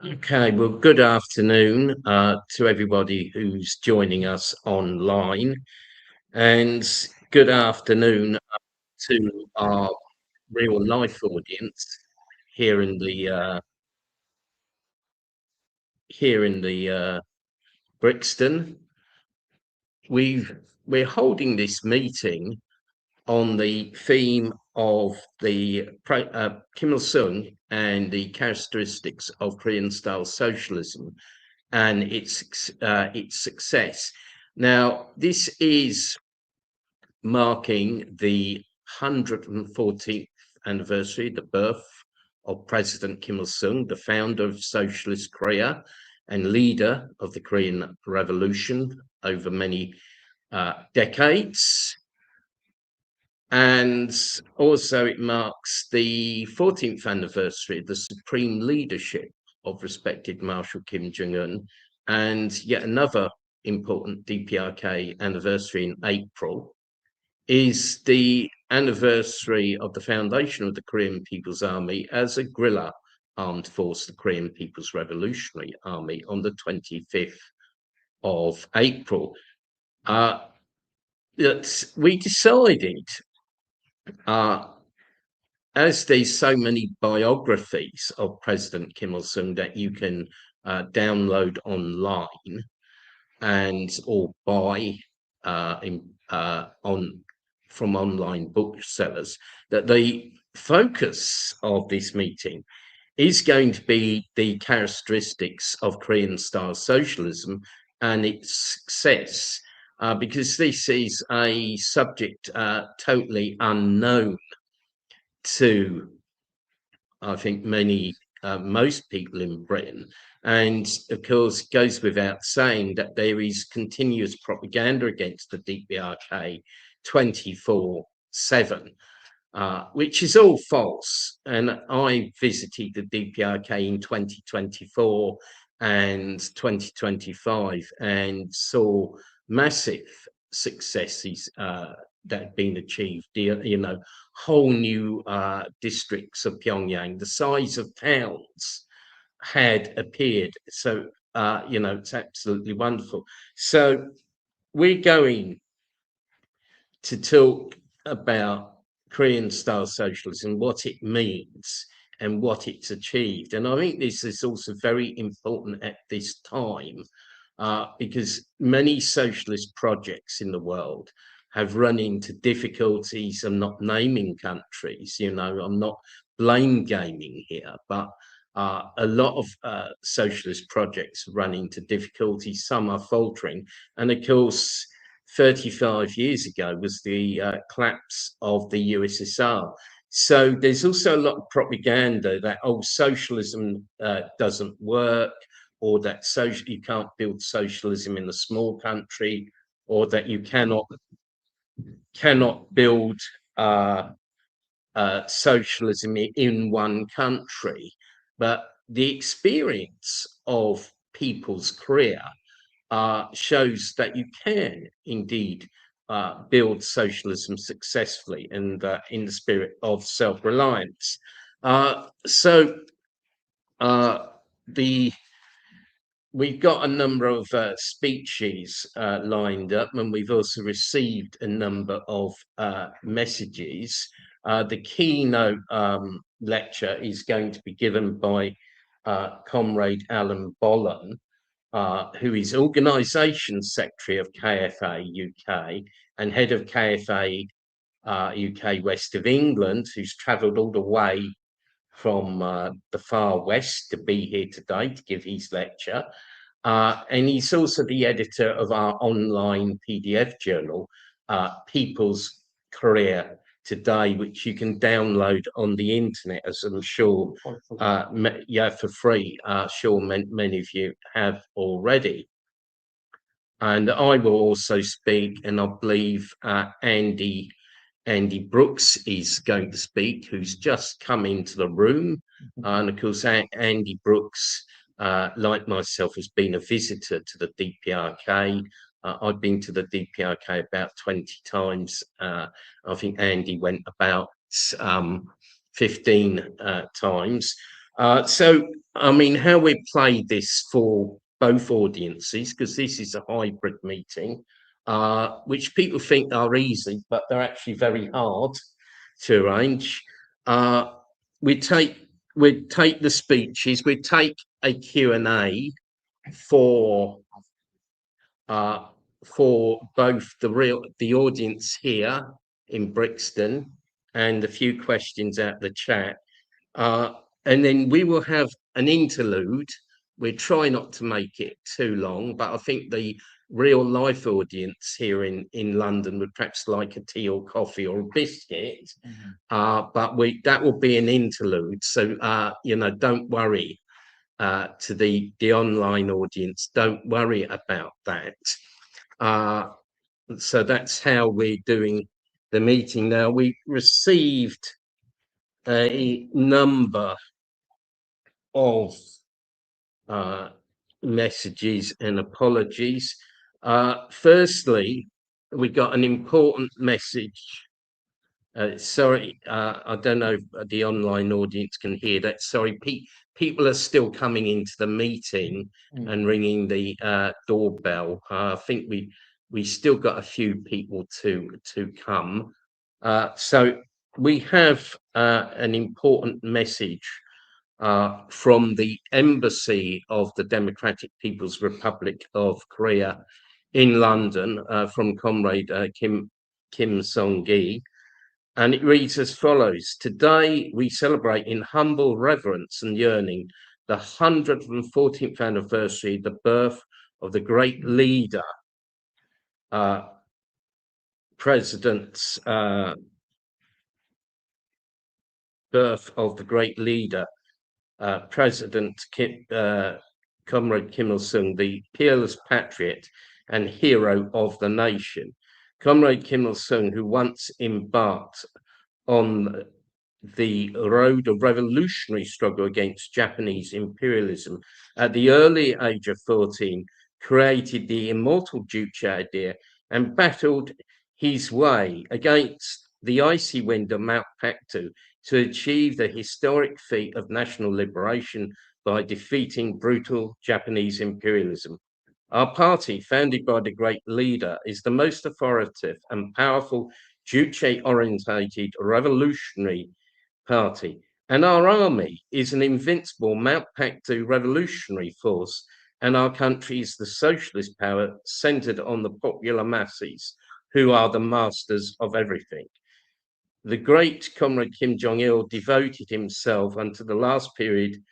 Okay, well, good afternoon to everybody who's joining us online, and good afternoon to our real life audience here in the Brixton. We're holding this meeting on the theme of Kim Il Sung and the characteristics of Korean-style socialism and its success. Now, this is marking the 114th anniversary, the birth of President Kim Il Sung, the founder of Socialist Korea and leader of the Korean Revolution over many decades. And also it marks the 14th anniversary of the supreme leadership of respected Marshal Kim Jong-un, and yet another important DPRK anniversary in April is the anniversary of the foundation of the Korean People's Army as a guerrilla armed force, the Korean People's Revolutionary Army, on the 25th of April. That we decided, as there's so many biographies of President Kim Il Sung that you can download online or buy from online booksellers, that the focus of this meeting is going to be the characteristics of Korean-style socialism and its success, because this is a subject totally unknown to, I think, most people in Britain. And of course, goes without saying that there is continuous propaganda against the DPRK 24/7, which is all false. And I visited the DPRK in 2024 and 2025 and saw massive successes that had been achieved. Whole new districts of Pyongyang, the size of towns, had appeared. So, it's absolutely wonderful. So we're going to talk about Korean-style socialism, what it means and what it's achieved. And I think this is also very important at this time, because many socialist projects in the world have run into difficulties. I'm not naming countries, I'm not blame gaming here, but a lot of socialist projects run into difficulties. Some are faltering. And of course, 35 years ago was the collapse of the USSR. So there's also a lot of propaganda that, socialism doesn't work, or that you can't build socialism in a small country, or that you cannot build socialism in one country. But the experience of people's career shows that you can indeed build socialism successfully and in the spirit of self-reliance. We've got a number of speeches lined up, and we've also received a number of messages. The keynote lecture is going to be given by Comrade Alan Bollen, who is Organisation Secretary of KFA UK and head of KFA UK West of England, who's travelled all the way from the far west to be here today to give his lecture. And he's also the editor of our online PDF journal, People's Career Today, which you can download on the internet, as I'm sure, for free. Sure, many of you have already. And I will also speak, and I believe Andy Brooks is going to speak, who's just come into the room. And of course, Andy Brooks, like myself, has been a visitor to the DPRK. I've been to the DPRK about 20 times. I think Andy went about 15 times. So, I mean, how we play this for both audiences, because this is a hybrid meeting, which people think are easy, but they're actually very hard to arrange. Uh, we take we take the speeches, we take a Q&A for uh, for both the audience here in Brixton and a few questions out the chat. Uh, and then we will have an interlude. We try not to make it too long, but I think the real life audience here in London would perhaps like a tea or coffee or a biscuit. But that will be an interlude. So, don't worry to the online audience. Don't worry about that. Uh, so that's how we're doing the meeting now. We received a number of messages and apologies. Firstly, we got an important message. Sorry, I don't know if the online audience can hear that. Sorry, people are still coming into the meeting and ringing the doorbell. I think we still got a few people to come. So we have an important message from the embassy of the Democratic People's Republic of Korea in London from Comrade Kim Song-gi. And it reads as follows: Today we celebrate in humble reverence and yearning the 114th anniversary of the birth of the great leader, President's birth of the great leader, President Comrade Kim Il-sung, the peerless patriot and hero of the nation. Comrade Kim Il-sung, who once embarked on the road of revolutionary struggle against Japanese imperialism at the early age of 14, created the immortal Juche idea and battled his way against the icy wind of Mount Paktu to achieve the historic feat of national liberation by defeating brutal Japanese imperialism. Our party, founded by the great leader, is the most authoritative and powerful Juche-orientated revolutionary party. And our army is an invincible Mount Paktu revolutionary force, and our country is the socialist power centered on the popular masses, who are the masters of everything. The great Comrade Kim Jong-il devoted himself unto the last period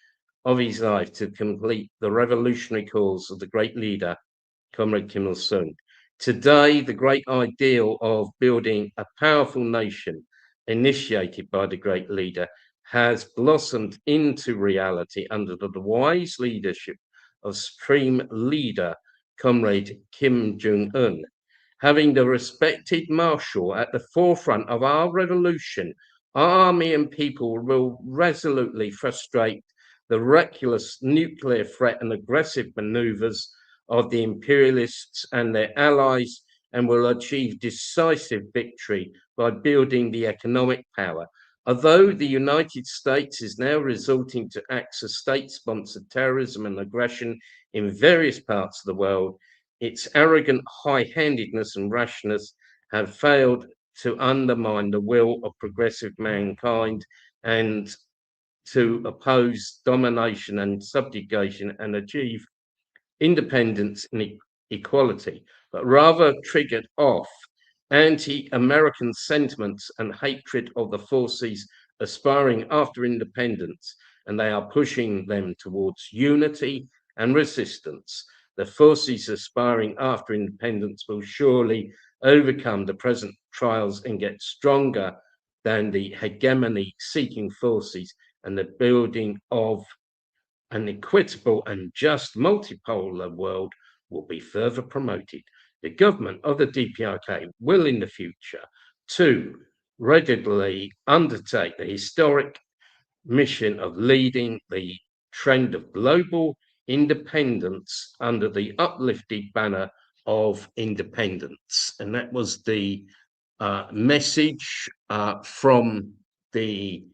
of his life to complete the revolutionary cause of the great leader, Comrade Kim Il-sung. Today, the great ideal of building a powerful nation initiated by the great leader has blossomed into reality under the wise leadership of Supreme Leader Comrade Kim Jong-un. Having the respected Marshal at the forefront of our revolution, our army and people will resolutely frustrate the reckless nuclear threat and aggressive maneuvers of the imperialists and their allies, and will achieve decisive victory by building the economic power. Although the United States is now resorting to acts of state-sponsored terrorism and aggression in various parts of the world, its arrogant high-handedness and rashness have failed to undermine the will of progressive mankind and to oppose domination and subjugation and achieve independence and equality, but rather triggered off anti-American sentiments and hatred of the forces aspiring after independence, and they are pushing them towards unity and resistance. The forces aspiring after independence will surely overcome the present trials and get stronger than the hegemony-seeking forces, and the building of an equitable and just multipolar world will be further promoted. The government of the DPRK will in the future to readily undertake the historic mission of leading the trend of global independence under the uplifted banner of independence. And that was the message from the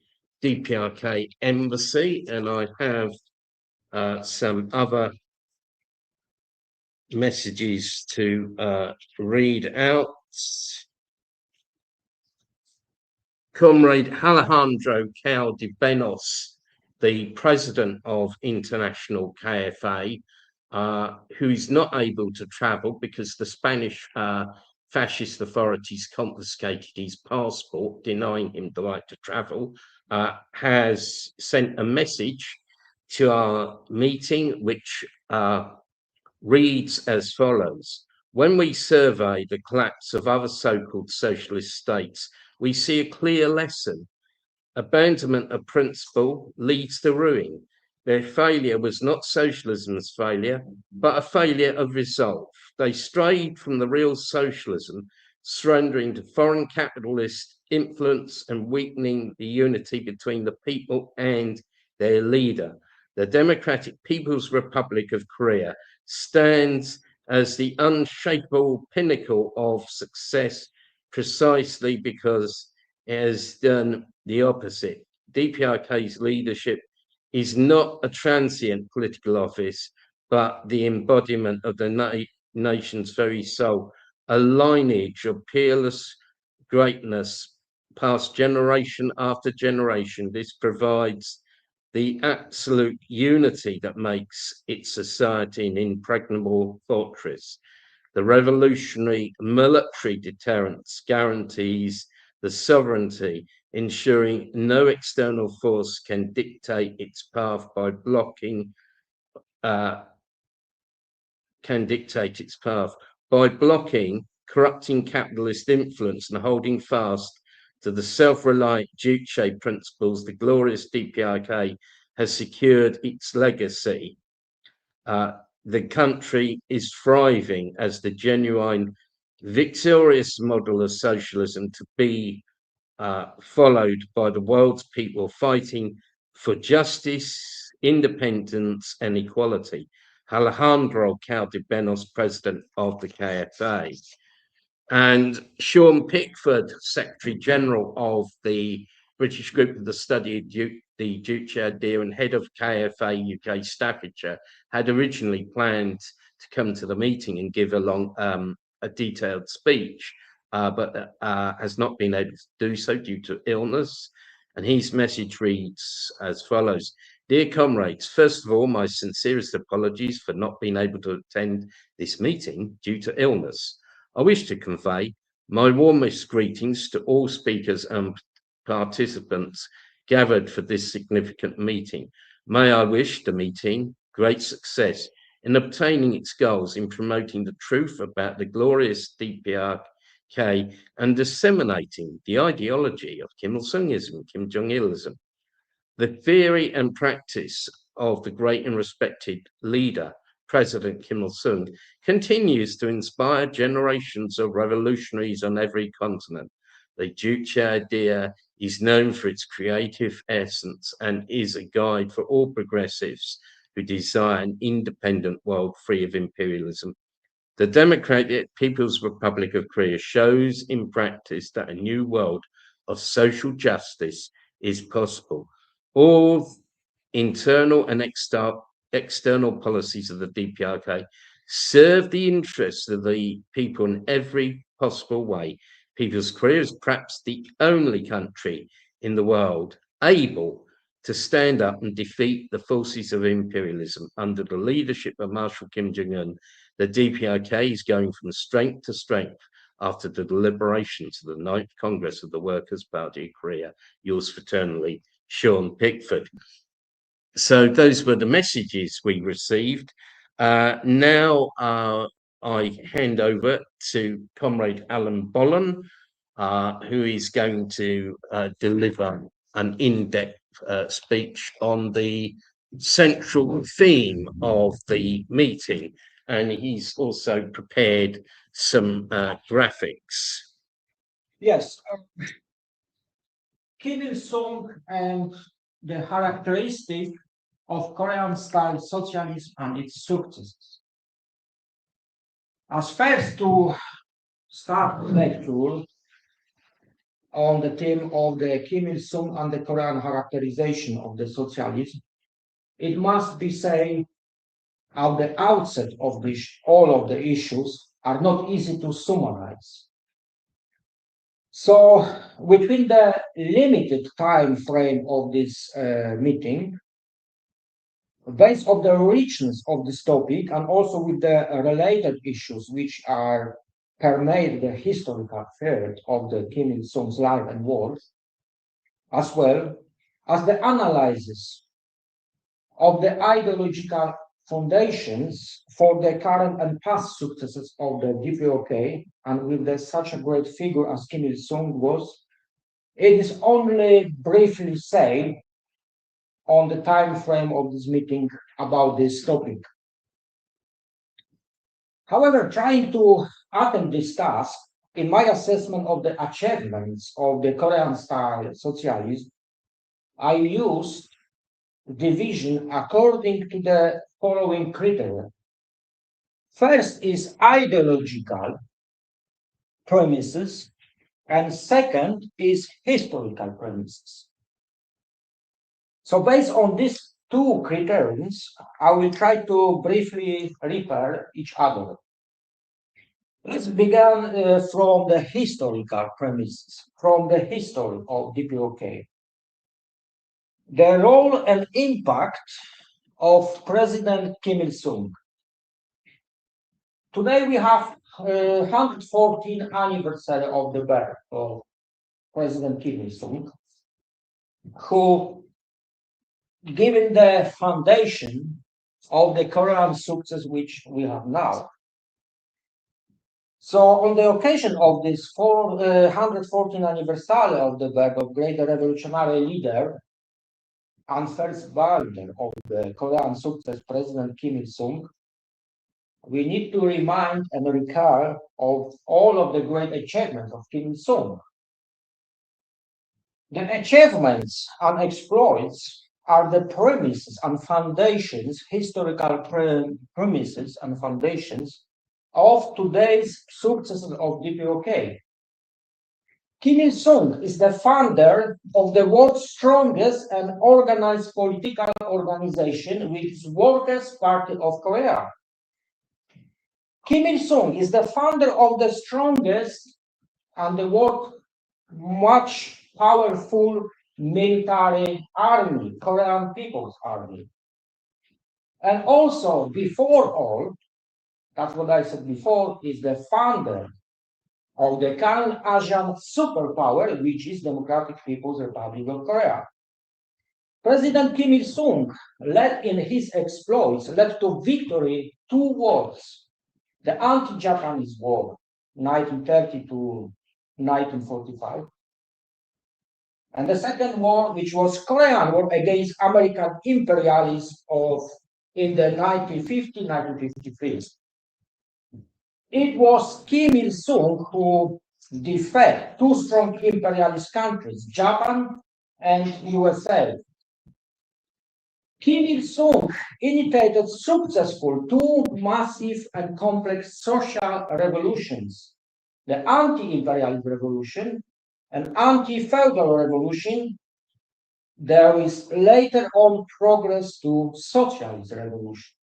DPRK embassy, and I have some other messages to read out. Comrade Alejandro Caldebenos, the president of International KFA, who is not able to travel because the Spanish fascist authorities confiscated his passport, denying him the right to travel, has sent a message to our meeting, which reads as follows. When we survey the collapse of other so-called socialist states, we see a clear lesson. Abandonment of principle leads to ruin. Their failure was not socialism's failure, but a failure of resolve. They strayed from the real socialism, surrendering to foreign capitalist influence and weakening the unity between the people and their leader. The Democratic People's Republic of Korea stands as the unshakable pinnacle of success precisely because it has done the opposite. DPRK's leadership is not a transient political office, but the embodiment of the nation's very soul, a lineage of peerless greatness passed generation after generation. This provides the absolute unity that makes its society an impregnable fortress. The revolutionary military deterrence guarantees the sovereignty, ensuring no external force can dictate its path by blocking corrupting capitalist influence and holding fast to the self-reliant Juche principles. The glorious DPRK has secured its legacy. The country is thriving as the genuine victorious model of socialism to be followed by the world's people fighting for justice, independence, and equality. Alejandro Caldebenos, president of the KFA. And Sean Pickford, Secretary General of the British Group of the Study of the Juche idea and head of KFA UK Staffordshire, had originally planned to come to the meeting and give a detailed speech, but has not been able to do so due to illness. And his message reads as follows. Dear comrades, first of all, my sincerest apologies for not being able to attend this meeting due to illness. I wish to convey my warmest greetings to all speakers and participants gathered for this significant meeting. May I wish the meeting great success in obtaining its goals in promoting the truth about the glorious DPRK and disseminating the ideology of Kim Il-sungism, Kim Jong-ilism. The theory and practice of the great and respected leader, President Kim Il-sung, continues to inspire generations of revolutionaries on every continent. The Juche idea is known for its creative essence and is a guide for all progressives who desire an independent world free of imperialism. The Democratic People's Republic of Korea shows in practice that a new world of social justice is possible. All internal and external policies of the DPRK serve the interests of the people in every possible way. People's Korea is perhaps the only country in the world able to stand up and defeat the forces of imperialism. Under the leadership of Marshal Kim Jong-un, the DPRK is going from strength to strength after the deliberations of the 9th Congress of the Workers' Party of Korea. Yours fraternally, Sean Pickford. So those were the messages we received. Now I hand over to Comrade Alan Bollen, who is going to deliver an in-depth speech on the central theme of the meeting. And he's also prepared some graphics. Yes. Kim Il-sung and the characteristic of Korean-style socialism and its successes. As first to start lecture, on the theme of the Kim Il-sung and the Korean characterization of the socialism, it must be said at the outset of all of the issues are not easy to summarize. So within the limited time frame of this meeting, based on the richness of this topic and also with the related issues which are permeate the historical field of the Kim Il-sung's life and work, as well as the analysis of the ideological foundations for the current and past successes of the DPOK, and with such a great figure as Kim Il-sung was, it is only briefly said on the time frame of this meeting about this topic. However, trying to attempt this task, in my assessment of the achievements of the Korean-style socialism, I used division according to the following criteria. First is ideological premises, and second is historical premises. So based on these two criterions, I will try to briefly repair each other. Let's begin from the historical premises, from the history of DPOK. The role and impact of President Kim Il-sung. Today we have 114th anniversary of the birth of President Kim Il-sung, who given the foundation of the Korean success which we have now. So on the occasion of this 114th anniversary of the birth of great revolutionary leader and first builder of the Korean success, President Kim Il-sung, we need to remind and recall of all of the great achievements of Kim Il-sung. The achievements and exploits are the premises and foundations, historical premises and foundations of today's successes of DPOK. Kim Il-sung is the founder of the world's strongest and organized political organization, which is Workers' Party of Korea. Kim Il-sung is the founder of the strongest and the world much powerful military army, Korean People's Army. And also, before all, that's what I said before, is the founder of the current Asian superpower, which is Democratic People's Republic of Korea. President Kim Il-sung led in his exploits, led to victory two wars, the anti-Japanese war, 1930 to 1945, and the second war, which was Korean War against American imperialism in the 1950-1953. It was Kim Il-sung who defeated two strong imperialist countries, Japan and USA. Kim Il-sung initiated successful two massive and complex social revolutions, the anti-imperialist revolution and anti-feudal revolution. There is later on progress to socialist revolution.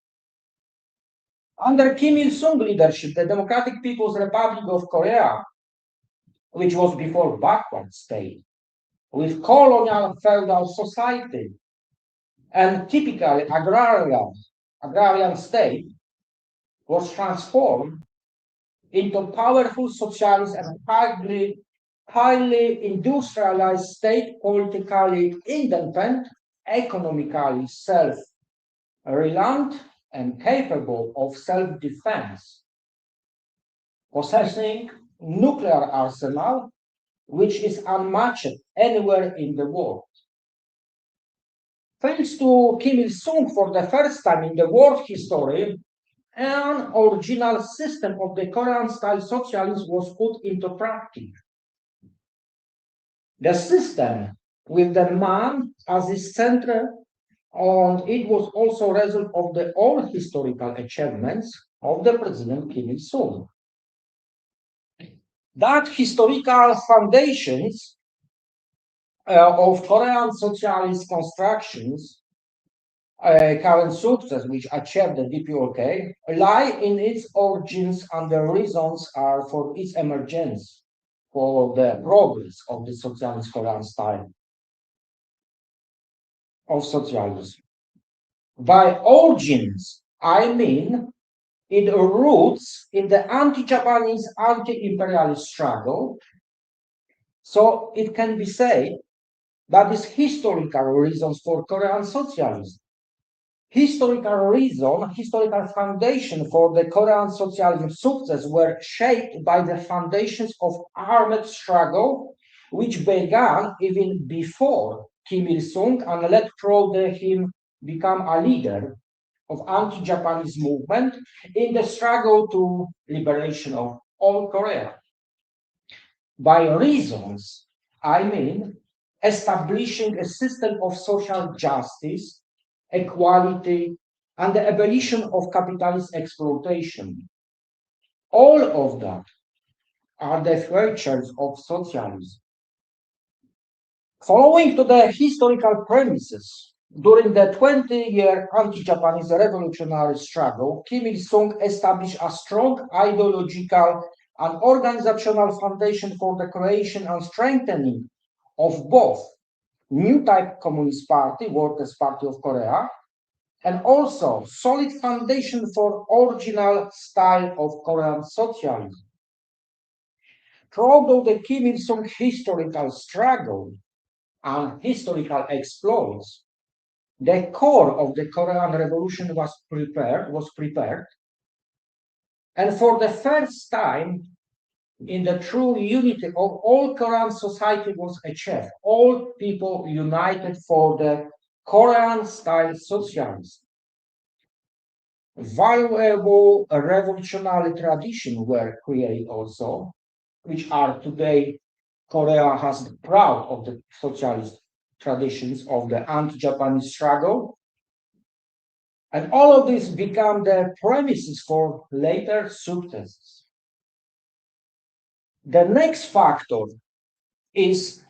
Under Kim Il-sung leadership, the Democratic People's Republic of Korea, which was before backward state, with colonial feudal society and typically agrarian state, was transformed into powerful socialist and highly industrialized state, politically independent, economically self-reliant, and capable of self-defense, possessing nuclear arsenal, which is unmatched anywhere in the world. Thanks to Kim Il-sung, for the first time in the world history, an original system of the Korean-style socialism was put into practice. The system with the man as its center, and it was also a result of the all historical achievements of the President Kim Il-sung. That historical foundations of Korean socialist constructions, current success which achieved the DPRK, lie in its origins and the reasons are for its emergence, for the progress of the socialist Korean style of socialism. By origins, I mean it roots in the anti-Japanese, anti-imperialist struggle. So it can be said that is historical reasons for Korean socialism. Historical reason, historical foundation for the Korean socialism success were shaped by the foundations of armed struggle, which began even before Kim Il-sung and led through him become a leader of anti-Japanese movement in the struggle to liberation of all Korea. By reasons, I mean establishing a system of social justice, equality, and the abolition of capitalist exploitation. All of that are the features of socialism. Following to the historical premises, during the 20-year anti-Japanese revolutionary struggle, Kim Il-sung established a strong ideological and organizational foundation for the creation and strengthening of both new type Communist Party, Workers' Party of Korea, and also solid foundation for original style of Korean socialism. Throughout the Kim Il-sung historical struggle and historical exploits, the core of the Korean Revolution was prepared, and for the first time in the true unity of all Korean society was achieved. All people united for the Korean style socialism. Valuable revolutionary traditions were created also, which are today Korea has proud of the socialist traditions of the anti-Japanese struggle. And all of this become the premises for later successes. The next factor is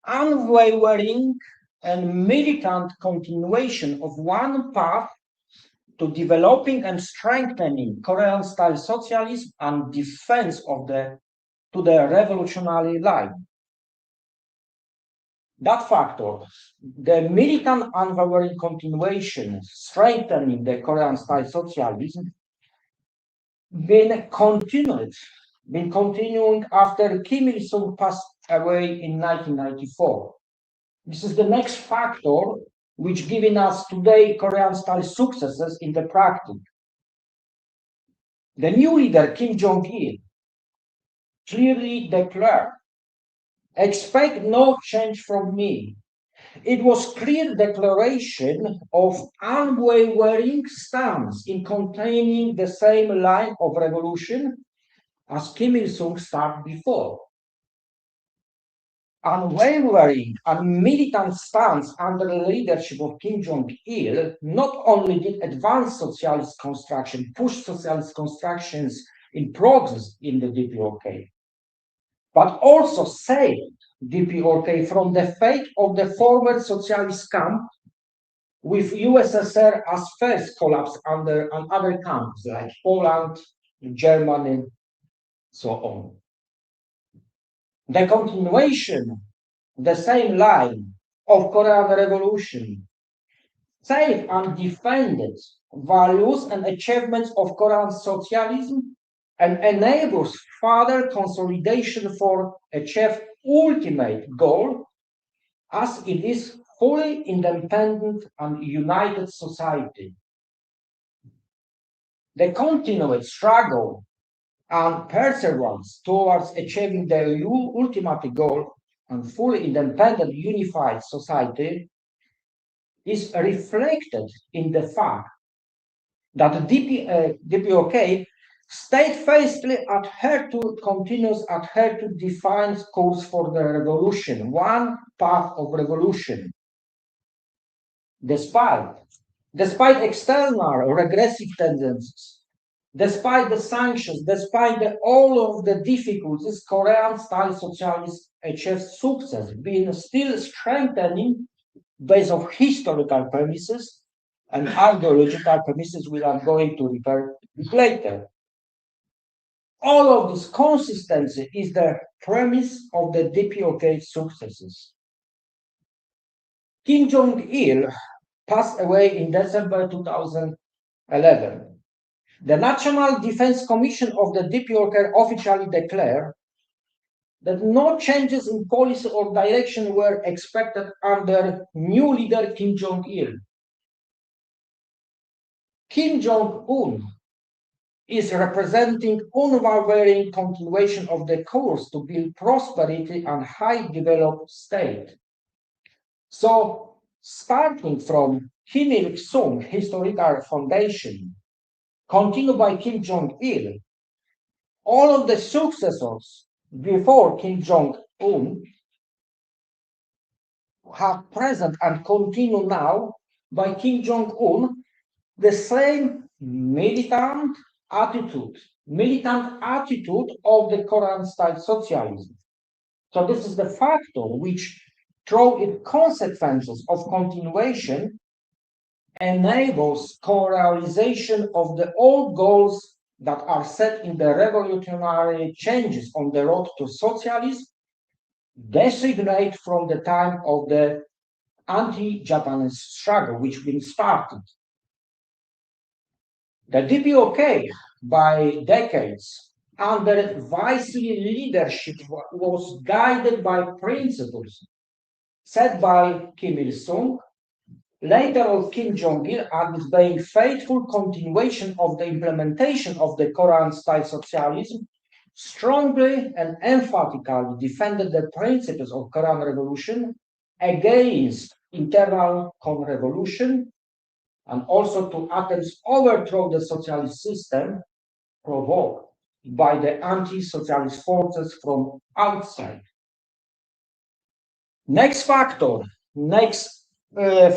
unwavering and militant continuation of one path to developing and strengthening Korean-style socialism and defense of the revolutionary line. That factor, the militant unwavering continuation, strengthening the Korean-style socialism, been continuing after Kim Il-sung passed away in 1994. This is the next factor which giving us today Korean-style successes in the practice. The new leader, Kim Jong-il, clearly declared, expect no change from me. It was clear declaration of unwavering stance in containing the same line of revolution as Kim Il-sung started before. Unwavering and militant stance under the leadership of Kim Jong-il not only did advance socialist construction, push socialist constructions in progress in the DPRK, but also saved DPRK from the fate of the former socialist camp, with USSR as first collapse under other camps like Poland, Germany, so on. The continuation, the same line of Korean Revolution, saved and defended values and achievements of Korean socialism and enables further consolidation for achieve ultimate goal as it is fully independent and united society. The continued struggle and perseverance towards achieving the ultimate goal and fully independent unified society is reflected in the fact that DPRK steadfastly continues adhere to define course for the revolution, one path of revolution. Despite external regressive tendencies, Despite the sanctions, despite all of the difficulties, Korean-style socialism achieved success, being still strengthening based on historical premises and ideological premises we are going to refer later. All of this consistency is the premise of the DPOK successes. Kim Jong-il passed away in December 2011. The National Defense Commission of the DPOK officially declared that no changes in policy or direction were expected under new leader Kim Jong-il. Kim Jong-un is representing unwavering continuation of the course to build prosperity and high developed state. So, starting from Kim Il-sung historical foundation, continued by Kim Jong-il, all of the successors before Kim Jong-un have present and continue now by Kim Jong-un the same militant attitude of the Korean-style socialism. So this is the factor which, through its consequences of continuation, enables co-realization of the old goals that are set in the revolutionary changes on the road to socialism, designate from the time of the anti-Japanese struggle, which been started. The DPOK, by decades, under Wisely leadership, was guided by principles set by Kim Il-sung, later of Kim Jong-il, and being faithful continuation of the implementation of the Korean-style socialism, strongly and emphatically defended the principles of Korean Revolution against internal counter-revolution, and also to attempts overthrow the socialist system provoked by the anti-socialist forces from outside. Next factor, next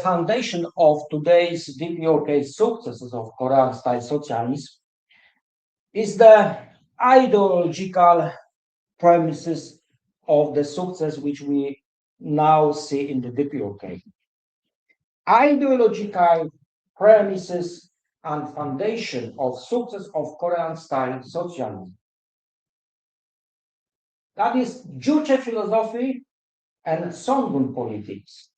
foundation of today's DPOK successes of Korean-style socialism is the ideological premises of the success which we now see in the DPOK. Ideological premises and foundation of success of Korean-style socialism. That is Juche philosophy and Songun politics.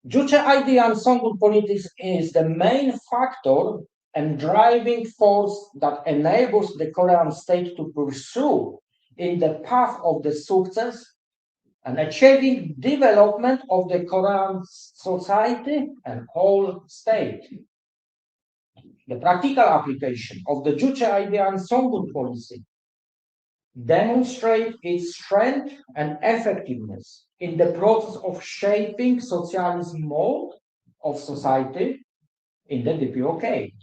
Juche idea and Songun politics is the main factor and driving force that enables the Korean state to pursue in the path of the success and achieving development of the Korean society and whole state. The practical application of the Juche idea and Songun policy demonstrate its strength and effectiveness in the process of shaping socialism mode of society in the DPOK.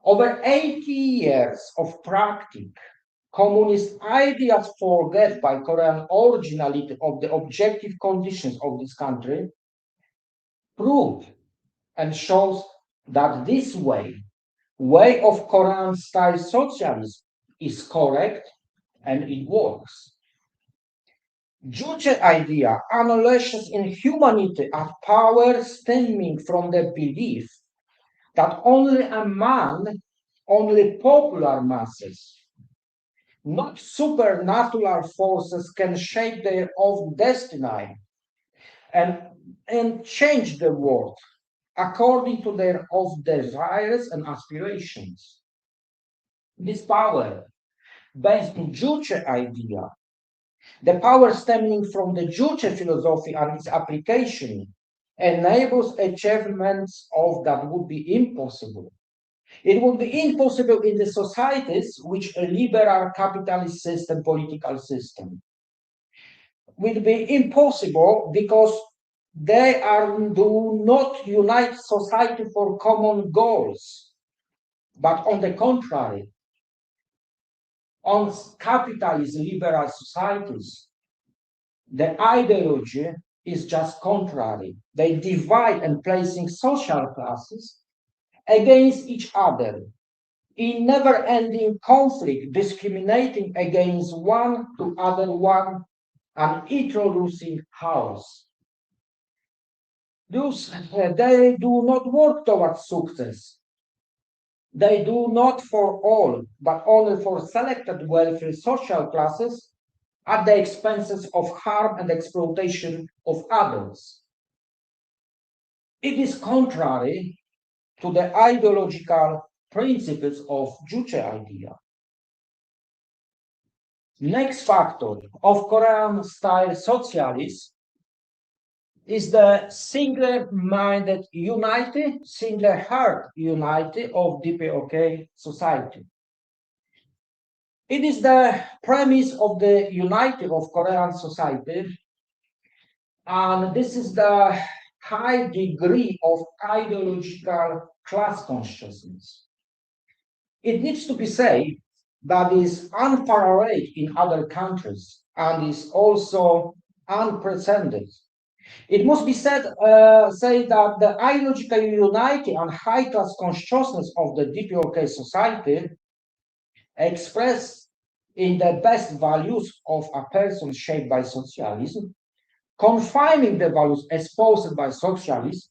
Over 80 years of practice, communist ideas forget by Korean originality of the objective conditions of this country prove and shows that this way of Korean style socialism is correct and it works. Juche idea unleashes in humanity a power stemming from the belief that only a man, only popular masses, not supernatural forces can shape their own destiny and change the world according to their own desires and aspirations. This power, based on Juche idea, the power stemming from the Juche philosophy and its application, enables achievements of that would be impossible. It would be impossible in the societies which a liberal capitalist system, political system, will be impossible because do not unite society for common goals, but on the contrary, on capitalist liberal societies, the ideology is just contrary. They divide and placing social classes against each other, in never-ending conflict, discriminating against one to other one, and introducing chaos. Thus, they do not work towards success. They do not for all, but only for selected wealthy social classes at the expenses of harm and exploitation of others. It is contrary to the ideological principles of Juche idea. Next factor of Korean-style socialism is the single-minded unity, single-heart unity of DPOK society. It is the premise of the unity of Korean society, and this is the high degree of ideological class consciousness. It needs to be said that is unparalleled in other countries and is also unprecedented. It must be said that the ideological unity and high class consciousness of the DPOK society expressed in the best values of a person shaped by socialism, confining the values espoused by socialism,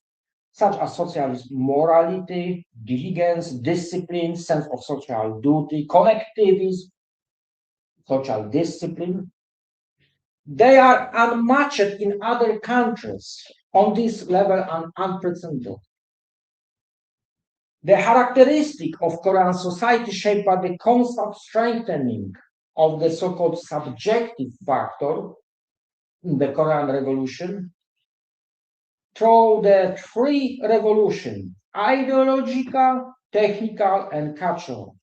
such as socialist morality, diligence, discipline, sense of social duty, collectivism, social discipline. They are unmatched in other countries on this level and unprecedented. The characteristic of Korean society shaped by the constant strengthening of the so-called subjective factor in the Korean Revolution through the three revolutions, ideological, technical, and cultural,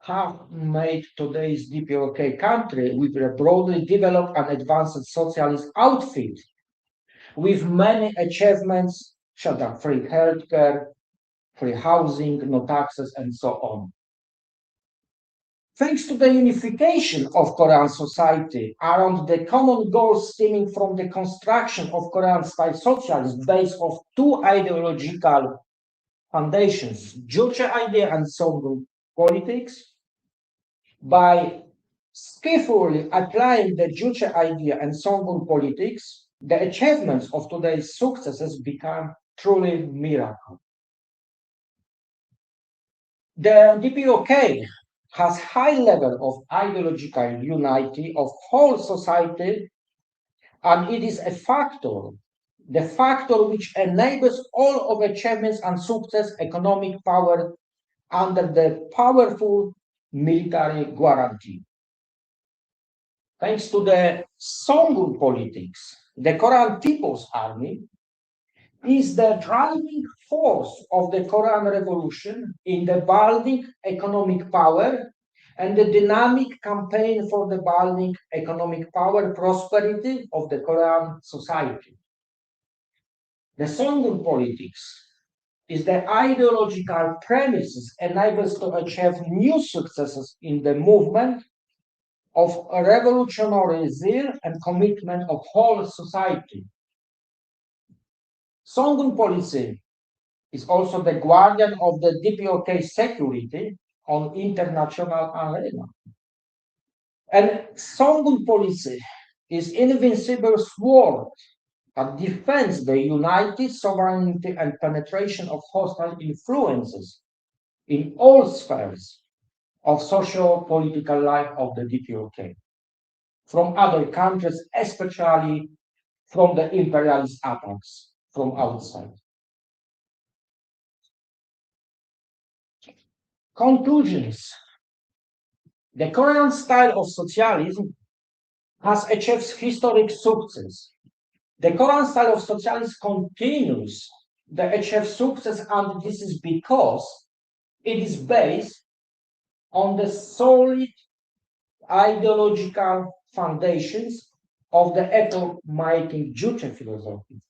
have made today's DPOK country with a broadly developed and advanced socialist outfit with many achievements such as free healthcare, free housing, no taxes, and so on. Thanks to the unification of Korean society around the common goals stemming from the construction of Korean-style socialism based on two ideological foundations, Juche idea and Songun politics, by skillfully applying the Juche idea and Songun politics, the achievements of today's successes become truly miracle. The DPOK has high level of ideological unity of whole society, and it is a factor, the factor which enables all of achievements and success economic power under the powerful military guarantee. Thanks to the Songun politics, the Korean People's Army is the driving force of the Korean Revolution in the building economic power and the dynamic campaign for the building economic power prosperity of the Korean society. The Songun politics is the ideological premises enables to achieve new successes in the movement of a revolutionary zeal and commitment of whole society. Songun policy is also the guardian of the DPOK security on international arena. And Songun policy is invincible sword that defends the unity, sovereignty, and penetration of hostile influences in all spheres of socio-political life of the DPOK, from other countries, especially from the imperialist attacks from outside. Conclusions. The Korean style of socialism has achieved historic success. The Korean style of socialism continues to achieve success, and this is because it is based on the solid ideological foundations of the epoch-making Juche philosophy,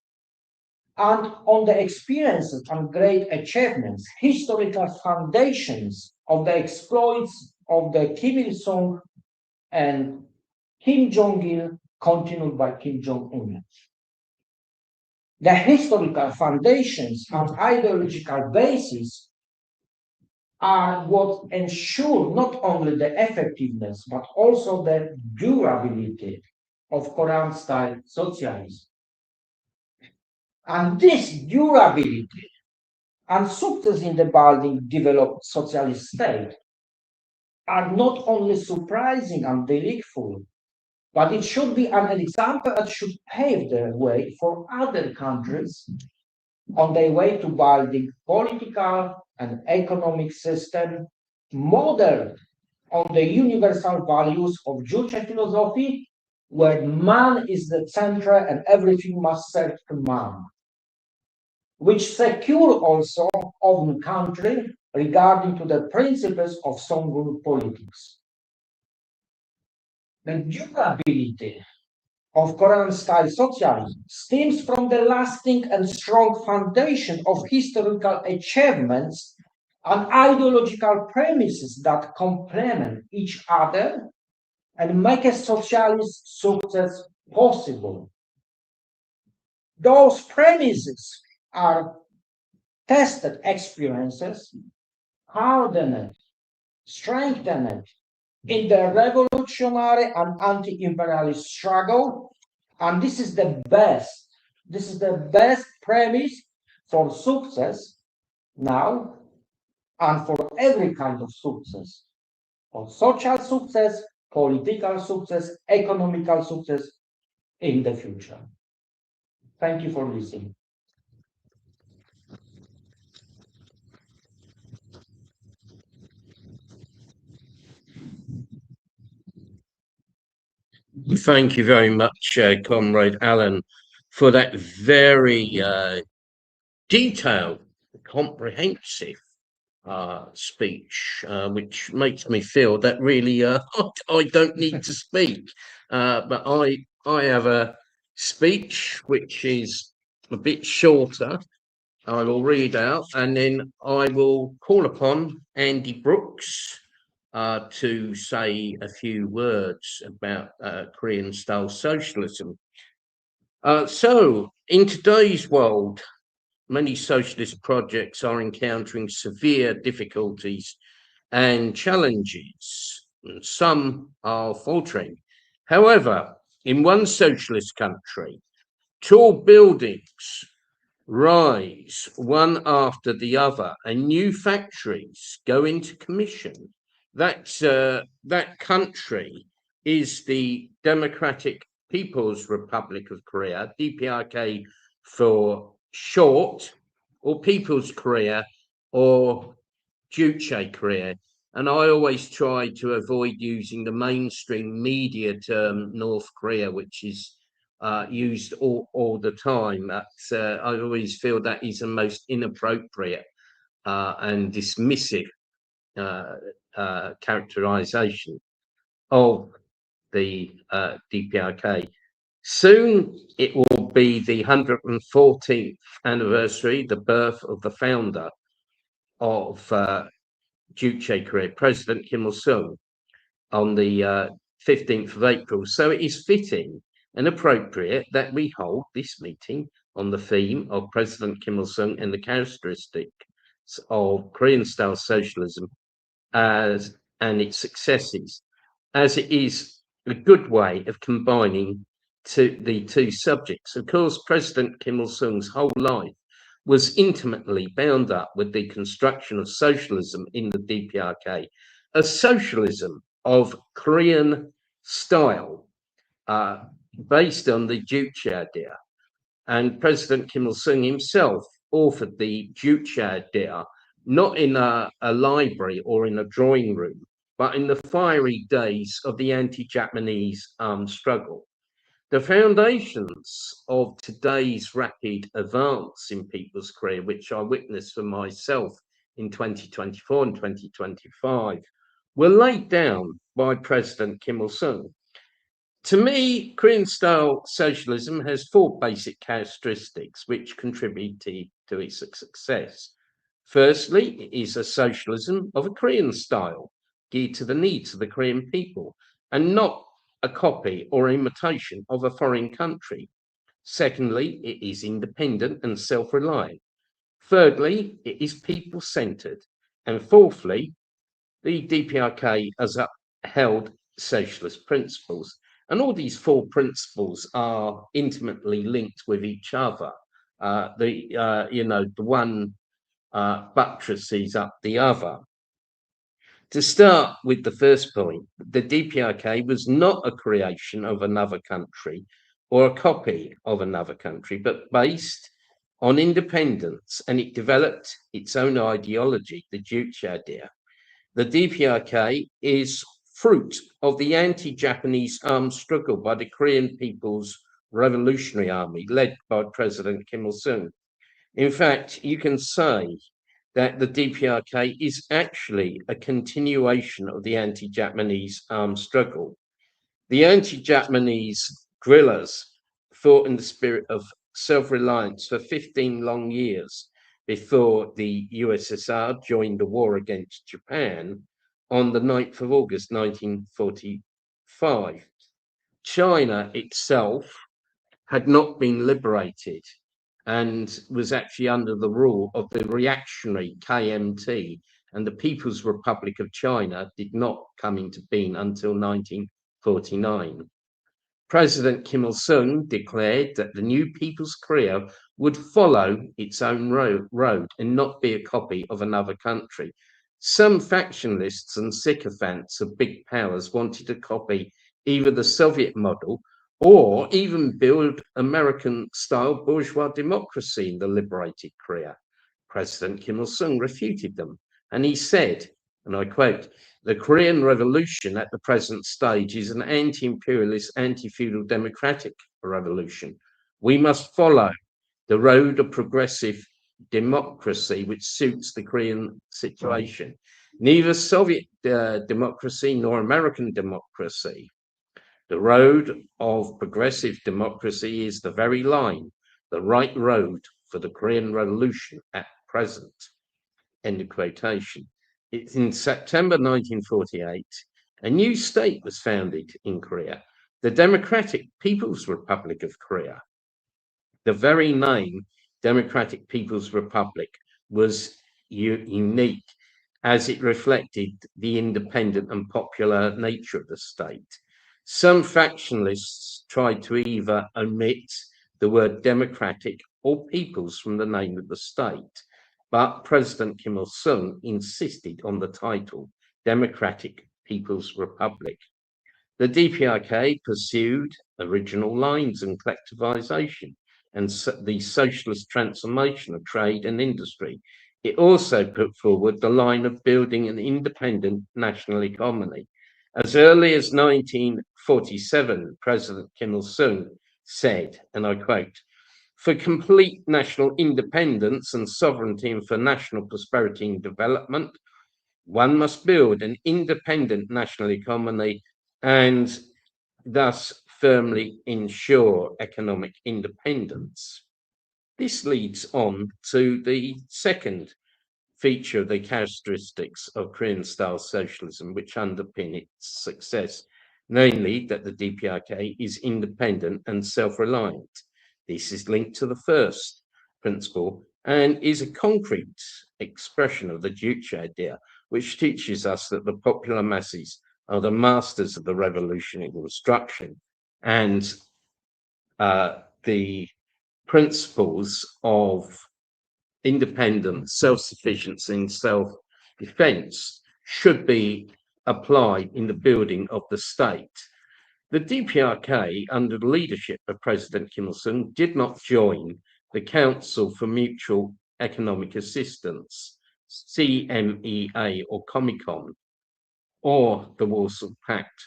and on the experiences and great achievements, historical foundations of the exploits of the Kim Il-sung and Kim Jong-il, continued by Kim Jong-un. The historical foundations and ideological basis are what ensure not only the effectiveness but also the durability of Korean-style socialism. And this durability and success in the building developed socialist state are not only surprising and delightful, but it should be an example that should pave the way for other countries on their way to building political and economic system modeled on the universal values of Juche philosophy, where man is the center and everything must serve to man, which secure also own country regarding to the principles of Songun politics. The durability of Korean-style socialism stems from the lasting and strong foundation of historical achievements and ideological premises that complement each other and make a socialist success possible. Those premises are tested experiences, hardened, strengthened in the revolutionary and anti-imperialist struggle, and this is the best premise for success now and for every kind of success, for social success, political success, economical success in the future. Thank you for listening. Thank you very much, Comrade Alan, for that very detailed, comprehensive speech, which makes me feel that really I don't need to speak. But I have a speech which is a bit shorter. I will read out, and then I will call upon Andy Brooks to say a few words about Korean-style socialism. So, in today's world, many socialist projects are encountering severe difficulties and challenges. Some are faltering. However, in one socialist country, tall buildings rise one after the other and new factories go into commission. That country is the Democratic People's Republic of Korea, DPRK for short, or People's Korea, or Juche Korea. And I always try to avoid using the mainstream media term North Korea, which is used all the time. That's, I always feel that is the most inappropriate and dismissive characterization of the DPRK. Soon it will be the 114th anniversary, the birth of the founder of Juche Korea, President Kim Il-sung, on the 15th of April. So it is fitting and appropriate that we hold this meeting on the theme of President Kim Il-sung and the characteristics of Korean-style socialism and its successes, as it is a good way of combining the two subjects. Of course, President Kim Il-sung's whole life was intimately bound up with the construction of socialism in the DPRK, a socialism of Korean style, based on the Juche idea. And President Kim Il-sung himself authored the Juche idea, not in a library or in a drawing room, but in the fiery days of the anti-Japanese armed struggle. The foundations of today's rapid advance in people's career, which I witnessed for myself in 2024 and 2025, were laid down by President Kim Il-sung. To me, Korean-style socialism has four basic characteristics which contributed to its success. Firstly, it is a socialism of a Korean style, geared to the needs of the Korean people, and not a copy or imitation of a foreign country. Secondly, it is independent and self-reliant. Thirdly, it is people-centered. And fourthly, the DPRK has upheld socialist principles. And all these four principles are intimately linked with each other. The one buttresses up the other. To start with the first point, the DPRK was not a creation of another country or a copy of another country, but based on independence, and it developed its own ideology, the Juche idea. The DPRK is fruit of the anti-Japanese armed struggle by the Korean People's Revolutionary Army, led by President Kim Il-sung. In fact, you can say that the DPRK is actually a continuation of the anti-Japanese armed struggle. The anti-Japanese guerrillas fought in the spirit of self-reliance for 15 long years before the USSR joined the war against Japan on the 9th of August 1945. China itself had not been liberated and was actually under the rule of the reactionary KMT, and the People's Republic of China did not come into being until 1949. President Kim Il-sung declared that the new People's Korea would follow its own road and not be a copy of another country. Some factionalists and sycophants of big powers wanted to copy either the Soviet model or even build American-style bourgeois democracy in the liberated Korea. President Kim Il-sung refuted them, and he said, and I quote, "The Korean Revolution at the present stage is an anti-imperialist, anti-feudal democratic revolution. We must follow the road of progressive democracy which suits the Korean situation. Neither Soviet democracy nor American democracy. The road of progressive democracy is the very line, the right road for the Korean Revolution at present." End of quotation. It's in September 1948, a new state was founded in Korea, the Democratic People's Republic of Korea. The very name Democratic People's Republic was unique, as it reflected the independent and popular nature of the state. Some factionalists tried to either omit the word democratic or peoples from the name of the state, but President Kim Il-sung insisted on the title, Democratic People's Republic. The DPRK pursued original lines and collectivization and the socialist transformation of trade and industry. It also put forward the line of building an independent national economy. As early as 1947, President Kim Il-sung said, and I quote, "For complete national independence and sovereignty and for national prosperity and development, one must build an independent national economy and thus firmly ensure economic independence." This leads on to the second feature of the characteristics of Korean-style socialism, which underpin its success, namely that the DPRK is independent and self-reliant. This is linked to the first principle and is a concrete expression of the Juche idea, which teaches us that the popular masses are the masters of the revolutionary destruction, and the principles of independence, self-sufficiency, and self-defense should be applied in the building of the state. The DPRK, under the leadership of President Kim Il-sung, did not join the Council for Mutual Economic Assistance, CMEA or Comecon, or the Warsaw Pact.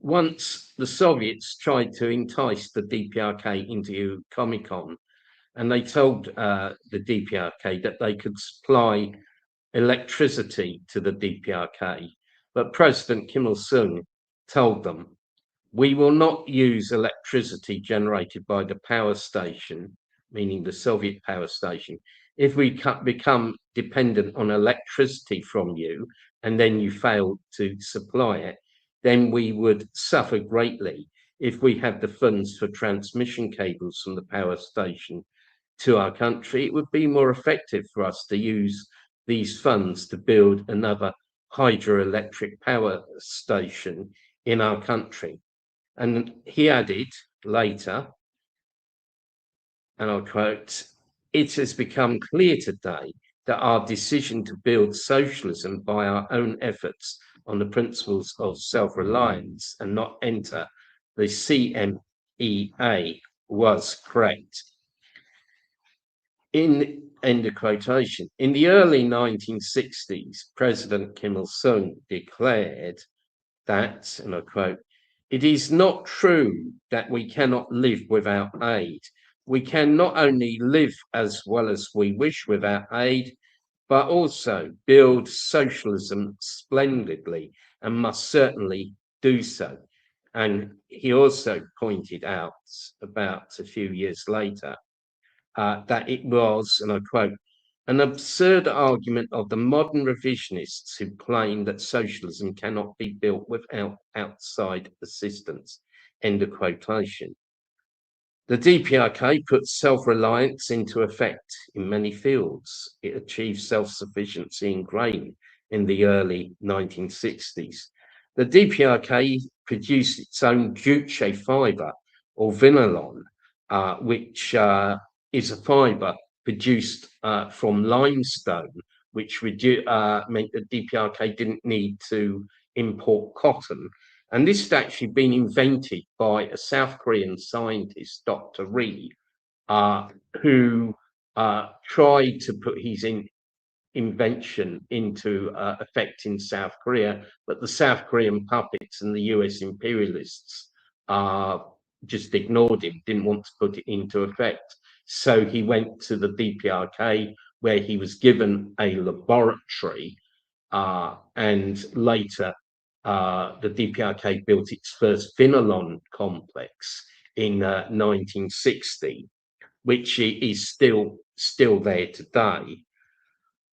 Once the Soviets tried to entice the DPRK into Comecon, and they told the DPRK that they could supply electricity to the DPRK. But President Kim Il-sung told them, "We will not use electricity generated by the power station," meaning the Soviet power station, "if we become dependent on electricity from you and then you fail to supply it, then we would suffer greatly. If we have the funds for transmission cables from the power station to our country, it would be more effective for us to use these funds to build another hydroelectric power station in our country. And he added later, and I'll quote, "It has become clear today that our decision to build socialism by our own efforts on the principles of self-reliance and not enter the CMEA was correct." End of quotation. In the early 1960s, President Kim Il-sung declared that, and I quote, "It is not true that we cannot live without aid. We can not only live as well as we wish without aid, but also build socialism splendidly and must certainly do so." And he also pointed out about a few years later that it was, and I quote, "an absurd argument of the modern revisionists who claim that socialism cannot be built without outside assistance." End of quotation. The DPRK put self-reliance into effect in many fields. It achieved self-sufficiency in grain in the early 1960s. The DPRK produced its own jute fibre, or vinylon, which is a fibre produced from limestone, which meant that DPRK didn't need to import cotton. And this had actually been invented by a South Korean scientist, Dr. Ri, who tried to put his invention into effect in South Korea, but the South Korean puppets and the US imperialists just ignored him, didn't want to put it into effect. So he went to the DPRK, where he was given a laboratory, and later the DPRK built its first vinylon complex in 1960, which is still there today.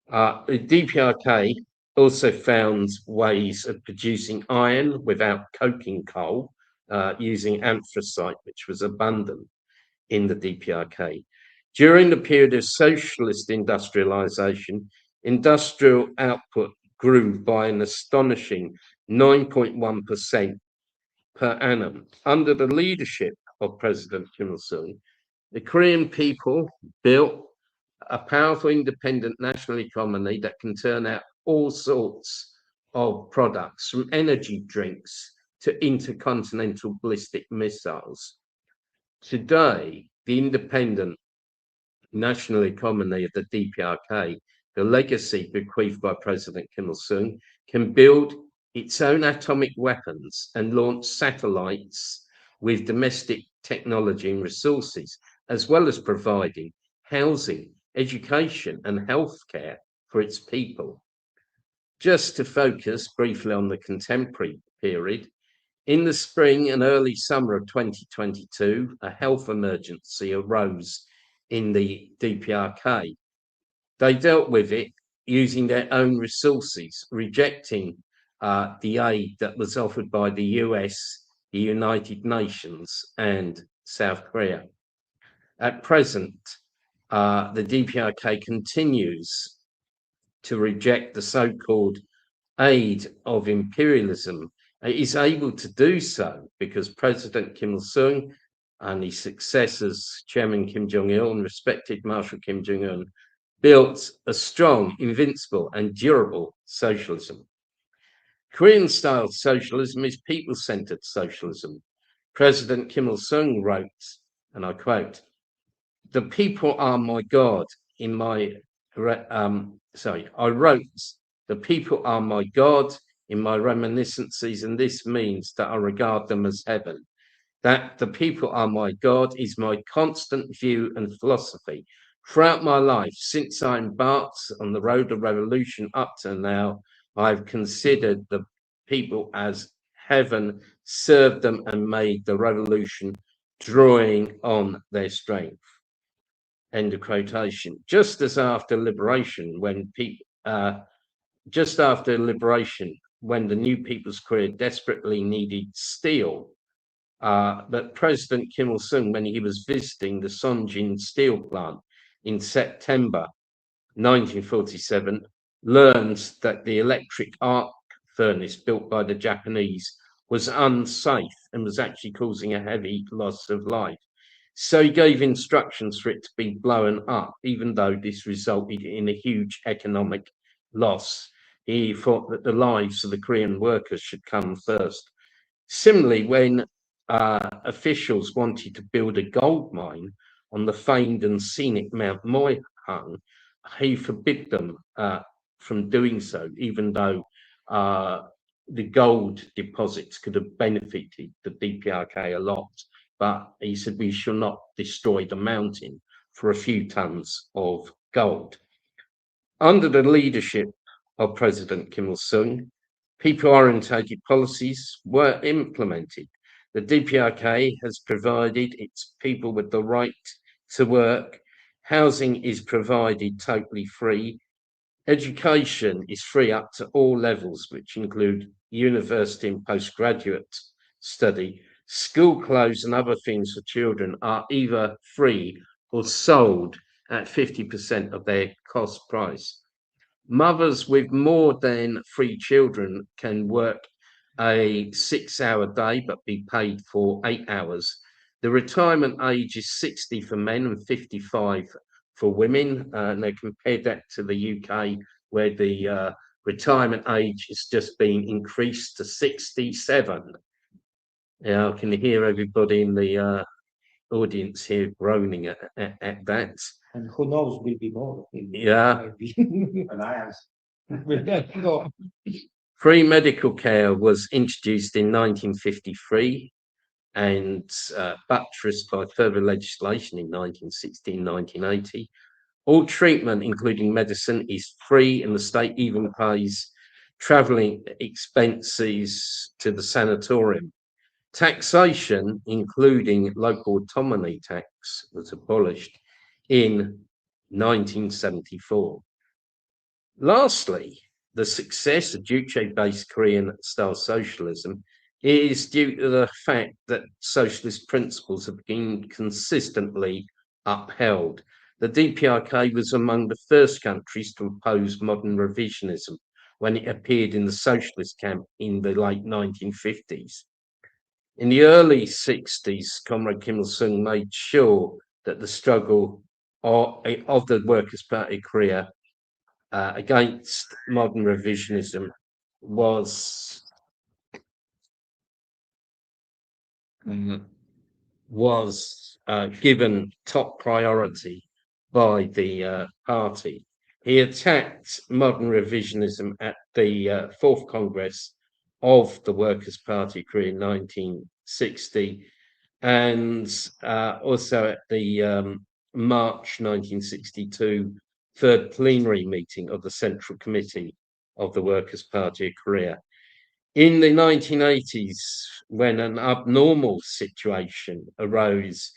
The DPRK also found ways of producing iron without coking coal, using anthracite, which was abundant in the DPRK. During the period of socialist industrialization, industrial output grew by an astonishing 9.1% per annum. Under the leadership of President Kim Il-sung, the Korean people built a powerful independent national economy that can turn out all sorts of products, from energy drinks to intercontinental ballistic missiles. Today, the independent national economy of the DPRK, the legacy bequeathed by President Kim Il-sung, can build its own atomic weapons and launch satellites with domestic technology and resources, as well as providing housing, education, and healthcare for its people. Just to focus briefly on the contemporary period, in the spring and early summer of 2022, a health emergency arose in the DPRK. They dealt with it using their own resources, rejecting the aid that was offered by the US, the United Nations, and South Korea. At present, the DPRK continues to reject the so-called aid of imperialism. It is able to do so because President Kim Il-sung and his successors, Chairman Kim Jong-il and respected Marshal Kim Jong-un, built a strong, invincible, and durable socialism. Korean-style socialism is people-centered socialism. President Kim Il-sung wrote, and I quote, "The people are my God in my," I wrote, "The people are my God in my reminiscences, and this means that I regard them as heaven. That the people are my God is my constant view and philosophy. Throughout my life, since I embarked on the road of revolution up to now, I've considered the people as heaven, served them, and made the revolution, drawing on their strength." End of quotation. Just after liberation, when the new People's Korea desperately needed steel, that President Kim Il-sung, when he was visiting the Songjin steel plant in September 1947, learned that the electric arc furnace built by the Japanese was unsafe and was actually causing a heavy loss of life. So he gave instructions for it to be blown up, even though this resulted in a huge economic loss. He thought that the lives of the Korean workers should come first. Similarly, when officials wanted to build a gold mine on the famed and scenic Mount Moyhang, he forbid them from doing so, even though the gold deposits could have benefited the DPRK a lot. But he said we shall not destroy the mountain for a few tons of gold. Under the leadership of President Kim Il-sung, people-orientated policies were implemented. The DPRK has provided its people with the right to work. Housing is provided totally free. Education is free up to all levels, which include university and postgraduate study. School clothes and other things for children are either free or sold at 50% of their cost price. Mothers with more than 3 children can work a 6-hour day but be paid for 8 hours. The retirement age is 60 for men and 55 for women. And they compared that to the UK, where the retirement age has just been increased to 67. I can hear everybody in the audience here groaning at that. And who knows, will be more. Yeah. And I am. Free medical care was introduced in 1953 and buttressed by further legislation in 1960 and 1980. All treatment, including medicine, is free, and the state even pays travelling expenses to the sanatorium. Taxation, including local autonomy tax, was abolished in 1974. Lastly, the success of Juche-based Korean-style socialism is due to the fact that socialist principles have been consistently upheld. The DPRK was among the first countries to oppose modern revisionism when it appeared in the socialist camp in the late 1950s. In the early 60s, Comrade Kim Il-sung made sure that the struggle of the Workers' Party of Korea against modern revisionism was given top priority by the party. He attacked modern revisionism at the Fourth Congress of the Workers' Party of Korea in 1960, and also at the March 1962 third plenary meeting of the Central Committee of the Workers' Party of Korea. In the 1980s, when an abnormal situation arose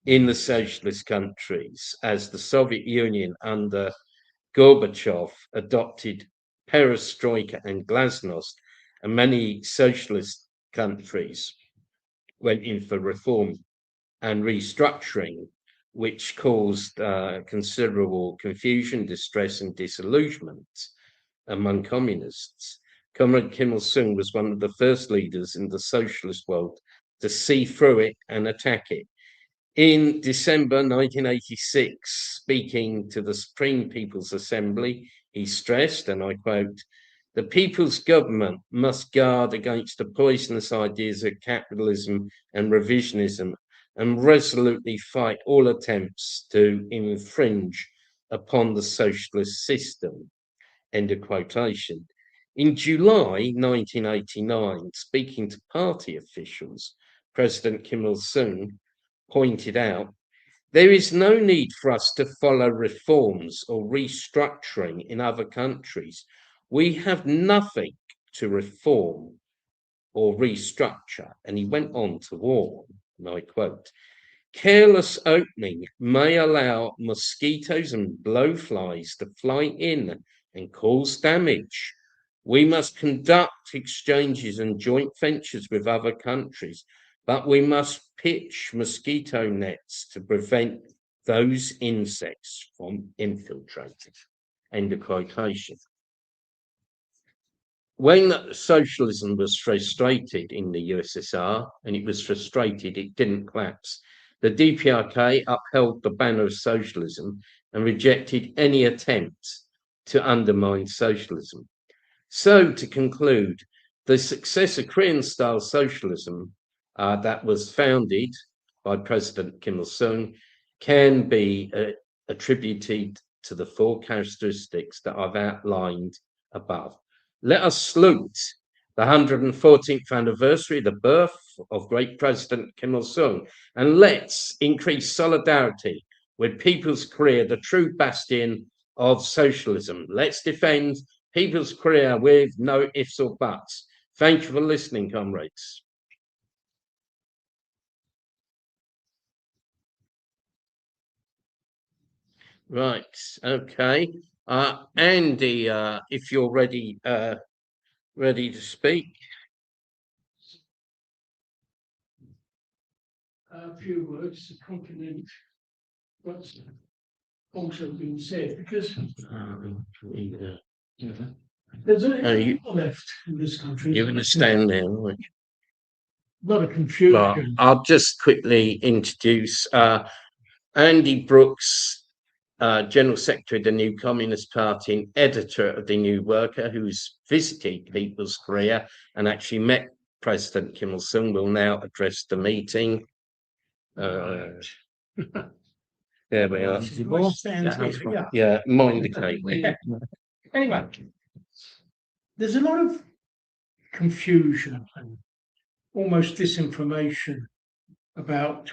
in the socialist countries as the Soviet Union under Gorbachev adopted perestroika and glasnost, and many socialist countries went in for reform and restructuring, which caused considerable confusion, distress, and disillusionment among communists. Comrade Kim Il-sung was one of the first leaders in the socialist world to see through it and attack it. In December 1986, speaking to the Supreme People's Assembly, he stressed, and I quote, "The people's government must guard against the poisonous ideas of capitalism and revisionism and resolutely fight all attempts to infringe upon the socialist system." End of quotation. In July 1989, speaking to party officials, President Kim Il-sung pointed out, "There is no need for us to follow reforms or restructuring in other countries. We have nothing to reform or restructure." And he went on to warn, and I quote, "Careless opening may allow mosquitoes and blowflies to fly in and cause damage. We must conduct exchanges and joint ventures with other countries, but we must pitch mosquito nets to prevent those insects from infiltrating." End of quotation. when socialism was frustrated in the USSR, and it was frustrated, it didn't collapse. The DPRK upheld the banner of socialism and rejected any attempt to undermine socialism. So, to conclude, the success of Korean-style socialism that was founded by President Kim Il-sung can be attributed to the four characteristics that I've outlined above. Let us salute the 114th anniversary of the birth of great President Kim Il-sung, and let's increase solidarity with People's Korea, the true bastion of socialism. Let's defend People's Korea with no ifs or buts. Thank you for listening, comrades. Right, okay. Andy, if you're ready to speak. A few words to complement what's also been said, because there's a lot left in this country. You're going to stand there, a lot of confusion. Well, I'll just quickly introduce Andy Brooks, General Secretary of the New Communist Party and editor of the New Worker, who's visited People's Korea and actually met President Kim Il-sung, will now address the meeting. There we are. Yeah, mind the cake. Anyway, there's a lot of confusion and almost disinformation about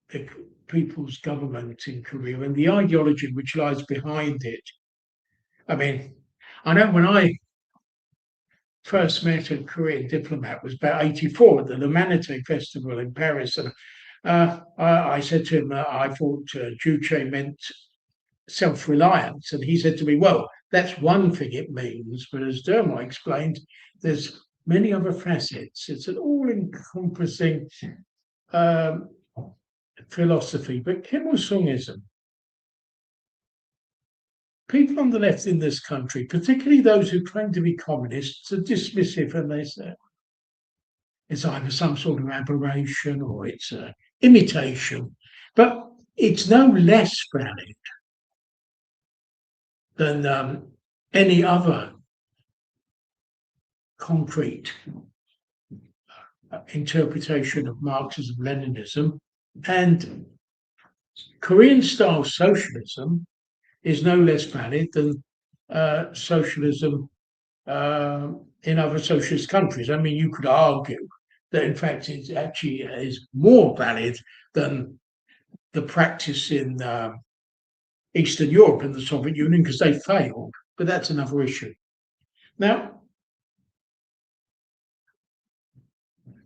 the people's government in Korea and the ideology which lies behind it. I mean, I know when I first met a Korean diplomat was about 1984 at the Humanité Festival in Paris, and I said to him, I thought Juche meant self-reliance, and he said to me, well, that's one thing it means, but as Dermot explained, there's many other facets. It's an all-encompassing philosophy. But Kim Il-sungism, people on the left in this country, particularly those who claim to be communists, are dismissive, and they say it's either some sort of aberration or it's an imitation, but it's no less valid than any other concrete interpretation of Marxism-Leninism. And Korean-style socialism is no less valid than socialism in other socialist countries. I mean, you could argue that, in fact, it actually is more valid than the practice in Eastern Europe and the Soviet Union, because they failed, but that's another issue. Now,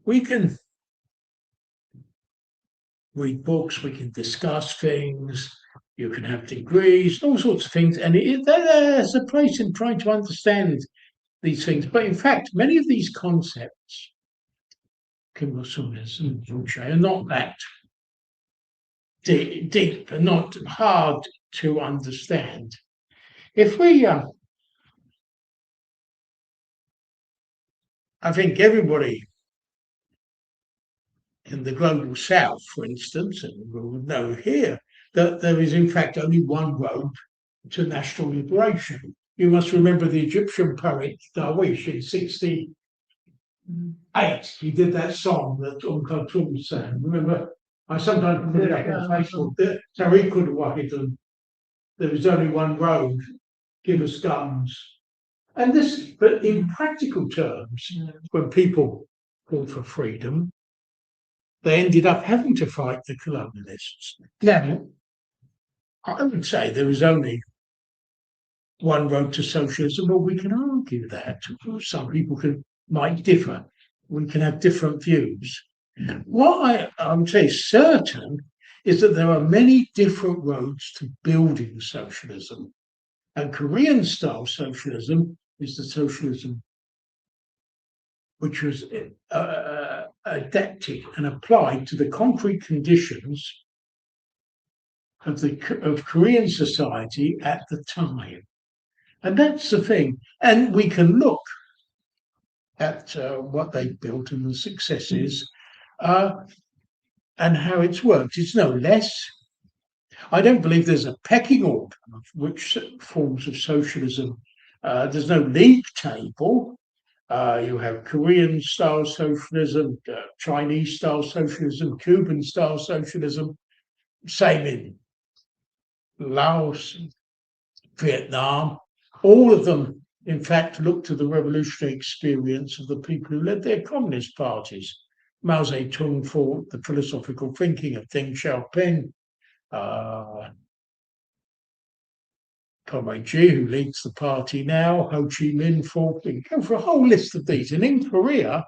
we can read books, we can discuss things, you can have degrees, all sorts of things, and there's a place in trying to understand these things. But in fact, many of these concepts, Kim Il-sung's and Juche, are not that deep and not hard to understand. If we, I think everybody in the global south, for instance, and we will know here, that there is in fact only one road to national liberation. You must remember the Egyptian poet Darwish in 1968. He did that song that Kulthum sang. Remember, I sometimes put it up on Facebook, Tariq al-Wahid, there is only one road, give us guns. And this, but in practical terms, when people called for freedom, they ended up having to fight the colonialists. Now, I would say there is only one road to socialism, but we can argue that. Some people might differ. We can have different views. What I would say is certain is that there are many different roads to building socialism. And Korean-style socialism is the socialism which was adapted and applied to the concrete conditions of Korean society at the time. And that's the thing. And we can look at what they've built and the successes and how it's worked. It's no less. I don't believe there's a pecking order of which forms of socialism. There's no league table. You have Korean-style socialism, Chinese-style socialism, Cuban-style socialism, same in Laos, Vietnam. All of them, in fact, look to the revolutionary experience of the people who led their communist parties. Mao Zedong fought the philosophical thinking of Deng Xiaoping, Comrade Xi, who leads the party now, Ho Chi Minh fought, we go for a whole list of these. And in Korea,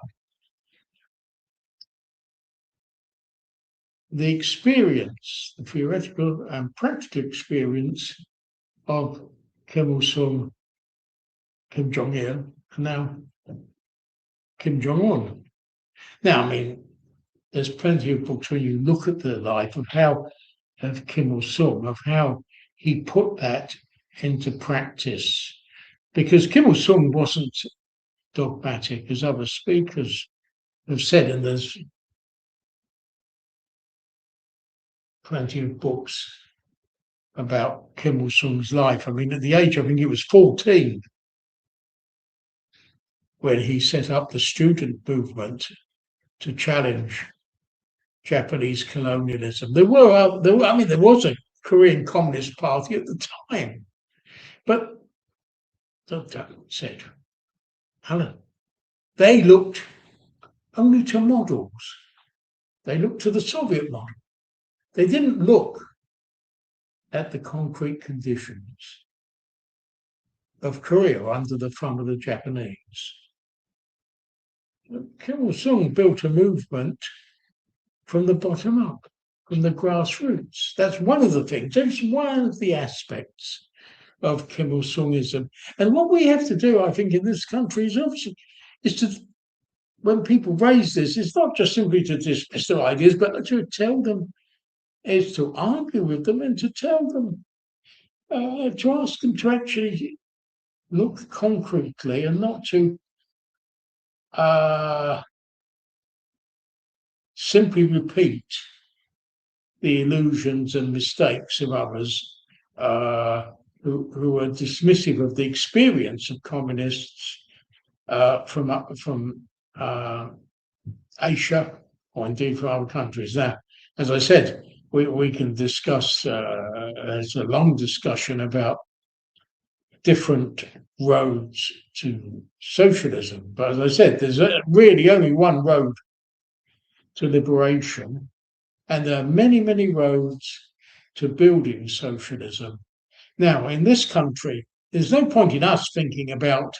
the experience, the theoretical and practical experience of Kim Il-sung, Kim Jong-il, and now Kim Jong-un. Now, I mean, there's plenty of books when you look at the life of Kim Il-sung, of how he put that into practice. Because Kim Il-sung wasn't dogmatic, as other speakers have said, and there's plenty of books about Kim Il-sung's life. I mean, at the age, I think he was 14, when he set up the student movement to challenge Japanese colonialism. There was a Korean Communist Party at the time, but said, Alan, they looked only to models. They looked to the Soviet model. They didn't look at the concrete conditions of Korea under the thumb of the Japanese. Kim Il-sung built a movement from the bottom up, from the grassroots. That's one of the things. That's one of the aspects of Kim Il-sungism. And what we have to do, I think, in this country is to, when people raise this, it's not just simply to dismiss their ideas, but to tell them, is to argue with them and to tell them, to ask them to actually look concretely and not to simply repeat the illusions and mistakes of others who are dismissive of the experience of communists from Asia or indeed from other countries. Now, as I said, we can discuss, there's a long discussion about different roads to socialism. But as I said, there's really only one road to liberation, and there are many, many roads to building socialism. Now, in this country, there's no point in us thinking about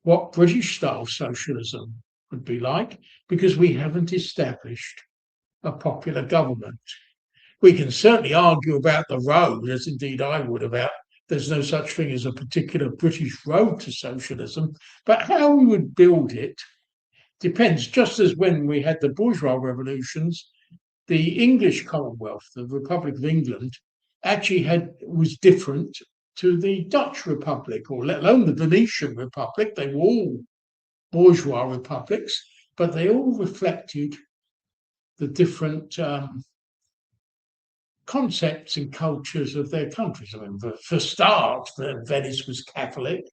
what British-style socialism would be like, because we haven't established a popular government. We can certainly argue about the road, as indeed I would, about there's no such thing as a particular British road to socialism, but how we would build it depends. Just as when we had the bourgeois revolutions, the English Commonwealth, the Republic of England, actually was different to the Dutch Republic, or let alone the Venetian Republic. They were all bourgeois republics, but they all reflected the different concepts and cultures of their countries. I mean, for start, Venice was Catholic,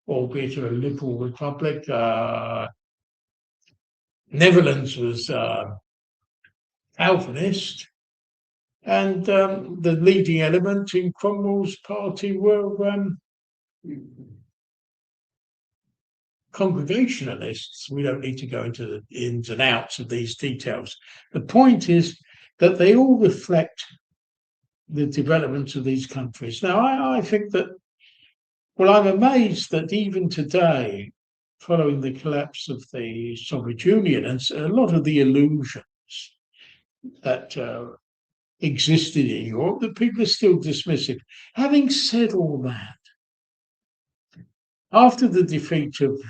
albeit a liberal republic. Netherlands was Calvinist, and the leading element in Cromwell's party were Congregationalists. We don't need to go into the ins and outs of these details. The point is that they all reflect the development of these countries. Now, I think that, well, I'm amazed that even today, following the collapse of the Soviet Union and a lot of the illusions that existed in Europe, that people are still dismissive. Having said all that, after the defeat of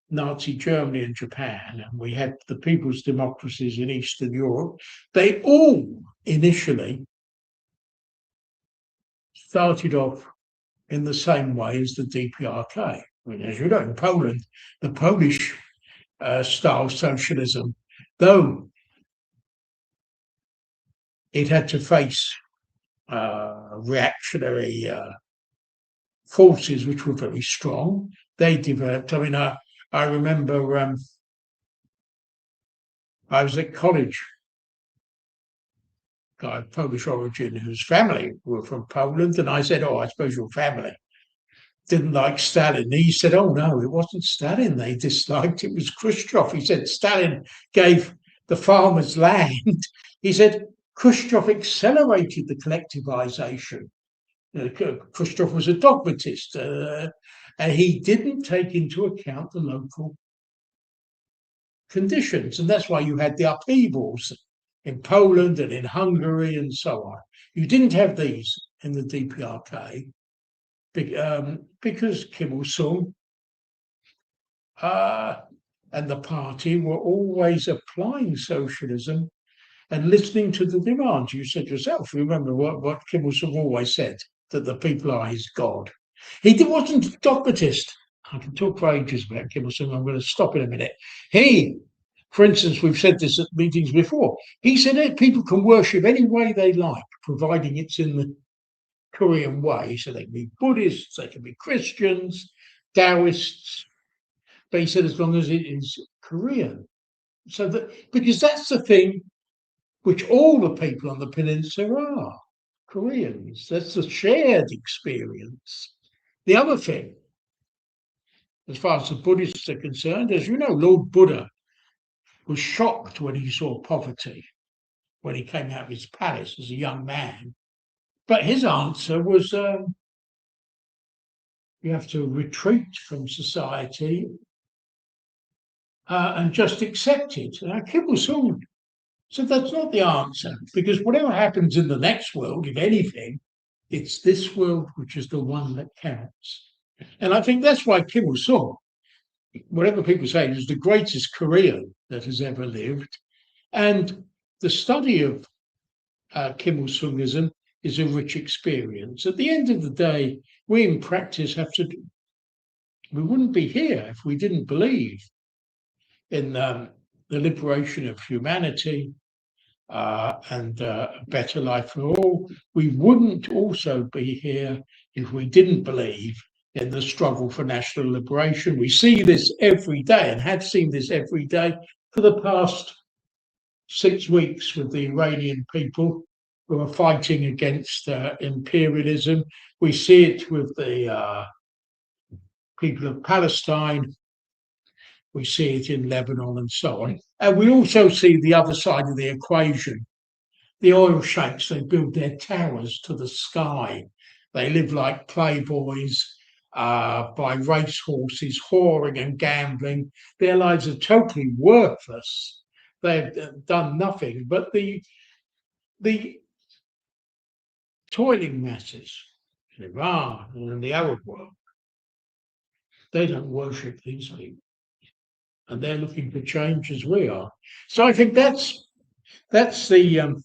Nazi Germany and Japan, and we had the people's democracies in Eastern Europe, they all initially started off in the same way as the DPRK. I mean, as you know, in Poland, the Polish style socialism, though it had to face reactionary forces which were very strong, they developed. I mean, I remember I was at college, guy of Polish origin whose family were from Poland, and I said, "Oh, I suppose your family didn't like Stalin." And he said, "Oh no, it wasn't Stalin they disliked, it was Khrushchev." He said Stalin gave the farmers land. He said Khrushchev accelerated the collectivization. Khrushchev was a dogmatist, and he didn't take into account the local conditions. And that's why you had the upheavals in Poland and in Hungary and so on. You didn't have these in the DPRK because Kim Il-sung and the party were always applying socialism and listening to the demands. You said yourself, remember what Kim Il-sung always said, that the people are his God. He wasn't a dogmatist. I can talk for ages about Kim Il-sung. I'm going to stop in a minute. He, for instance, we've said this at meetings before, he said that people can worship any way they like, providing it's in the Korean way. So they can be Buddhists, they can be Christians, Taoists, but he said as long as it is Korean. So that, because that's the thing which all the people on the peninsula are, Koreans. That's the shared experience. The other thing, as far as the Buddhists are concerned, as you know, Lord Buddha was shocked when he saw poverty, when he came out of his palace as a young man. But his answer was, you have to retreat from society and just accept it. And Kim Il-sung said that's not the answer, because whatever happens in the next world, if anything, it's this world which is the one that counts. And I think that's why Kim Il-sung, whatever people say, is the greatest Korean that has ever lived. And the study of Kim Il-sungism is a rich experience. At the end of the day, we in practice have to, we wouldn't be here if we didn't believe in the liberation of humanity and a better life for all. We wouldn't also be here if we didn't believe in the struggle for national liberation. We see this every day and have seen this every day for the past 6 weeks with the Iranian people who are fighting against imperialism. We see it with the people of Palestine. We see it in Lebanon and so on. And we also see the other side of the equation. The oil sheikhs, they build their towers to the sky. They live like playboys, by racehorses, whoring and gambling. Their lives are totally worthless. They've done nothing. But the toiling masses in Iran and in the Arab world, they don't worship these people. And they're looking for change as we are. So I think that's the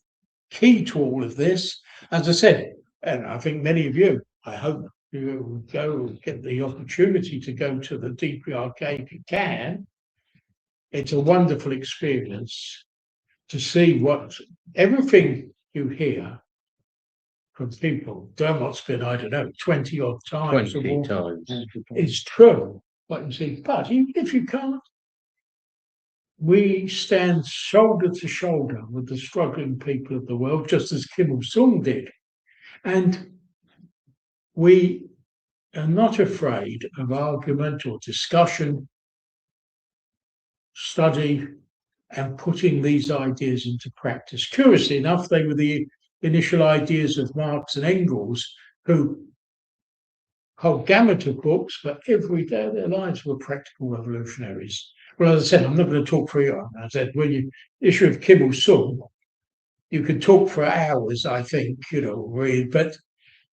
key to all of this. As I said, and I think many of you, I hope you go get the opportunity to go to the DPRK if you can. It's a wonderful experience to see what everything you hear from people. Dermot's been, I don't know, 20 odd times. 20 times. It's true, what you see. But even if you can't, we stand shoulder to shoulder with the struggling people of the world, just as Kim Il-sung did. And we are not afraid of argument or discussion, study, and putting these ideas into practice. Curiously enough, they were the initial ideas of Marx and Engels, who whole gamut of books, but every day of their lives were practical revolutionaries. Well, as I said, I'm not going to talk for you. I said, when you issue of Kim Il-sung, you could talk for hours, I think, read, but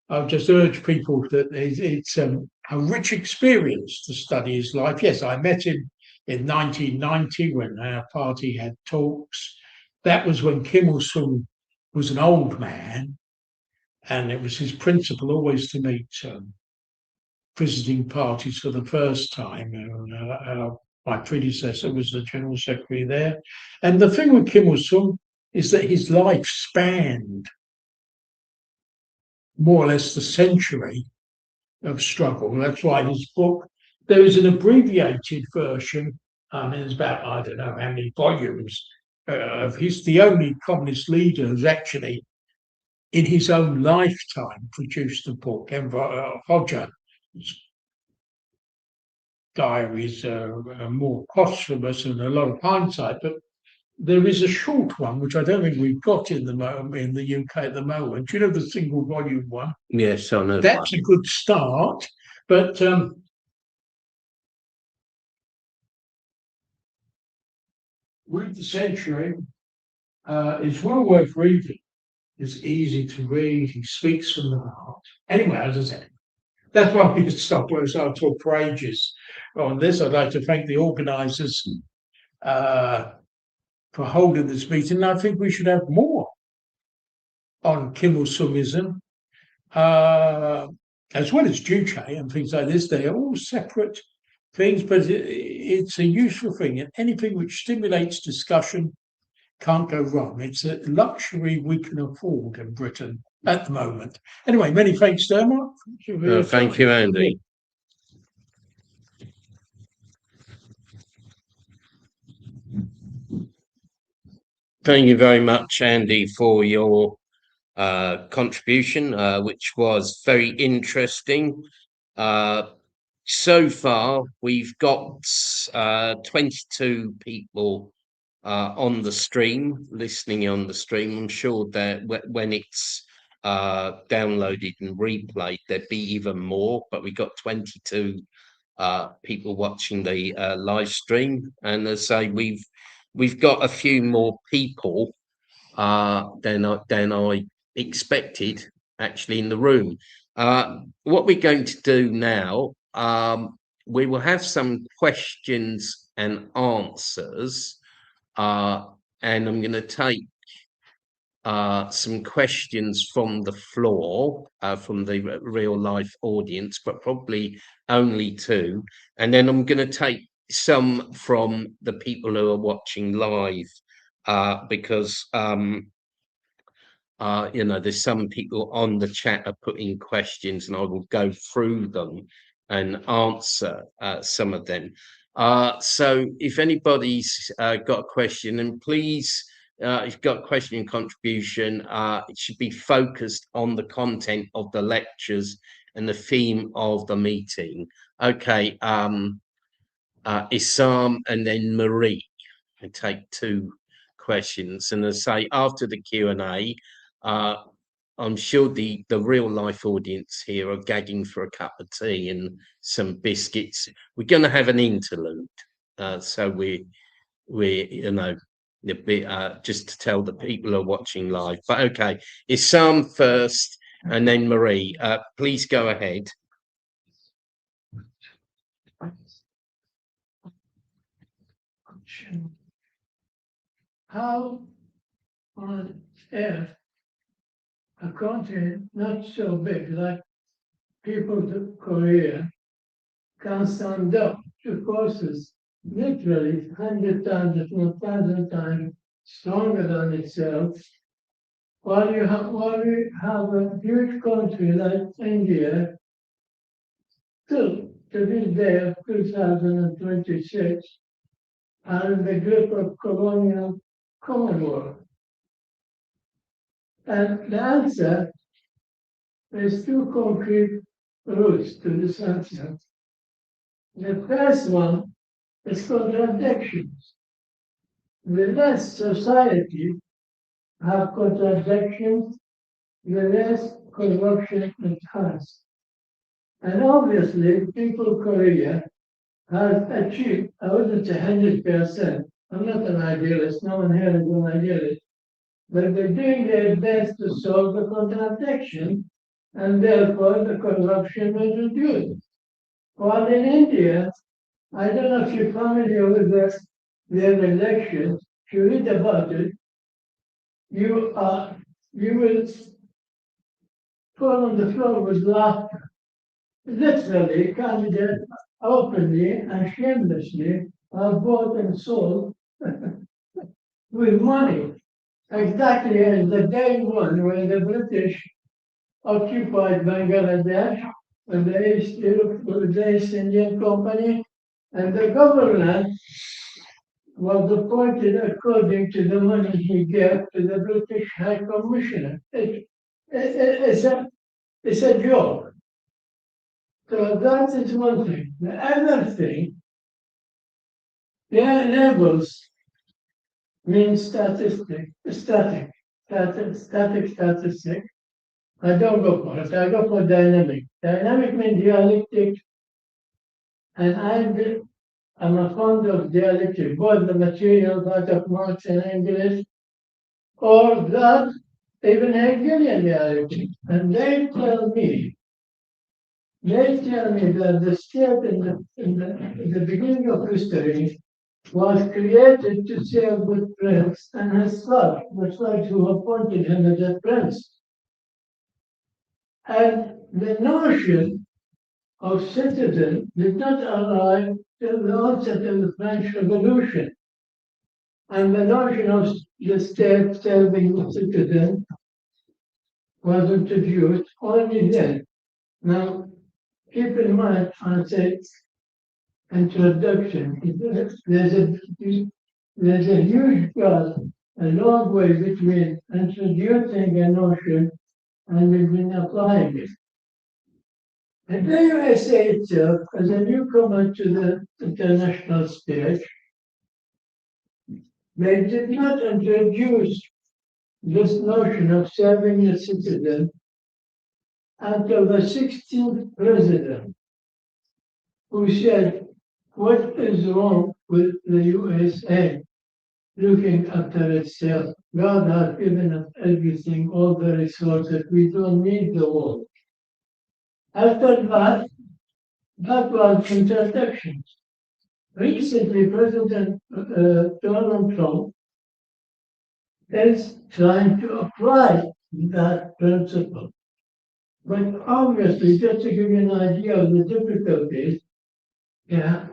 I'll just urge people that it's a rich experience to study his life. Yes, I met him in 1990 when our party had talks. That was when Kim Il-sung was an old man, and it was his principle always to meet visiting parties for the first time. My predecessor was the General Secretary there. And the thing with Kim Il-sung is that his life spanned more or less the century of struggle. That's why his book, there is an abbreviated version. There's about, I don't know how many volumes of his, the only communist leader who's actually in his own lifetime produced a book. Enver Hoxha's diaries are more posthumous and a lot of hindsight, but there is a short one which I don't think we've got in the UK at the moment. You know, the single volume one. Yes, I know. That's a good start, but Read the Century is well worth reading. It's easy to read. He speaks from the heart. Anyway, as I said, that's why we stop where I'll talk for ages on this. I'd like to thank the organisers for holding this meeting. I think we should have more on Kim Il-sungism, as well as Juche and things like this. They are all separate things, but it's a useful thing. And anything which stimulates discussion can't go wrong. It's a luxury we can afford in Britain at the moment. Anyway, many thanks, Dermot. Thank you, Andy. Thank you very much, Andy, for your contribution, which was very interesting. So far, we've got 22 people on the stream, listening on the stream. I'm sure that when it's downloaded and replayed, there'd be even more, but we got 22 people watching the live stream. And as I say, we've got a few more people than I expected actually in the room. What we're going to do now, we will have some questions and answers, and I'm going to take some questions from the floor, from the real life audience, but probably only two, and then I'm going to take some from the people who are watching live, because there's some people on the chat are putting questions, and I will go through them and answer some of them. So if anybody's got a question, and please, if you've got a question and contribution, it should be focused on the content of the lectures and the theme of the meeting. Okay, Isam and then Marie. I take two questions, and as I say, after the Q&A, I'm sure the real life audience here are gagging for a cup of tea and some biscuits. We're going to have an interlude, so we a bit, just to tell the people who are watching live. But okay, Isam first, and then Marie. Please go ahead. How on earth a country not so big like people to Korea can stand up to forces literally 100 times, if not 1,000 times stronger than itself, while we have a huge country like India, still to this day of 2026, are in the grip of colonial Commonwealth. And the answer is two concrete roots to this answer. The first one is contradictions. The less society have contradictions, the less corruption it has. And obviously, people of Korea have achieved, I wouldn't say 100%, I'm not an idealist, no one here is an idealist, but they're doing their best to solve the contradiction, and therefore the corruption is reduced. While in India, I don't know if you're familiar with their elections, if you read about it, you will fall on the floor with laughter. literally candidates openly and shamelessly are bought and sold with money. Exactly as the day one when the British occupied Bangladesh with the East Indian Company, and the governor was appointed according to the money he gave to the British High Commissioner. It's a joke. So that is one thing. The other thing, their labels mean statistic. I don't go for it. I go for dynamic. Dynamic means dialectic, and I'm a fond of dialectic, both the material part of Marx and Engels, or that even Hegelian dialectic. And they tell me that the state in the beginning of history was created to serve the prince and his son, the son who appointed him as a prince. And the notion of citizen did not arrive till the onset of the French Revolution. And the notion of the state serving the citizen was introduced only then. Now, keep in mind, I say introduction. There's a huge gap, a long way between introducing a notion and between applying it. And the USA itself, as a newcomer to the international stage, they did not introduce this notion of serving the citizen until the 16th president, who said, "What is wrong with the USA looking after itself? God has given us everything, all the resources. We don't need the world." After that was introduction. Recently, President Donald Trump is trying to apply that principle. But obviously, just to give you an idea of the difficulties,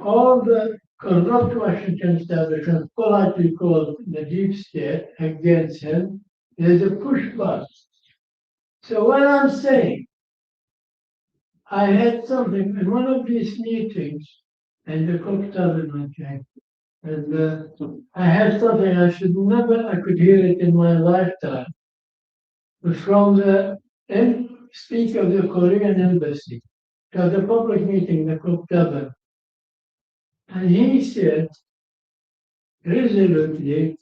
all the corrupt Washington establishment, politely called the deep state, against him, there's a pushback. So what I'm saying, I had something in one of these meetings, and the cook started my came. And I had something I could hear it in my lifetime. From the speaker of the Korean embassy to the public meeting, the cook governor. And he said, resolutely,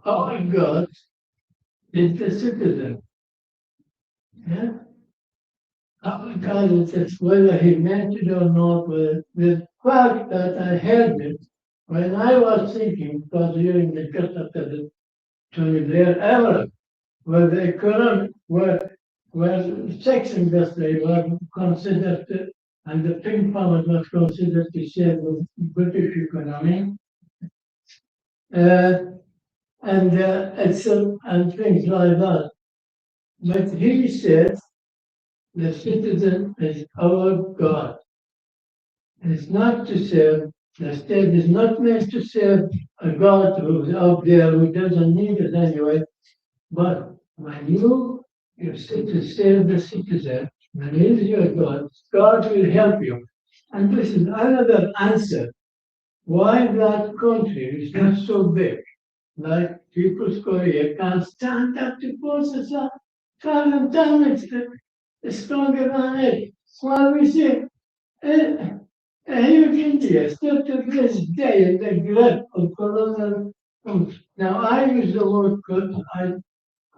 our God is the citizen. Yeah? Our God is this, whether he meant it or not, the fact that I heard it when I was thinking, because during the just after the Tony Blair era, where the economy, where sex industry was considered and the pink power was considered to save the British economy, and things like that. But he said the citizen is our God. It's not to serve, the state is not meant to serve a God who's out there who doesn't need it anyway. But when you sit to serve the citizen, when he is your God, God will help you. And this is another answer why that country is not so big. Like People's Korea can't stand up to forces of foreign damage stronger than it. While we see a huge India still to this day in the grip of colonial. Now I use the word good.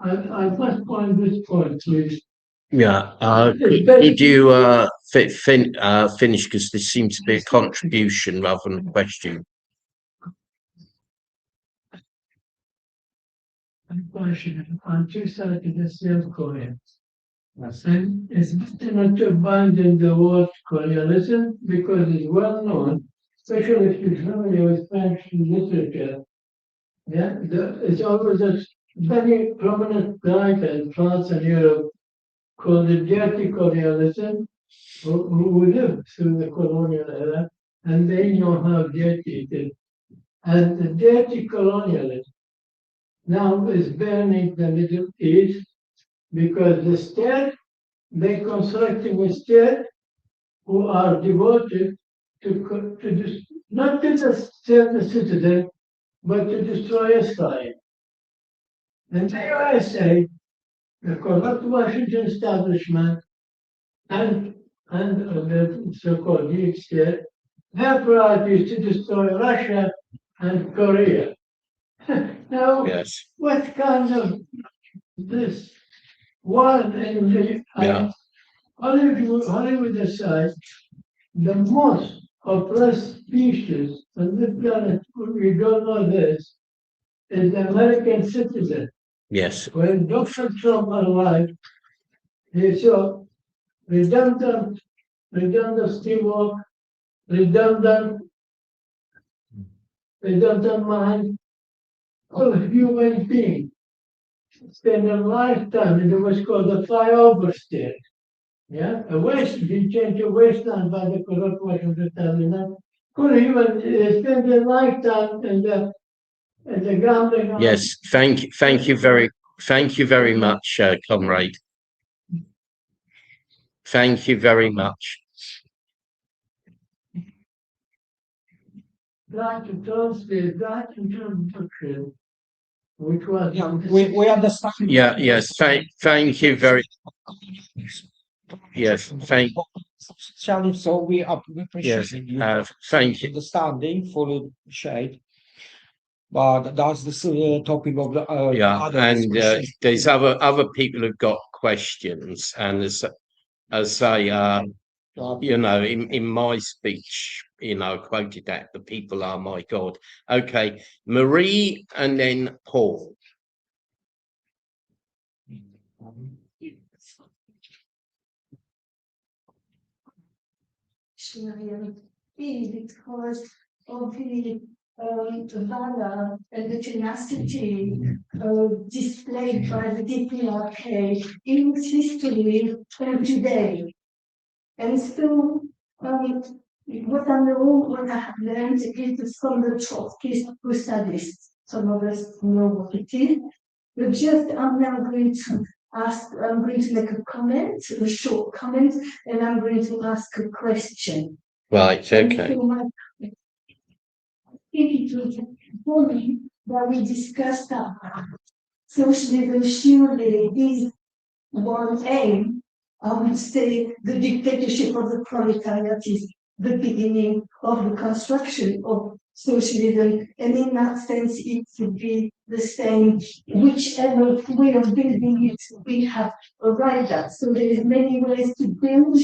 I must point this point, please. Yeah. Could you finish, because this seems to be a contribution rather than a question. Question on two sides of the same coin. And it's not to abandon the word colonialism because it's well known, especially if you're familiar with French literature. Yeah, it's always a very prominent writer in France and Europe called the dirty colonialism, who lived through the colonial era, and they know how dirty it is. And the dirty colonialism now is burning the Middle East because the state, they're constructing a state who are devoted to not to serve the citizen, but to destroy Israel. And the USA, the corrupt Washington establishment, and the so-called deep state, their priority is to destroy Russia and Korea. Now, Yes. what kind of this one in the Hollywood aside, the most oppressed species on the planet, we don't know this, is the American citizen. Yes. When Dr. Trump arrived, he saw redundant teamwork, redundant mind of human being. Spend a lifetime in what's called the flyover state. Yeah, a waste, he changed a wasteland by the corrupt Washington establishment. Could even spend a lifetime in the gambling. Yes. Thank you very much, comrade. Thank you very much. Like to translate that introduction, which was we understand. Yeah. Yes. Thank you very. Yes. Challenge, so we appreciate Yes. you Thank you. understanding, fully appreciate. But that's the topic of the Yeah, other and discussion. there's other people who've got questions, and as say, you know, in my speech, you know, I quoted that the people are my God. Okay, Marie, and then Paul. Because of the valor and the tenacity displayed by the DPRK in its history and today. And so, what I have learned is from the Trotskyist who studies. Some of us know what it is. But just I'm now going to make a comment, a short comment, and I'm going to ask a question. Right, okay. So I think it was important that we discussed that socialism surely is one aim. I would say the dictatorship of the proletariat is the beginning of the construction of socialism, and in that sense it would be the same whichever way of building it we have arrived at. So there is many ways to build,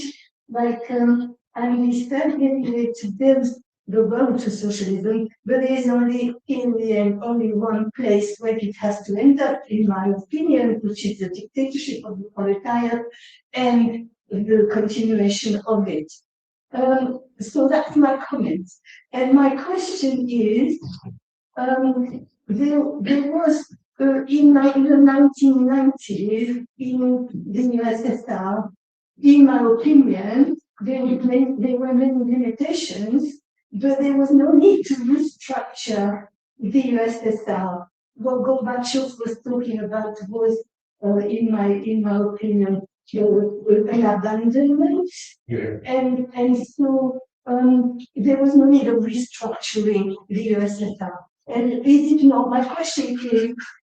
like Annie said, anyway, to build the road to socialism, but there is only in the end only one place where it has to end up, in my opinion, which is the dictatorship of the proletariat and the continuation of it. So that's my comment. And my question is, there was in the 1990s in the USSR, in my opinion, there were many limitations, but there was no need to restructure the USSR. What Gorbachev was talking about was, in my opinion, an abandonment, and so there was no need of restructuring the USSR. And is it not, my question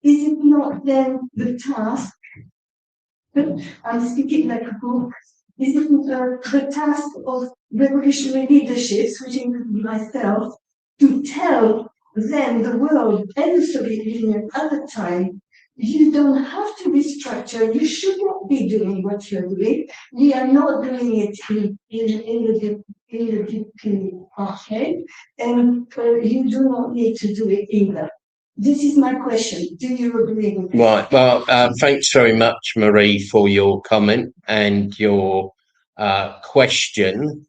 is it not then the task, I'm speaking like a book, is it the task of revolutionary leaderships, which include myself, to tell them, the world, and the Soviet Union at the time, you don't have to restructure, you should not be doing what you're doing. We are not doing it in the DPRK, and you do not need to do it either. This is my question. Do you agree with me? Right. Well, thanks very much, Marie, for your comment and your question.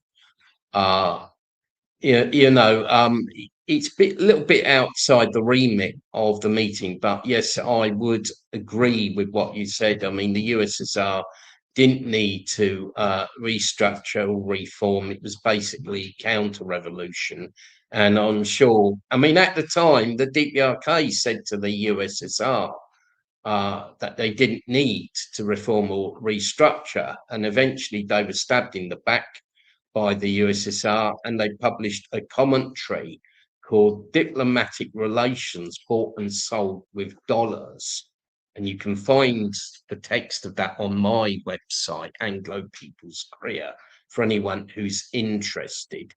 You know, it's a little bit outside the remit of the meeting, but yes, I would agree with what you said. I mean, the USSR didn't need to restructure or reform. It was basically counter-revolution. And I'm sure, I mean, at the time, the DPRK said to the USSR that they didn't need to reform or restructure. And eventually they were stabbed in the back by the USSR, and they published a commentary called Diplomatic Relations Bought and Sold with Dollars. And you can find the text of that on my website, Anglo People's Career, for anyone who's interested.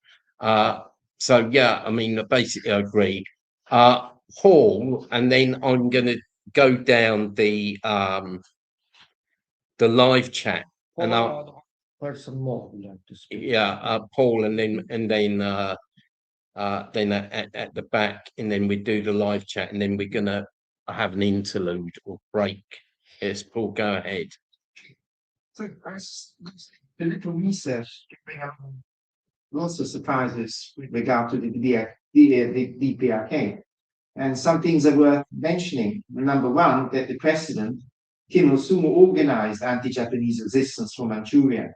So, yeah, I mean, basically I agree. Paul, and then I'm going to go down the live chat. And person more would like to speak. yeah, Paul, and then at the back, and then we do the live chat, and then we're gonna have an interlude or break. Yes, Paul, go ahead. So the little research to bring up lots of surprises with regard to the DPRK, and some things are worth mentioning. Number one, that the president Kim Il-sung organized anti-Japanese resistance for Manchuria,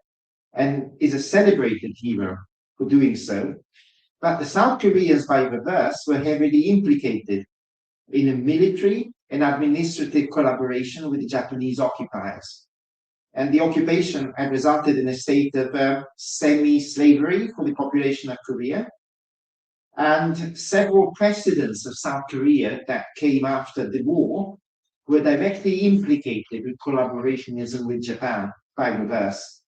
and is a celebrated hero for doing so. But the South Koreans, by reverse, were heavily implicated in a military and administrative collaboration with the Japanese occupiers. And the occupation had resulted in a state of semi-slavery for the population of Korea. And several presidents of South Korea that came after the war were directly implicated with collaborationism with Japan, by reverse.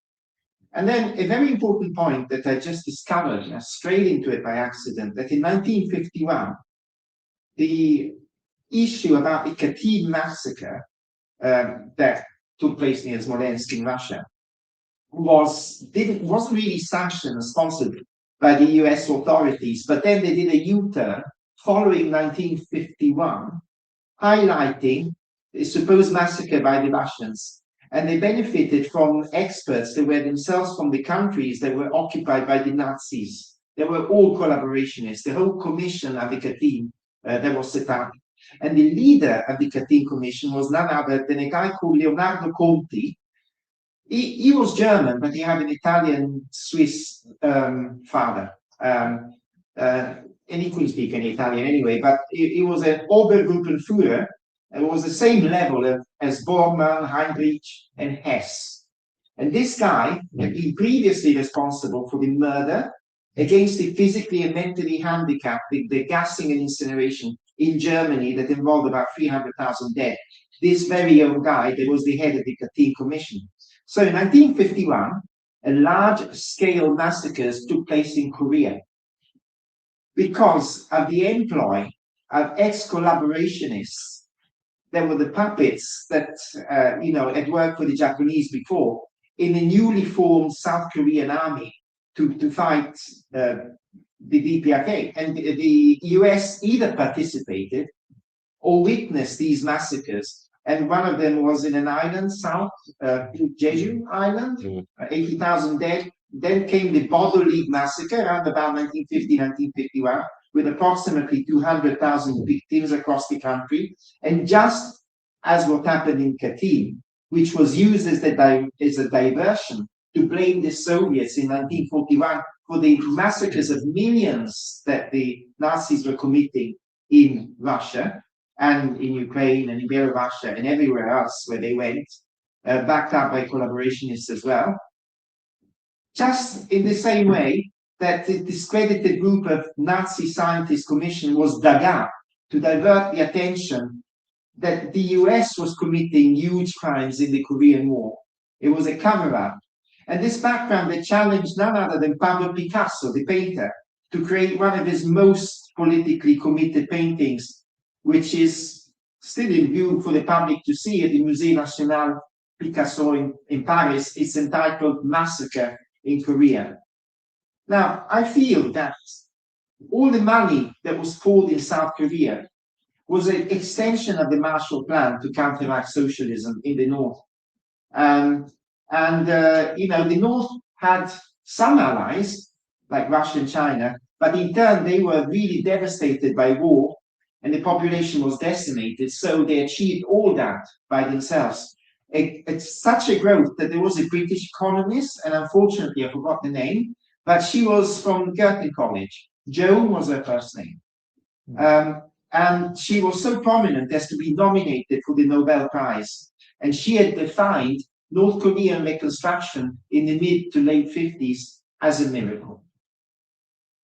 And then a very important point that I just discovered, I strayed into it by accident, that in 1951, the issue about the Katyn massacre that took place near Smolensk in Russia wasn't really sanctioned and sponsored by the US authorities, but then they did a U-turn following 1951, highlighting the supposed massacre by the Russians. And they benefited from experts that were themselves from the countries that were occupied by the Nazis. They were all collaborationists. The whole commission of the Katyn that was set up. And the leader of the Katyn commission was none other than a guy called Leonardo Conti. He was German, but he had an Italian-Swiss father. And he couldn't speak any Italian anyway, but he was an Obergruppenführer. It was the same level as Bormann, Heinrich, and Hess. And this guy had been previously responsible for the murder against the physically and mentally handicapped, the gassing and incineration in Germany that involved about 300,000 dead. This very young guy that was the head of the Katyn Commission. So in 1951, a large-scale massacres took place in Korea because of the employ of ex-collaborationists. There were the puppets that had worked for the Japanese before in a newly formed South Korean army to fight the DPRK. And the US either participated or witnessed these massacres. And one of them was in an island south, Jeju Island, 80,000 dead. Then came the Bodo League massacre around about 1950, 1951. With approximately 200,000 victims across the country. And just as what happened in Katyn, which was used as a diversion to blame the Soviets in 1941 for the massacres of millions that the Nazis were committing in Russia and in Ukraine and in Belarus and everywhere else where they went, backed up by collaborationists as well. Just in the same way, that the discredited group of Nazi scientist commission was dug up to divert the attention that the US was committing huge crimes in the Korean War. It was a cover-up. And this background that challenged none other than Pablo Picasso, the painter, to create one of his most politically committed paintings, which is still in view for the public to see at the Musée National Picasso in Paris. It's entitled Massacre in Korea. Now, I feel that all the money that was poured in South Korea was an extension of the Marshall Plan to counteract socialism in the North. The North had some allies, like Russia and China, but in turn, they were really devastated by war, and the population was decimated, so they achieved all that by themselves. it's such a growth that there was a British economist, and unfortunately I forgot the name, but she was from Girton College. Joan was her first name. And she was so prominent as to be nominated for the Nobel Prize. And she had defined North Korean reconstruction in the mid to late 50s as a miracle.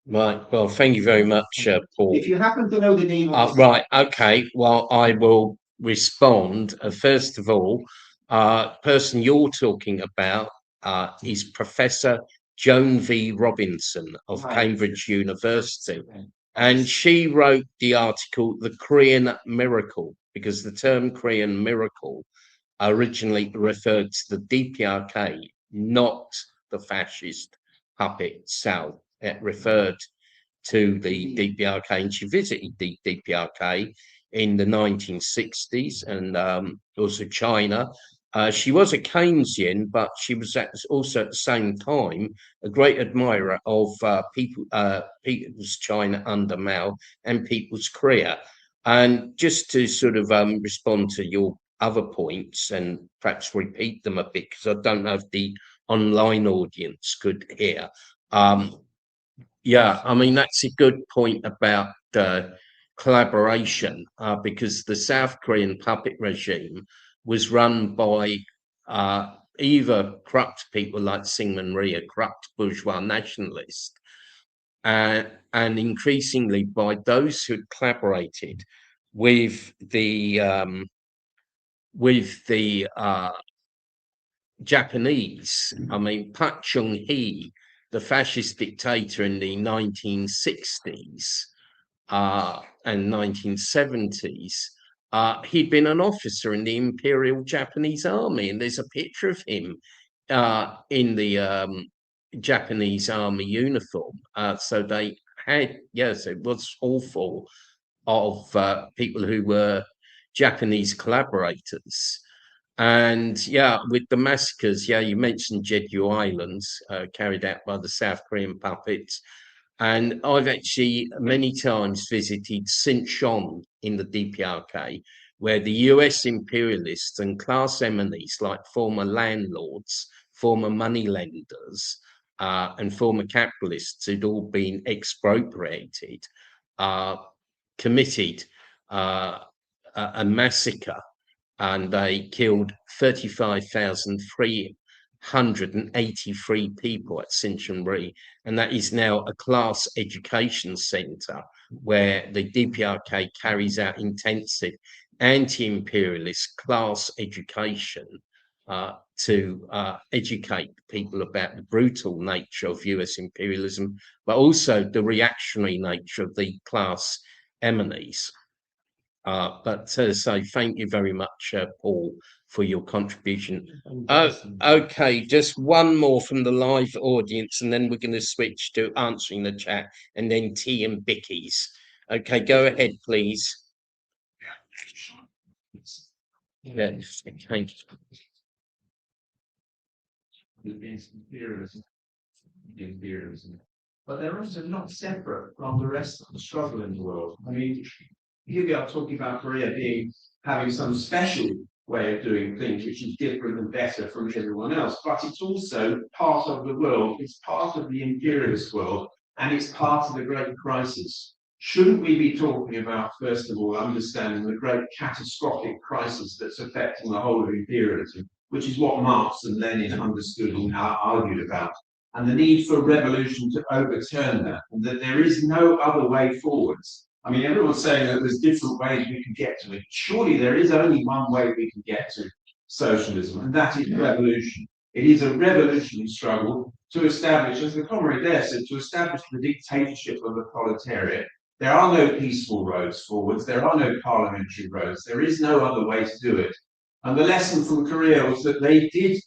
Right. Well, thank you very much, Paul. If you happen to know the name of right. Okay. Well, I will respond. First of all, person you're talking about is Professor Joan V. Robinson of Cambridge University. And she wrote the article, The Korean Miracle, because the term Korean miracle originally referred to the DPRK, not the fascist puppet cell. It referred to the DPRK, and she visited the DPRK in the 1960s and also China. She was a Keynesian, but she was also at the same time a great admirer of People's China under Mao and People's Korea. And just to sort of respond to your other points and perhaps repeat them a bit, because I don't know if the online audience could hear. Yeah, I mean, that's a good point about collaboration, because the South Korean puppet regime was run by either corrupt people like Syngman Rhee, a corrupt bourgeois nationalist, and increasingly by those who had collaborated with the Japanese. I mean, Park Chung-hee, the fascist dictator in the 1960s and 1970s, he'd been an officer in the Imperial Japanese Army, and there's a picture of him in the Japanese Army uniform. So they had, yes, it was awful of people who were Japanese collaborators. And yeah, with the massacres, yeah, you mentioned Jeju Islands carried out by the South Korean puppets. And I've actually many times visited Sinchon in the DPRK, where the US imperialists and class enemies like former landlords, former moneylenders, and former capitalists who'd all been expropriated, committed a massacre, and they killed 35,383 people at Sinchon Rhee, and that is now a class education centre where the DPRK carries out intensive anti-imperialist class education to educate people about the brutal nature of US imperialism, but also the reactionary nature of the class enemies. But so thank you very much, Paul, for your contribution. Okay, just one more from the live audience, and then we're going to switch to answering the chat, and then tea and bickies. Okay, go ahead, please. Yes, okay. Imperialism. But they're also not separate from the rest of the struggle in the world. I mean, here we are talking about Korea having some special way of doing things which is different and better from everyone else, but it's also part of the world, it's part of the imperialist world, and it's part of the great crisis. Shouldn't we be talking about, first of all, understanding the great catastrophic crisis that's affecting the whole of imperialism, which is what Marx and Lenin understood and argued about, and the need for revolution to overturn that, and that there is no other way forwards. I mean, everyone's saying that there's different ways we can get to it. Surely there is only one way we can get to socialism, and that is revolution. It is a revolutionary struggle to establish, as the comrade there said, to establish the dictatorship of the proletariat. There are no peaceful roads forwards. There are no parliamentary roads. There is no other way to do it. And the lesson from Korea was that they did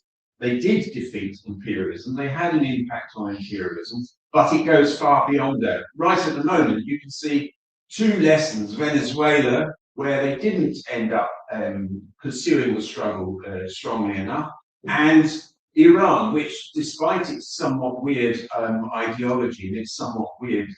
defeat imperialism. They had an impact on imperialism, but it goes far beyond that. Right at the moment, you can see two lessons: Venezuela, where they didn't end up pursuing the struggle strongly enough, and Iran, which, despite its somewhat weird ideology and its somewhat weird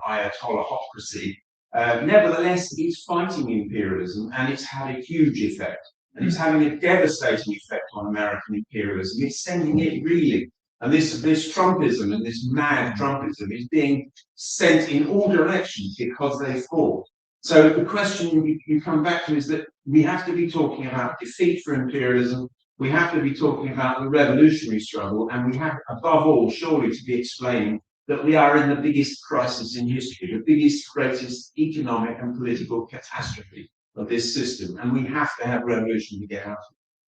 Ayatollahocracy, nevertheless is fighting imperialism, and it's had a huge effect. and it's having a devastating effect on American imperialism. It's sending it reeling. And this Trumpism and this mad Trumpism is being sent in all directions because they fall. So the question you come back to is that we have to be talking about defeat for imperialism. We have to be talking about the revolutionary struggle, and we have, above all, surely to be explaining that we are in the biggest crisis in history, the biggest, greatest economic and political catastrophe of this system, and we have to have revolution to get out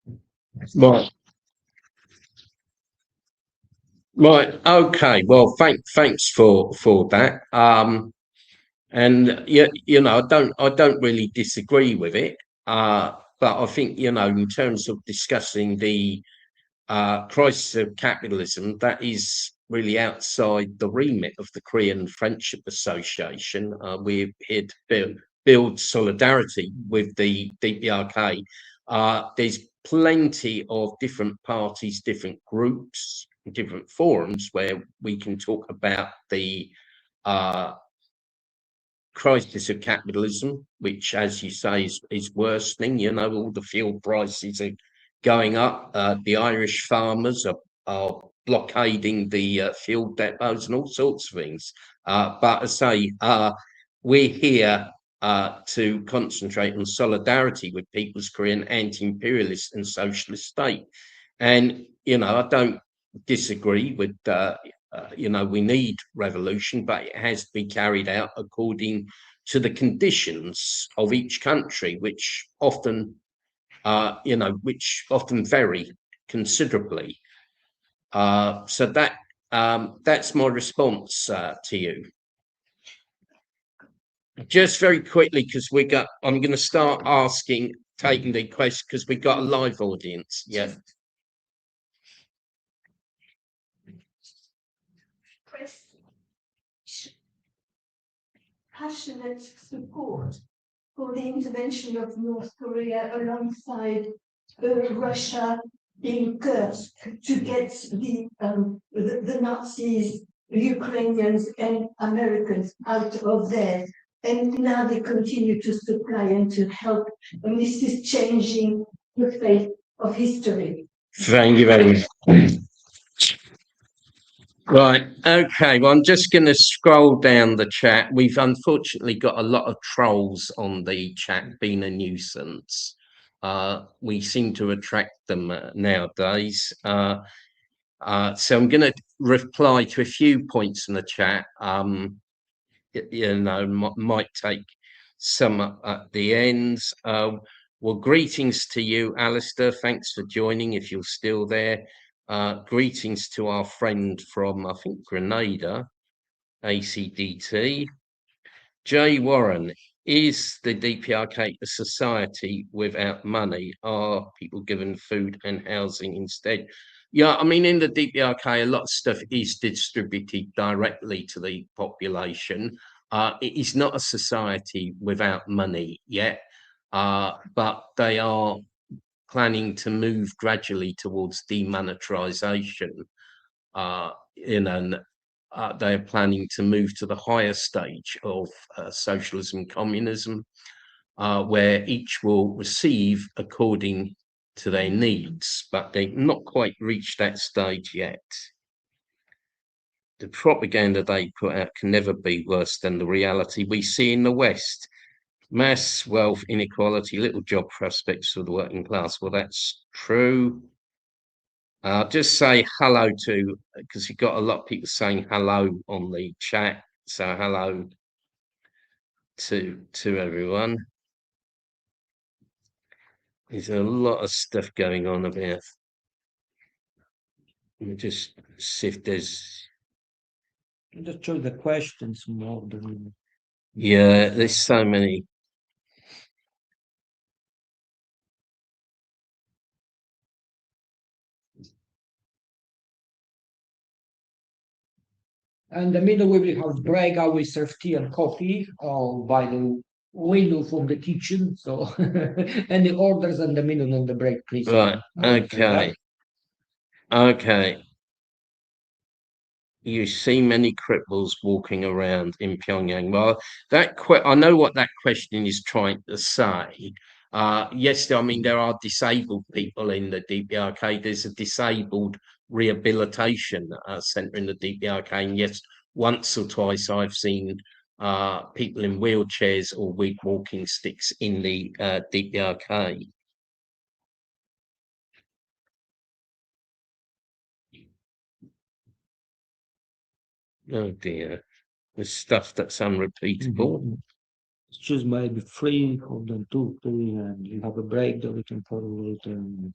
of it. Right. Right. Okay. Well, thanks for that. And you know, I don't really disagree with it. But I think, you know, in terms of discussing the crisis of capitalism, that is really outside the remit of the Korean Friendship Association. We're here to build solidarity with the DPRK. There's plenty of different parties, different groups, different forums where we can talk about the crisis of capitalism, which, as you say, is worsening. You know, all the fuel prices are going up. The Irish farmers are blockading the fuel depots and all sorts of things. But as I say, we're here to concentrate on solidarity with People's Korean anti-imperialist and socialist state. And, you know, I don't disagree with you know, we need revolution, but it has to be carried out according to the conditions of each country, which often, you know, which often vary considerably. So that's my response to you. Just very quickly, because I'm going to start taking the question because we've got a live audience. Yeah. Passionate support for the intervention of North Korea alongside Russia being cursed to get the Nazis, Ukrainians and Americans out of there. And now they continue to supply and to help. And this is changing the fate of history. Thank you very much. Right. Okay. Well, I'm just going to scroll down the chat. We've unfortunately got a lot of trolls on the chat, being a nuisance. We seem to attract them nowadays. So I'm going to reply to a few points in the chat. You know, might take some at the end. Well, greetings to you, Alistair. Thanks for joining, if you're still there. Greetings to our friend from, I think, Grenada, ACDT. Jay Warren, is the DPRK a society without money? Are people given food and housing instead? Yeah, I mean, in the DPRK, a lot of stuff is distributed directly to the population. It is not a society without money yet, but they are planning to move gradually towards demonetization. You know, they're planning to move to the higher stage of socialism and communism, where each will receive according to their needs, but they've not quite reached that stage yet. The propaganda they put out can never be worse than the reality we see in the West. Mass wealth inequality, little job prospects for the working class. Well, that's true. I'll just say hello to, because you've got a lot of people saying hello on the chat. So hello to everyone. There's a lot of stuff going on about. Let me just see if there's. Just show the questions more than. Yeah, there's so many. And the middle we will have break. I will serve tea and coffee by the window from the kitchen. So any orders in the middle and the break, please. Right. Okay. Okay. You see many cripples walking around in Pyongyang. Well, I know what that question is trying to say. Yes, I mean, there are disabled people in the DPRK. There's a disabled rehabilitation centre in the DPRK. And yes, once or twice I've seen people in wheelchairs or with walking sticks in the DPRK. Oh dear, there's stuff that's unrepeatable. Choose maybe 3 or then 2, 3, and you have a break that we can follow it. And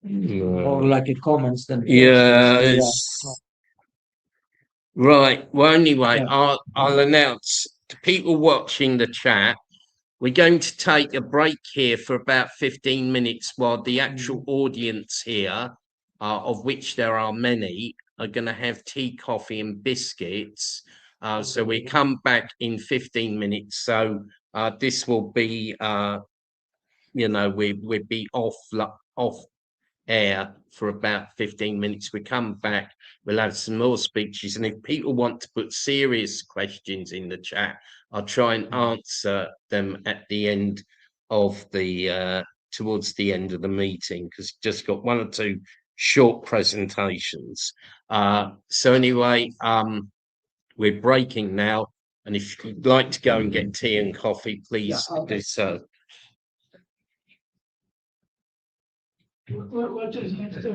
more like a comments than Yeah, questions. right. Well, anyway, Yeah. I'll announce to people watching the chat. We're going to take a break here for about 15 minutes while the actual audience here, of which there are many, are going to have tea, coffee, and biscuits. So we come back in 15 minutes. So this will be, we'd be off air for about 15 minutes. We come back, we'll have some more speeches, and if people want to put serious questions in the chat, I'll try and answer them at the end of the towards the end of the meeting, because just got 1 or 2 short presentations. So anyway, we're breaking now, and if you'd like to go and get tea and coffee, please do so. What is next?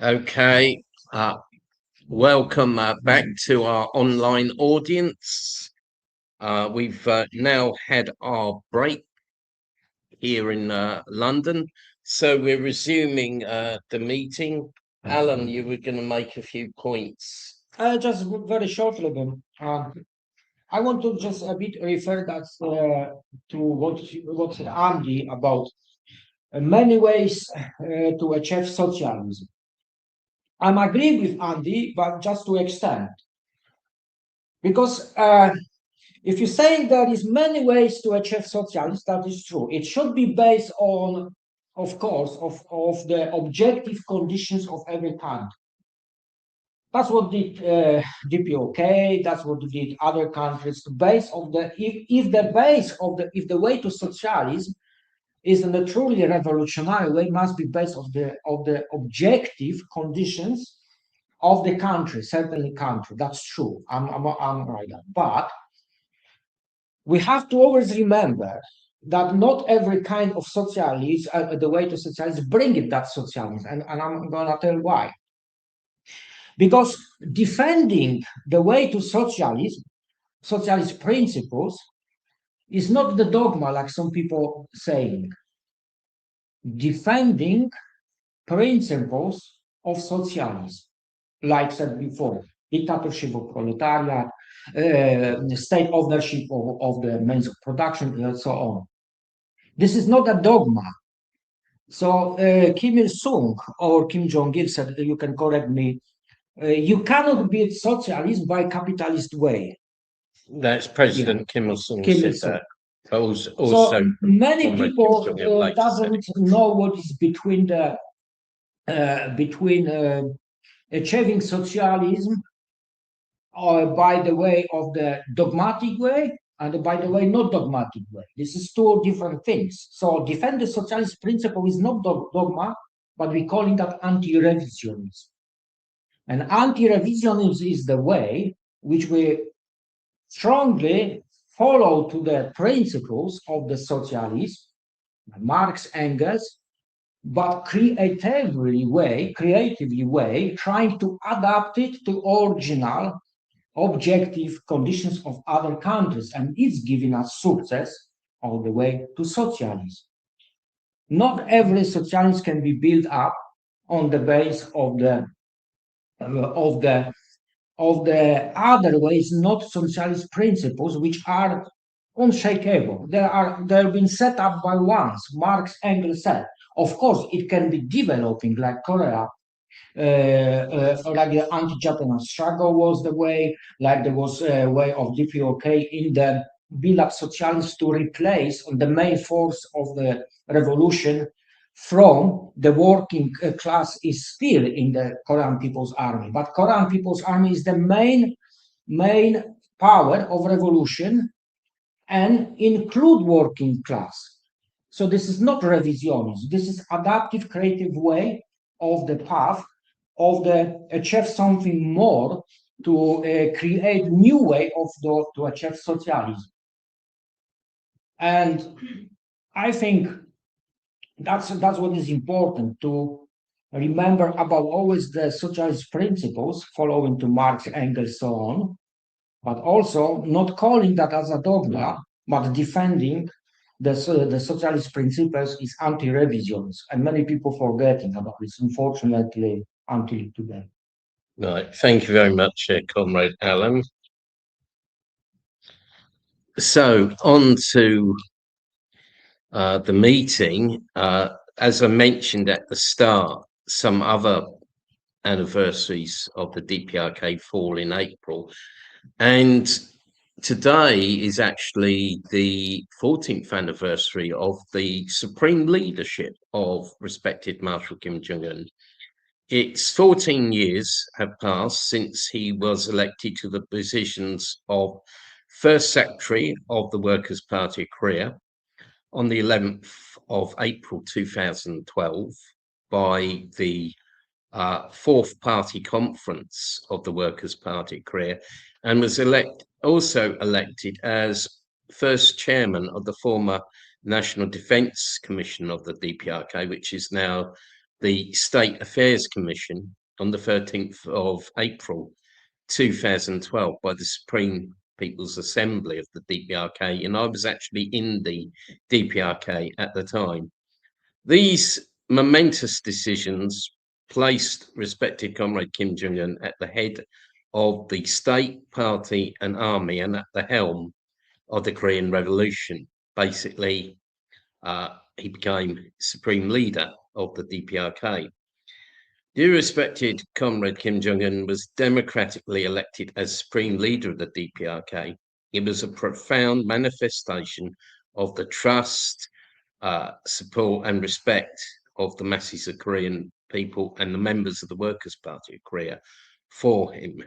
Okay, welcome back to our online audience. We've now had our break here in London, so we're resuming the meeting. Alan, you were going to make a few points. Just very shortly, then. I want to just a bit refer that to what said Andy about many ways to achieve socialism. I'm agree with Andy, but just to extent, because if you say there is many ways to achieve socialism, that is true. It should be based on, of course, of the objective conditions of every country. That's what did DPOK. That's what did other countries. The base of the if the way to socialism is in a truly revolutionary way, must be based of the objective conditions of the country, certainly country. That's true. I'm right. But we have to always remember that not every kind of socialism, the way to socialism, bring it that socialism, and I'm gonna tell why. Because defending the way to socialism, socialist principles, is not the dogma like some people saying. Defending principles of socialism, like said before, dictatorship of proletariat, state ownership of the means of production, and so on. This is not a dogma. So Kim Il-sung or Kim Jong-il said, you can correct me, you cannot build socialism by capitalist way. That's President Kim Il-sung Kim said Il-sung. that. Also, So many Comrade people Kim Jong-il later said doesn't know what is between the achieving socialism by the way of the dogmatic way and by the way not dogmatic way. This is two different things. So defend the socialist principle is not dogma, but we calling that anti-revisionism. And anti-revisionism is the way which we strongly follow to the principles of the socialism, Marx, Engels, but creatively way, trying to adapt it to original objective conditions of other countries, and it's giving us success all the way to socialism. Not every socialism can be built up on the base of the other ways, not socialist principles, which are unshakable. They've been set up by ones. Marx, Engels said. Of course, it can be developing, like Korea, like the anti-Japanese struggle was the way, like there was a way of DPOK in the build-up socialism to replace the main force of the revolution from the working class is still in the Korean People's Army. But Korean People's Army is the main power of revolution and include working class. So this is not revisionism. This is adaptive, creative way of the path of the achieve something more to create new way of to achieve socialism. And I think that's what is important to remember about always the socialist principles, following to Marx, Engels, so on, but also not calling that as a dogma, but defending the socialist principles is anti-revisions, and many people forgetting about this, unfortunately, until today. Right, thank you very much, Comrade Alan. So on to the meeting. As I mentioned at the start, some other anniversaries of the DPRK fall in April, and today is actually the 14th anniversary of the supreme leadership of respected Marshal Kim Jong-un. It's 14 years have passed since he was elected to the positions of First Secretary of the Workers' Party of Korea on the 11th of April 2012 by the Fourth Party Conference of the Workers' Party of Korea, and was also elected as first chairman of the former National Defence Commission of the DPRK, which is now the State Affairs Commission on the 13th of April 2012 by the Supreme People's Assembly of the DPRK, and I was actually in the DPRK at the time. These momentous decisions placed respected Comrade Kim Jong-un at the head of the state, party, and army, and at the helm of the Korean Revolution. Basically, he became supreme leader of the DPRK. Dear respected Comrade Kim Jong-un was democratically elected as supreme leader of the DPRK. It was a profound manifestation of the trust, support, and respect of the masses of Korean people and the members of the Workers' Party of Korea for him.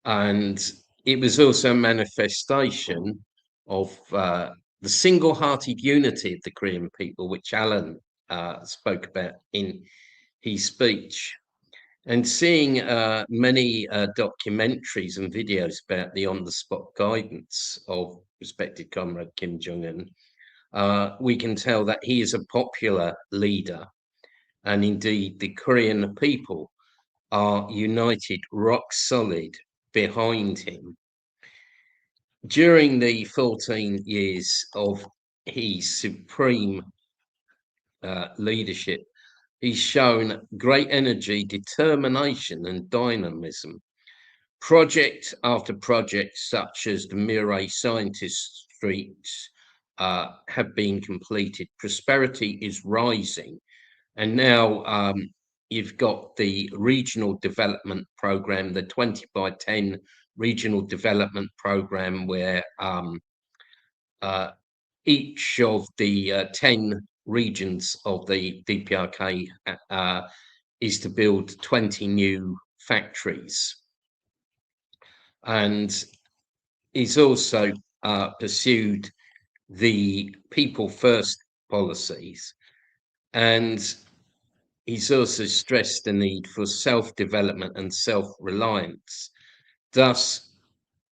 And it was also a manifestation of the single-hearted unity of the Korean people, which Alan spoke about in his speech. And seeing many documentaries and videos about the on-the-spot guidance of respected Comrade Kim Jong-un, we can tell that he is a popular leader. And indeed, the Korean people are united, rock solid behind him. During the 14 years of his supreme leadership, he's shown great energy, determination, and dynamism. Project after project, such as the Mirai Scientist Streets, have been completed. Prosperity is rising. And now you've got the regional development program, the 20 by 10 regional development program, where each of the 10 regions of the DPRK is to build 20 new factories. And he's also pursued the people first policies, and he's also stressed the need for self-development and self-reliance, thus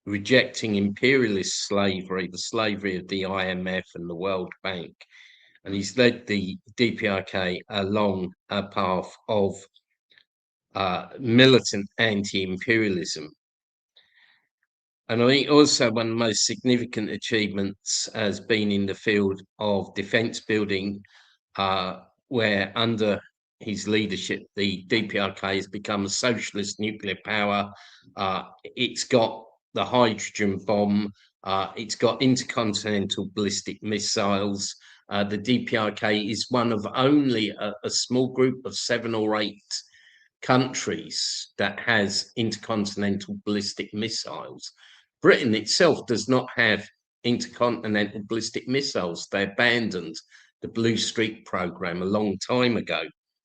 rejecting imperialist slavery, the slavery of the IMF and the World Bank. And he's led the DPRK along a path of militant anti-imperialism. And I think also one of the most significant achievements has been in the field of defence building, where under his leadership, the DPRK has become a socialist nuclear power. It's got the hydrogen bomb. It's got intercontinental ballistic missiles. The DPRK is one of only a small group of 7 or 8 countries that has intercontinental ballistic missiles. Britain itself does not have intercontinental ballistic missiles. They abandoned the Blue Streak program a long time ago.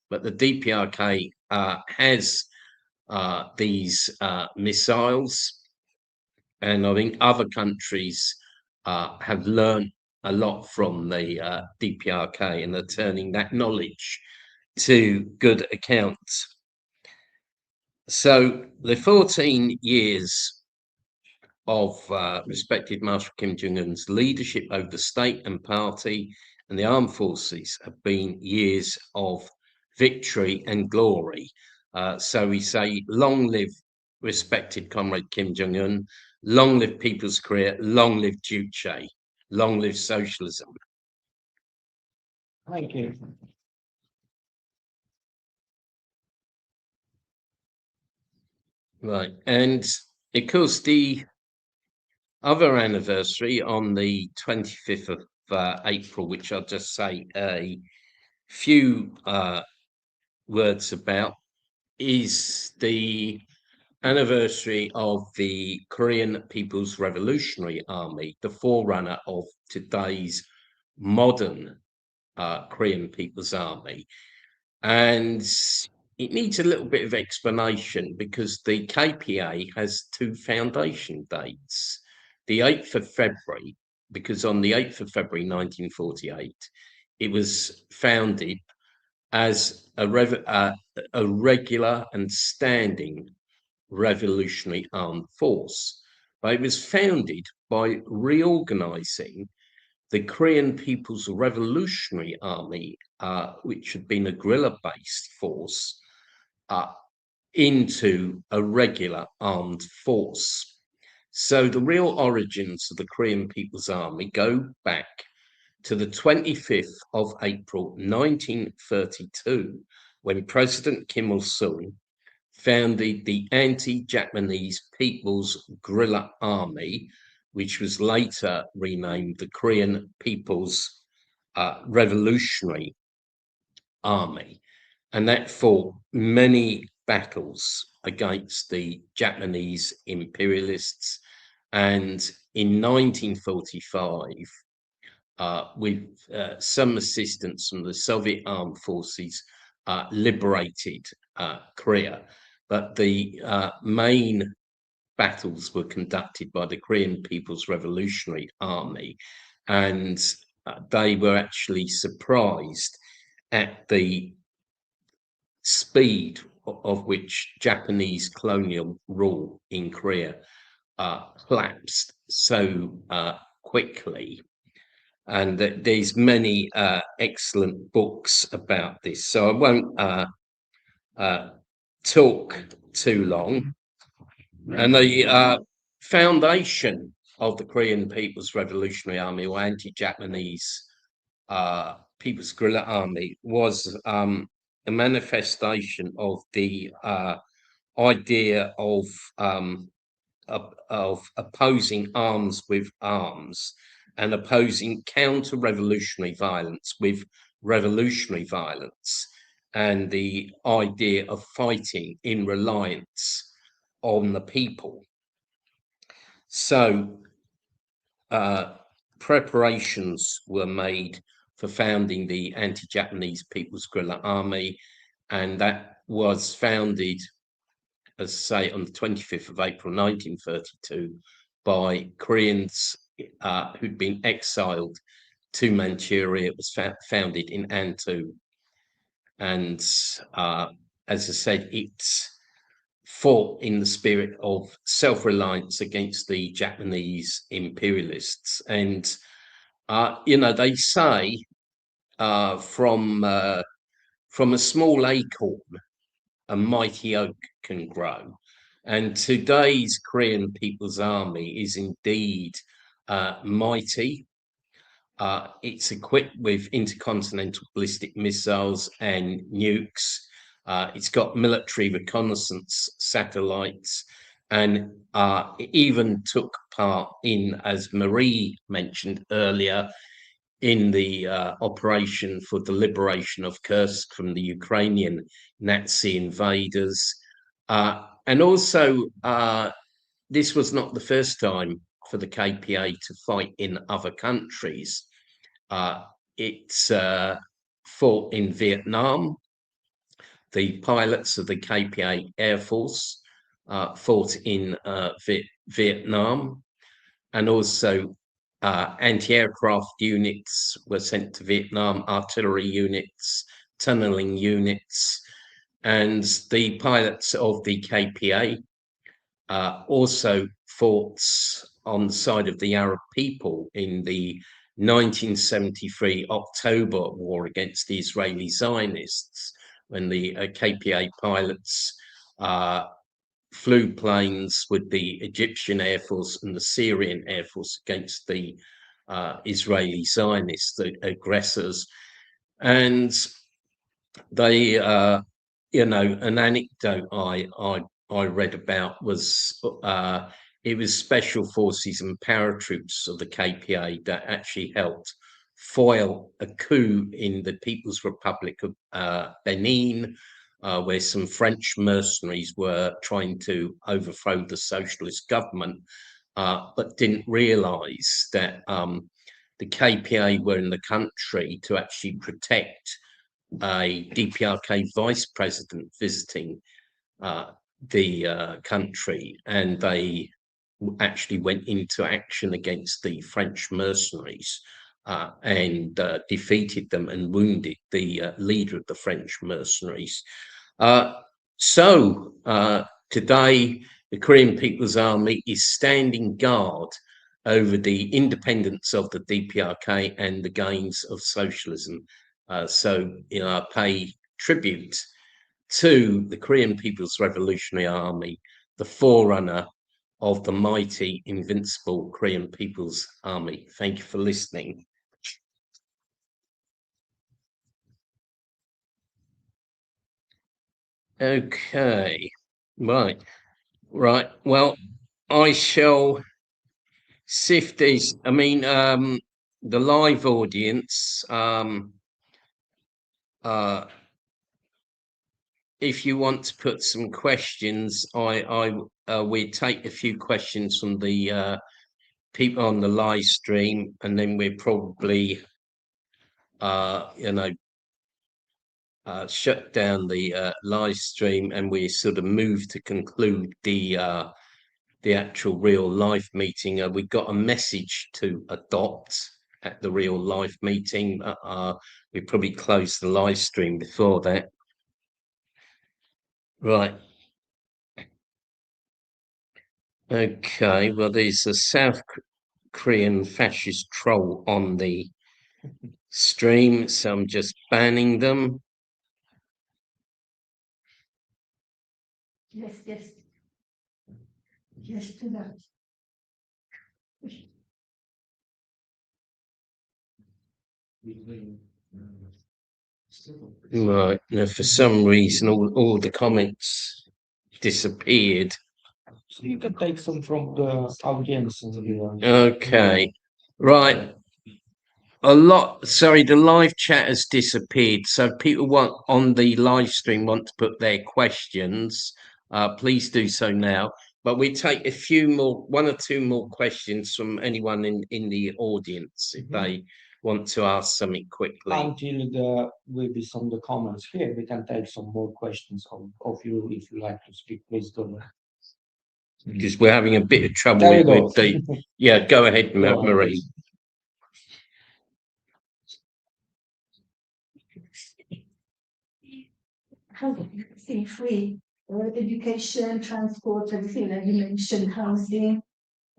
But the DPRK has these missiles, and I think other countries have learned a lot from the DPRK and are turning that knowledge to good account. So the 14 years of respected Marshal Kim Jong-un's leadership over the state and party and the armed forces have been years of victory and glory. So we say, long live respected Comrade Kim Jong-un, long live People's Korea, long live Juche, long live socialism. Thank you. Right, and of course the other anniversary on the 25th of April, which I'll just say a few words about, is the anniversary of the Korean People's Revolutionary Army, the forerunner of today's modern Korean People's Army. And it needs a little bit of explanation because the KPA has 2 foundation dates. The 8th of February, because on the 8th of February 1948, it was founded as a regular and standing revolutionary armed force. But it was founded by reorganizing the Korean People's Revolutionary Army, which had been a guerrilla-based force, into a regular armed force. So the real origins of the Korean People's Army go back to the 25th of April 1932, when President Kim Il-sung founded the Anti-Japanese People's Guerrilla Army, which was later renamed the Korean People's Revolutionary Army. And that fought many battles against the Japanese imperialists. And in 1945, with some assistance from the Soviet armed forces, liberated Korea. But the main battles were conducted by the Korean People's Revolutionary Army, and they were actually surprised at the speed of which Japanese colonial rule in Korea collapsed so quickly. And there's many excellent books about this, so I won't talk too long. And the foundation of the Korean People's Revolutionary Army, or anti-Japanese People's Guerrilla Army, was a manifestation of the idea of opposing arms with arms, and opposing counter-revolutionary violence with revolutionary violence, and the idea of fighting in reliance on the people. So preparations were made for founding the Anti-Japanese People's Guerrilla Army, and that was founded, as I say, on the 25th of April 1932 by Koreans who'd been exiled to Manchuria. It was founded in Antu, and as I said, it's fought in the spirit of self-reliance against the Japanese imperialists. And you know, they say from a small acorn a mighty oak can grow. And today's Korean People's Army is indeed mighty. It's equipped with intercontinental ballistic missiles and nukes. It's got military reconnaissance satellites, and it even took part in, as Marie mentioned earlier, in the operation for the liberation of Kursk from the Ukrainian Nazi invaders. And also, this was not the first time for the KPA to fight in other countries. It's fought in Vietnam. The pilots of the KPA Air Force fought in Vietnam, and also anti-aircraft units were sent to Vietnam, artillery units, tunneling units, and the pilots of the KPA also fought on the side of the Arab people in the 1973 October War against the Israeli Zionists, when the KPA pilots flew planes with the Egyptian Air Force and the Syrian Air Force against the Israeli Zionists, the aggressors. And they, you know, an anecdote I read about was it was special forces and paratroops of the KPA that actually helped foil a coup in the People's Republic of Benin, where some French mercenaries were trying to overthrow the socialist government, but didn't realize that the KPA were in the country to actually protect a DPRK vice president visiting the country, and they actually went into action against the French mercenaries and defeated them and wounded the leader of the French mercenaries. So today, the Korean People's Army is standing guard over the independence of the DPRK and the gains of socialism. So, I pay tribute to the Korean People's Revolutionary Army, the forerunner of the mighty, invincible Korean People's Army. Thank you for listening. Okay, right. Well, I shall sift these. I mean, the live audience, if you want to put some questions, we take a few questions from the people on the live stream, and then we're probably shut down the live stream, and we sort of move to conclude the actual real life meeting. We got a message to adopt at the real life meeting. We probably closed the live stream before that. Right. Okay, well, there's a South Korean fascist troll on the stream, so I'm just banning them. Yes, yes. Yes to that. Right, now for some reason all the comments disappeared. So you can take some from the audience. Okay, right. Sorry, the live chat has disappeared. So people on the live stream want to put their questions. Please do so now. But we take a few more, one or two more questions from anyone in the audience if they want to ask something quickly. Until there will be some of the comments here, we can take some more questions of you if you like to speak. Please go ahead. Because we're having a bit of trouble with the. Yeah, go ahead, Marie. Housing free, education, transport, everything, and you mentioned housing.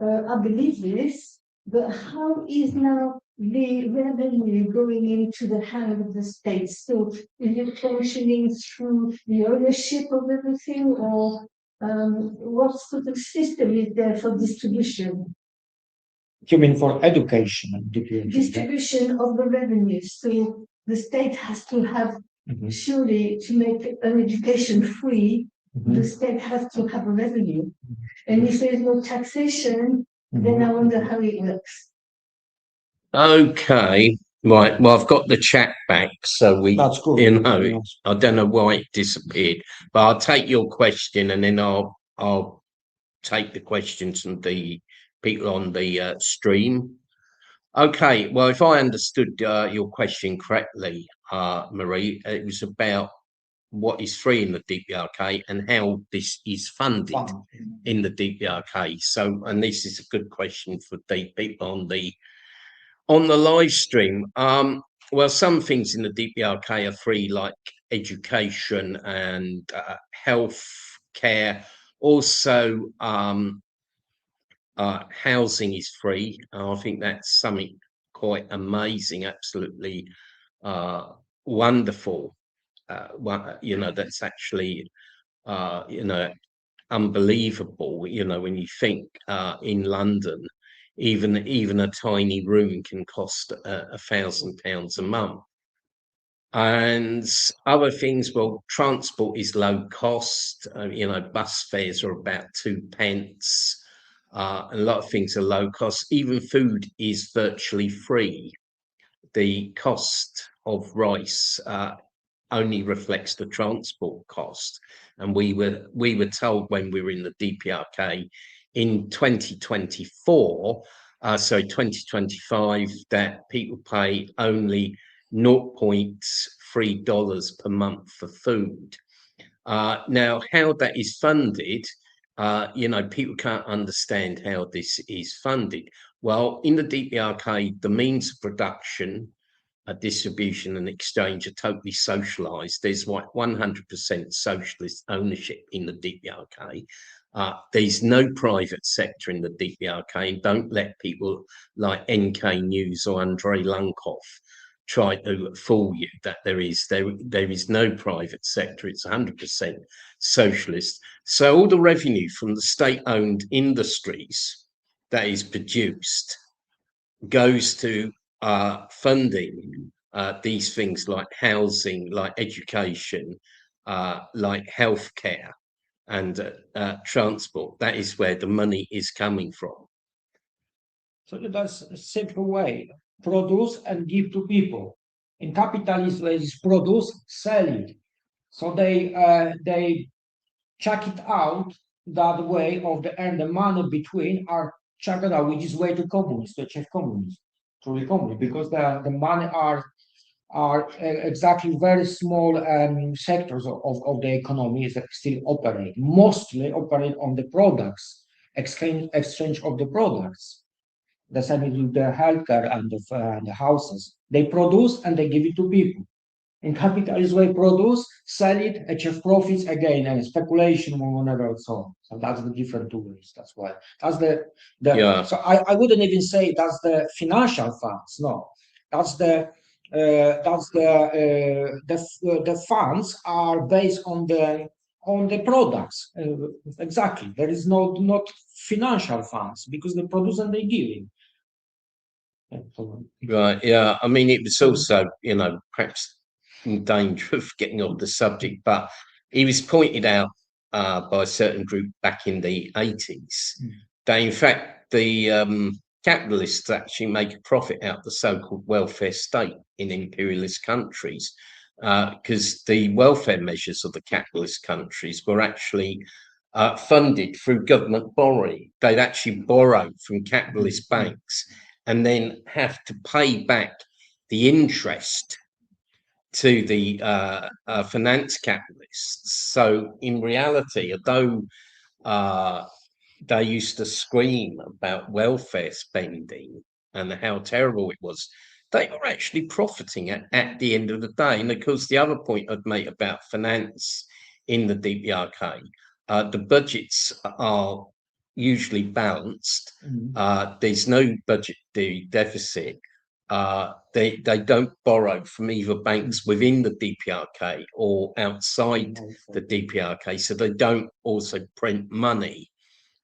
I believe this, but how is now the revenue going into the hand of the state? So is it functioning through the ownership of everything, or what sort of system is there for distribution? You mean for education? Distribution of the revenue. So the state has to have, surely, to make an education free, the state has to have a revenue. And if there's no taxation, then I wonder how it works. Okay, right. Well, I've got the chat back, so That's good. I don't know why it disappeared, but I'll take your question, and then I'll take the questions from the people on the stream. Okay, well, if I understood your question correctly, Marie, it was about what is free in the DPRK and how this is funded in the DPRK. So, and this is a good question for the people on the live stream. Well, some things in the DPRK are free, like education and health care. Also, housing is free. I think that's something quite amazing, absolutely wonderful. That's actually, unbelievable. When you think in London, even a tiny room can cost £1,000 a month. And other things, well, transport is low cost. Bus fares are about 2p. A lot of things are low cost. Even food is virtually free. The cost of rice only reflects the transport cost. And we were told when we were in the DPRK in 2024, 2025, that people pay only $0.3 per month for food. Now, how that is funded, people can't understand how this is funded. Well, in the DPRK, the means of production, distribution and exchange are totally socialised. There's 100% socialist ownership in the DPRK. There's no private sector in the DPRK, and don't let people like NK News or Andrei Lunkov try to fool you that there is no private sector. It's 100% socialist. So all the revenue from the state-owned industries that is produced goes to funding these things like housing, like education, like healthcare, and transport. That is where the money is coming from. So that's a simple way: produce and give to people. In capitalism, is produce, sell it. So they check it out that way of the and the money between are checked out, which is way to communism, to achieve communism, truly communism, because the money are exactly very small sectors of the economy that still operate, mostly operate on the products, exchange of the products. The same with the healthcare and the houses. They produce and they give it to people. In capitalism, they produce, sell it, achieve profits again, and speculation or whatever and so on. So that's the different two ways. That's why that's the Yeah. So I wouldn't even say that's the financial funds. No, that's the funds are based on the products. Exactly. There is not financial funds because they produce and they give it. Right. Yeah. I mean, it was also, perhaps in danger of getting off the subject, but he was pointed out by a certain group back in the 80s that, in fact, the capitalists actually make a profit out of the so-called welfare state in imperialist countries, because the welfare measures of the capitalist countries were actually funded through government borrowing. They'd actually borrow from capitalist banks and then have to pay back the interest to the finance capitalists. So in reality, although they used to scream about welfare spending and how terrible it was, they were actually profiting at the end of the day. And of course, the other point I'd make about finance in the DPRK, the budgets are usually balanced. There's no budget deficit. They don't borrow from either banks within the DPRK or outside the DPRK, so they don't also print money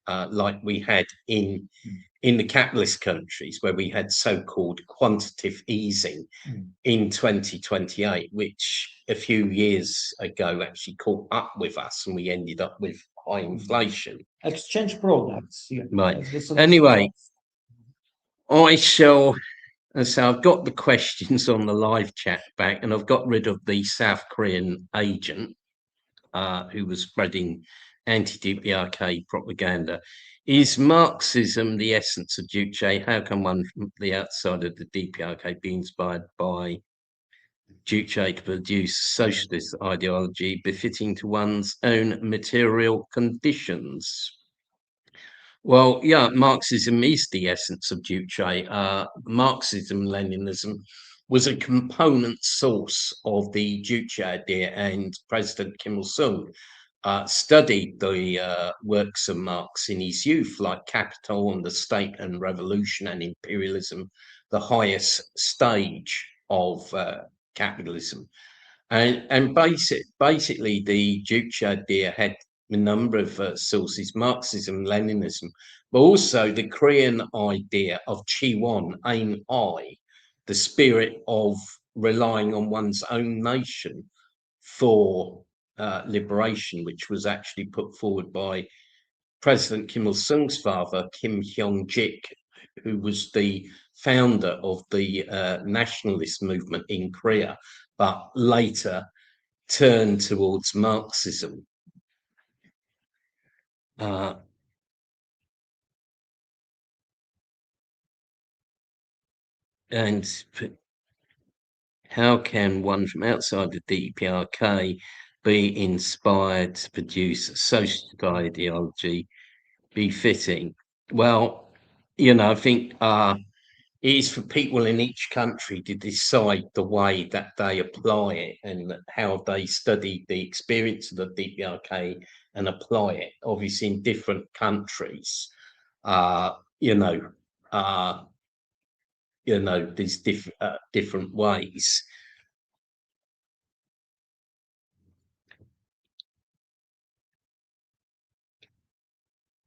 like we had in the capitalist countries, where we had so-called quantitative easing in 2028, which a few years ago actually caught up with us, and we ended up with high inflation. Exchange products. Yeah. Right. Anyway, I shall. And so I've got the questions on the live chat back, and I've got rid of the South Korean agent who was spreading anti-DPRK propaganda. Is Marxism the essence of Juche? How can one from the outside of the DPRK be inspired by Juche to produce socialist ideology befitting to one's own material conditions? Well, yeah, Marxism is the essence of Juche. Marxism, Leninism was a component source of the Juche idea, and President Kim Il-sung studied the works of Marx in his youth, like Capital and the State and Revolution and Imperialism, the highest stage of capitalism. And basically, the Juche idea had a number of sources: Marxism, Leninism, but also the Korean idea of Chiwon, aim high, the spirit of relying on one's own nation for liberation, which was actually put forward by President Kim Il-sung's father, Kim Hyung-jik, who was the founder of the nationalist movement in Korea, but later turned towards Marxism. And how can one from outside the DPRK be inspired to produce a socialist ideology befitting? Well, I think it is for people in each country to decide the way that they apply it and how they study the experience of the DPRK and apply it. Obviously, in different countries, there's different ways.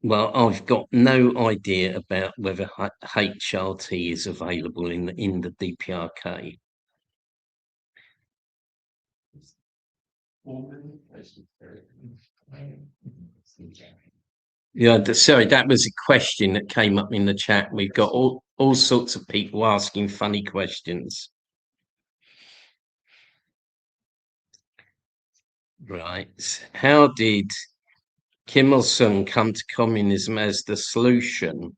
Well, I've got no idea about whether HRT is available in the DPRK. Yeah, sorry, that was a question that came up in the chat. We've got all sorts of people asking funny questions. Right. How did Kim Il-sung come to communism as the solution?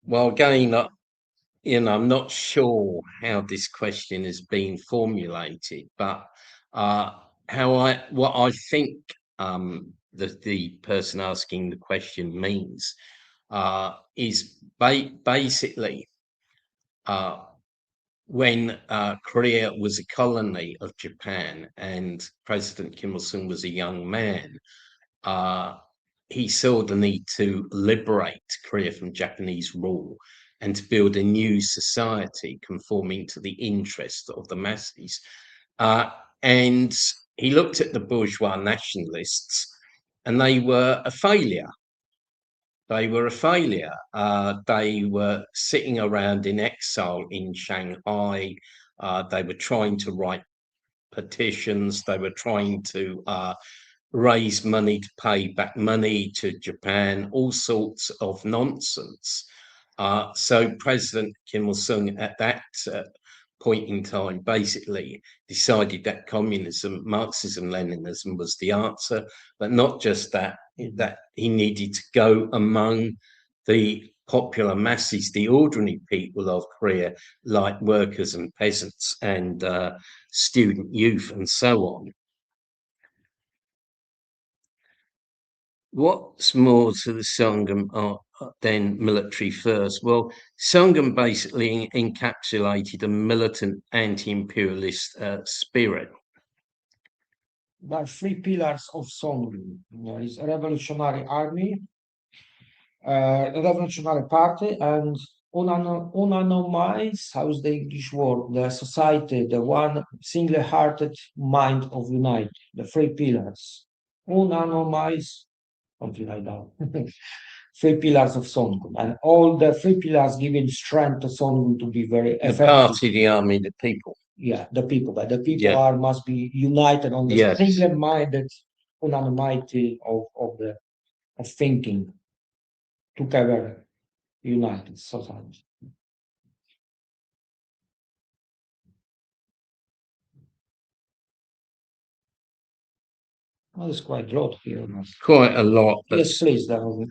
Well, again, I'm not sure how this question is being formulated, but what I think the person asking the question means is basically when Korea was a colony of Japan and President Kim Il-sung was a young man, he saw the need to liberate Korea from Japanese rule and to build a new society conforming to the interests of the masses. And he looked at the bourgeois nationalists, and they were a failure. They were a failure. They were sitting around in exile in Shanghai. They were trying to write petitions. They were trying to raise money to pay back money to Japan, all sorts of nonsense. So President Kim Il-sung at that point in time basically decided that communism, Marxism, Leninism was the answer, but not just that, that he needed to go among the popular masses, the ordinary people of Korea, like workers and peasants and student youth and so on. What's more to the Sangam than military first? Well, Sangam basically encapsulated a militant anti-imperialist spirit. There are three pillars of Sangam. There is a revolutionary army, a revolutionary party, and unanimized, how's the English word, the society, the one single-hearted mind of unite, the three pillars. Unanimized, something like that. Three pillars of Sangam, and all the three pillars giving strength to Sangam to be very effective. The party, the army, the people. Yeah, the people, but the people must be united on the single-minded unanimity of thinking together, united society. Well, there's quite a lot here. Quite a lot. Yes, please. Paul.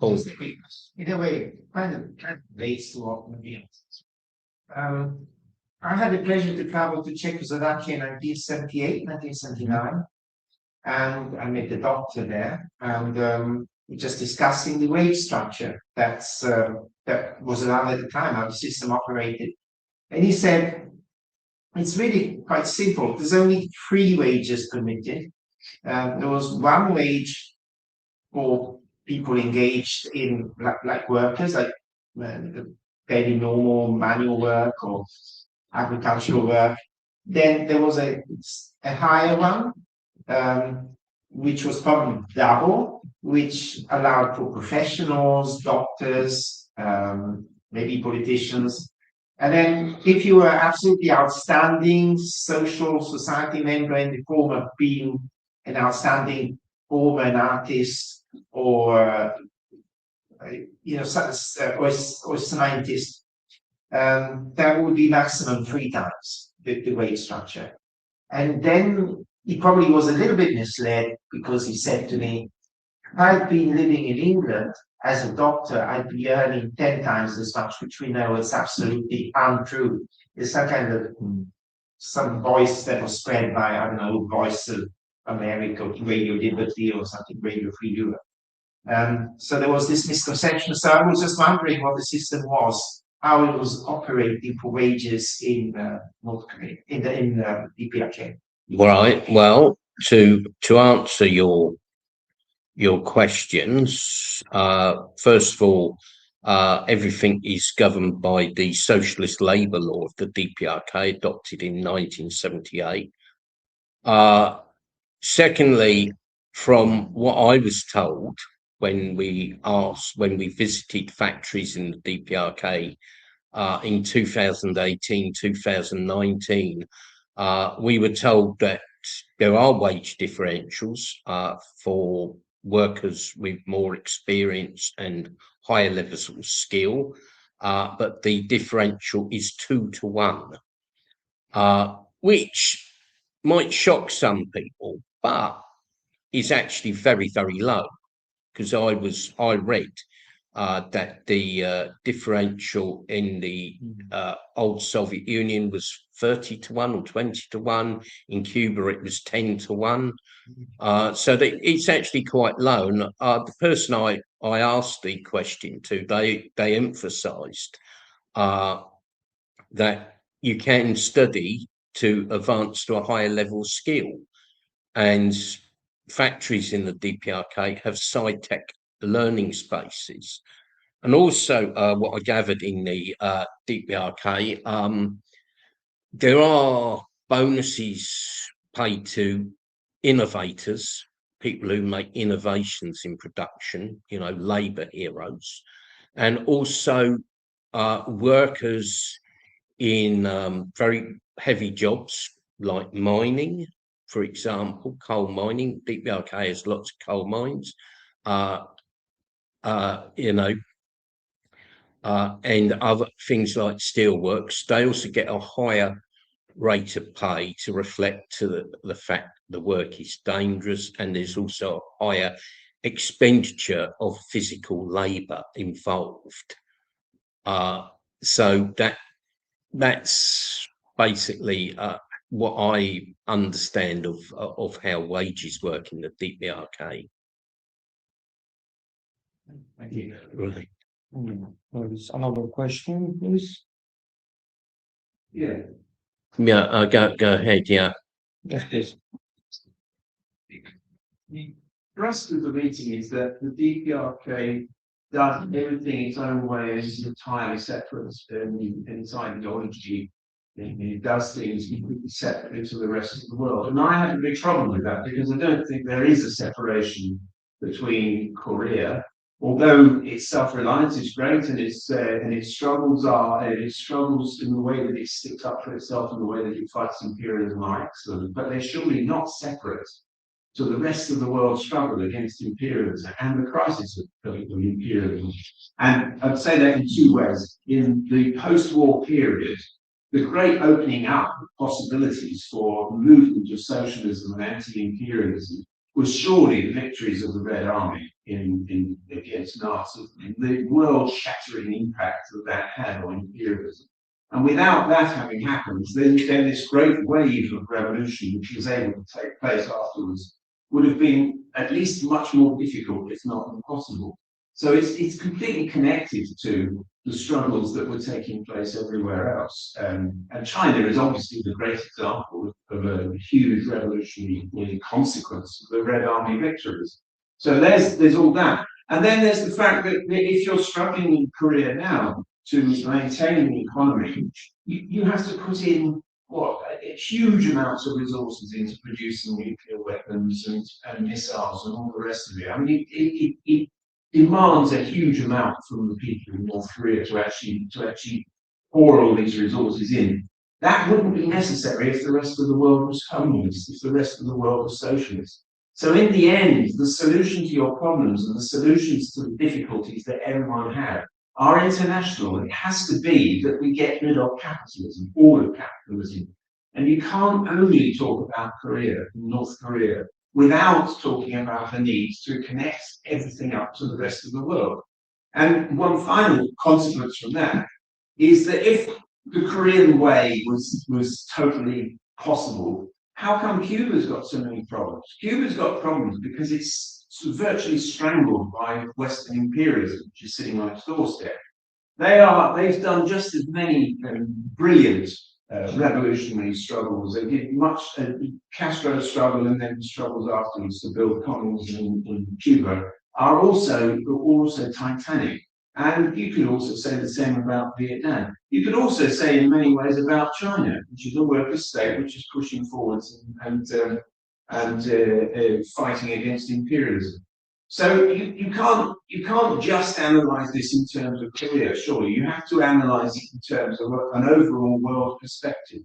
In a way, kind of relates to what Maria says. I had the pleasure to travel to Czechoslovakia in 1978, 1979, and I met the doctor there, and we're just discussing the wage structure that was around at the time, how the system operated. And he said, it's really quite simple. There's only 3 wages permitted. There was 1 wage for people engaged in like workers, like fairly normal manual work or agricultural work. Then there was a higher one, which was probably double, which allowed for professionals, doctors, maybe politicians. And then if you were absolutely outstanding social society member in the form of being an outstanding former, an artist, or or scientist, that would be maximum 3 times the wage structure. And then he probably was a little bit misled, because he said to me, I've been living in England as a doctor, I'd be earning 10 times as much, which we know is absolutely untrue. It's some kind of some voice that was spread by, I don't know, Voice of America, Radio Liberty or something, Radio Free Europe. So there was this misconception. So I was just wondering what the system was, how it was operating for wages in North Korea, in the DPRK. Right. Well, to answer your questions, first of all, everything is governed by the socialist labour law of the DPRK, adopted in 1978. Secondly, from what I was told when we visited factories in the DPRK in 2018, 2019, we were told that there are wage differentials for workers with more experience and higher levels of skill, but the differential is 2 to 1, which might shock some people, but is actually very, very low. Because I read that the differential in the old Soviet Union was 30 to 1 or 20 to 1. In Cuba, it was 10 to 1. So it's actually quite low. And the person I asked the question to, they emphasised that you can study to advance to a higher level of skill. And factories in the DPRK have sci-tech learning spaces. And also, what I gathered in the DPRK, there are bonuses paid to innovators, people who make innovations in production, labour heroes, and also workers in very heavy jobs like mining, for example, coal mining. DPRK has lots of coal mines, and other things like steelworks. They also get a higher rate of pay to reflect to the fact the work is dangerous, and there's also a higher expenditure of physical labour involved. So that's basically what I understand of how wages work in the DPRK. Thank you. Right. There is another question, please. Yeah. Yeah, go ahead. Yeah. Yes, please. The thrust of the meeting is that the DPRK does everything its own way and is entirely separate in its ideology. It does things completely separately to the rest of the world. And I have a big problem with that, because I don't think there is a separation between Korea, although its self-reliance is great and its struggles in the way that it sticks up for itself and the way that it fights imperialism are excellent, but they're surely not separate to the rest of the world's struggle against imperialism and the crisis of imperialism. And I'd say that in two ways. In the post-war period, the great opening up of possibilities for the movement of socialism and anti-imperialism was surely the victories of the Red Army against Nazis, and the world-shattering impact that had on imperialism. And without that having happened, then this great wave of revolution, which was able to take place afterwards, would have been at least much more difficult, if not impossible. So it's completely connected to the struggles that were taking place everywhere else. And China is obviously the great example of a huge revolutionary consequence of the Red Army victories. So there's all that. And then there's the fact that if you're struggling in Korea now to maintain the economy, you have to put in huge amounts of resources into producing nuclear weapons and missiles and all the rest of it. I mean, it demands a huge amount from the people in North Korea to actually pour all these resources in. That wouldn't be necessary if the rest of the world was communist, if the rest of the world was socialist. So in the end, the solution to your problems and the solutions to the difficulties that everyone had are international. It has to be that we get rid of capitalism, all of capitalism. And you can't only talk about Korea, North Korea, without talking about the need to connect everything up to the rest of the world. And one final consequence from that is that if the Korean way was totally possible, how come Cuba's got so many problems? Cuba's got problems because it's virtually strangled by Western imperialism, which is sitting on its doorstep. They've done just as many brilliant revolutionary struggles. They did much Castro's struggle and then the struggles afterwards to build communism in Cuba are also titanic. And you could also say the same about Vietnam. You could also say in many ways about China, which is a worker state which is pushing forwards and fighting against imperialism. So you can't just analyze this in terms of Korea, surely. You have to analyze it in terms of an overall world perspective.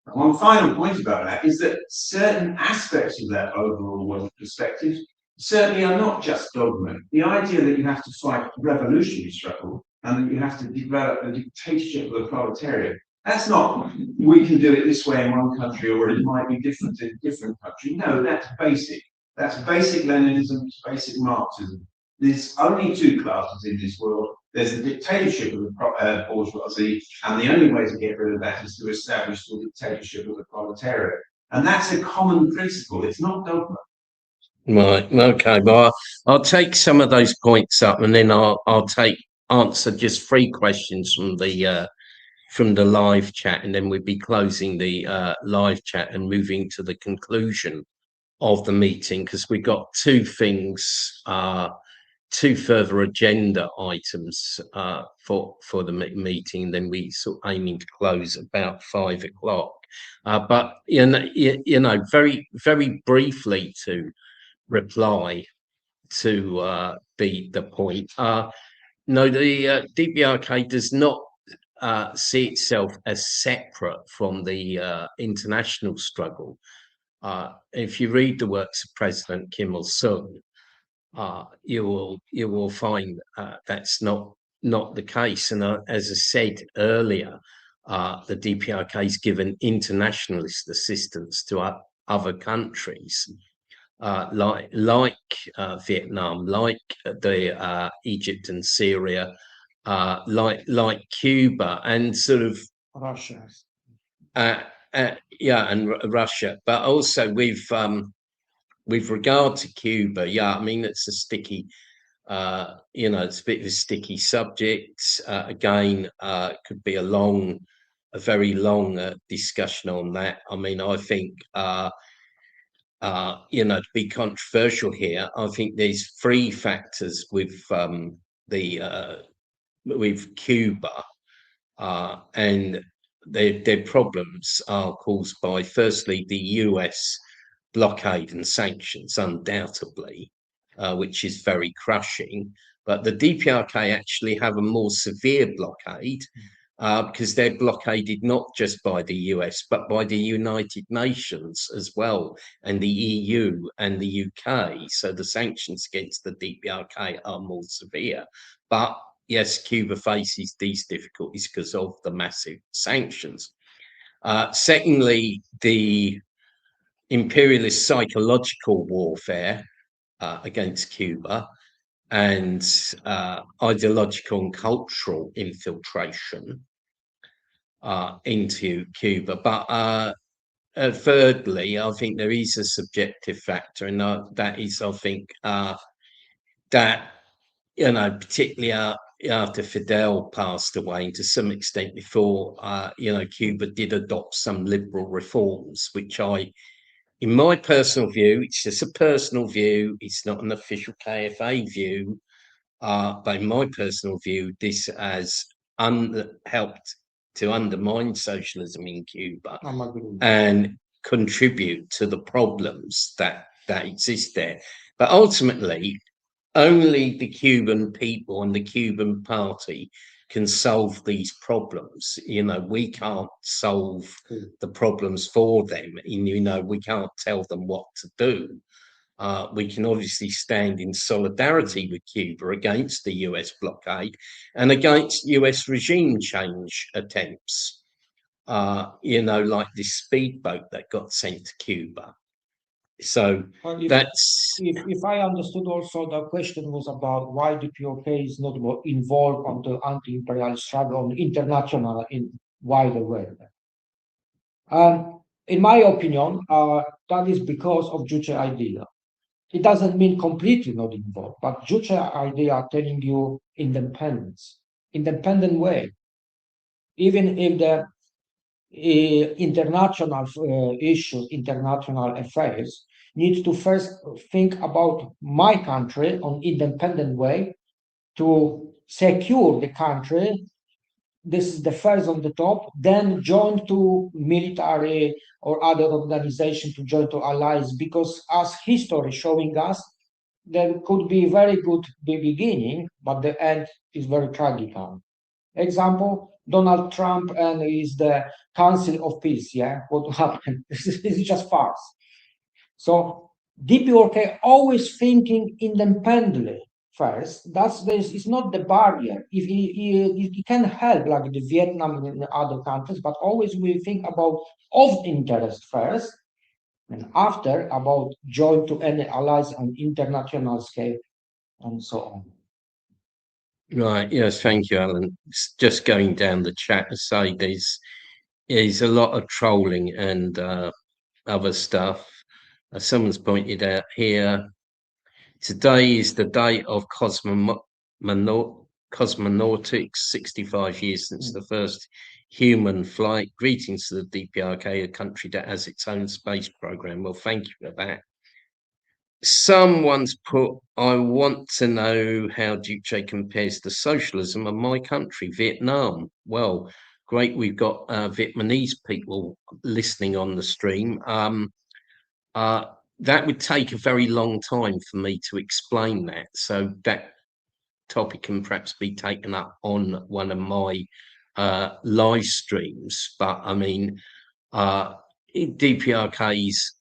And one final point about that is that certain aspects of that overall world perspective certainly are not just dogma. The idea that you have to fight a revolutionary struggle and that you have to develop a dictatorship of the proletariat, that's not, we can do it this way in one country or it might be different in a different country. No, that's basic. That's basic Leninism, basic Marxism. There's only two classes in this world. There's the dictatorship of the bourgeoisie, and the only way to get rid of that is to establish the dictatorship of the proletariat. And that's a common principle. It's not dogma. Right. Okay. Well, I'll take some of those points up, and then I'll answer just 3 questions from the live chat, and then we'll be closing the live chat and moving to the conclusion of the meeting, because we've got 2 things, 2 further agenda items for the meeting, and then we sort of aiming to close about 5 o'clock. But you know, very briefly to reply to the point. No, the DPRK does not see itself as separate from the international struggle. If you read the works of President Kim Il-sung, you will find that's not the case. And as I said earlier, the DPRK has given internationalist assistance to other countries, like Vietnam, like the Egypt and Syria, like Cuba, and sort of Russia. And Russia, but also with regard to Cuba, I mean, it's a sticky, it's a bit of a sticky subject. Again, could be a very long discussion on that. I mean, I think, to be controversial here, I think there's 3 factors with Cuba, and their problems are caused by, firstly, the US blockade and sanctions, undoubtedly, which is very crushing. But the DPRK actually have a more severe blockade, because they're blockaded not just by the US, but by the United Nations as well, and the EU and the UK. So the sanctions against the DPRK are more severe. But yes, Cuba faces these difficulties because of the massive sanctions. Secondly, the imperialist psychological warfare against Cuba, and ideological and cultural infiltration into Cuba. But thirdly, I think there is a subjective factor, and that is, I think, that, particularly after Fidel passed away, and to some extent before, Cuba did adopt some liberal reforms, which in my personal view, it's just a personal view, it's not an official KFA view, but in my personal view, this has helped to undermine socialism in Cuba and contribute to the problems that exist there. But ultimately, only the Cuban people and the Cuban party can solve these problems. We can't solve the problems for them. We can't tell them what to do. We can obviously stand in solidarity with Cuba against the US blockade and against US regime change attempts, like this speedboat that got sent to Cuba. So if I understood also, the question was about why the DPRK is not more involved on the anti-imperial struggle on international in wider world. In my opinion, that is because of Juche idea. It doesn't mean completely not involved, but Juche idea telling you independent way. Even if the international issues, international affairs, needs to first think about my country on independent way to secure the country. This is the first on the top, then join to military or other organization to join to allies, because as history showing us, there could be very good beginning, but the end is very tragic. Example, Donald Trump and is the Council of Peace. Yeah, what happened? This is just farce. So DPRK always thinking independently first. That's this is not the barrier. If it can help, like the Vietnam and other countries, but always we think about of interest first, and after about join to any allies on international scale, and so on. Right. Yes. Thank you, Alan. Just going down the chat to say there's a lot of trolling and other stuff. Someone's pointed out here, today is the day of cosmonautics, 65 years since the first human flight. Greetings to the DPRK, a country that has its own space program. Well, thank you for that. Someone's put, I want to know how Duce compares to socialism of my country, Vietnam. Well, great, we've got Vietnamese people listening on the stream. That would take a very long time for me to explain that. So that topic can perhaps be taken up on one of my live streams. But I mean, DPRK's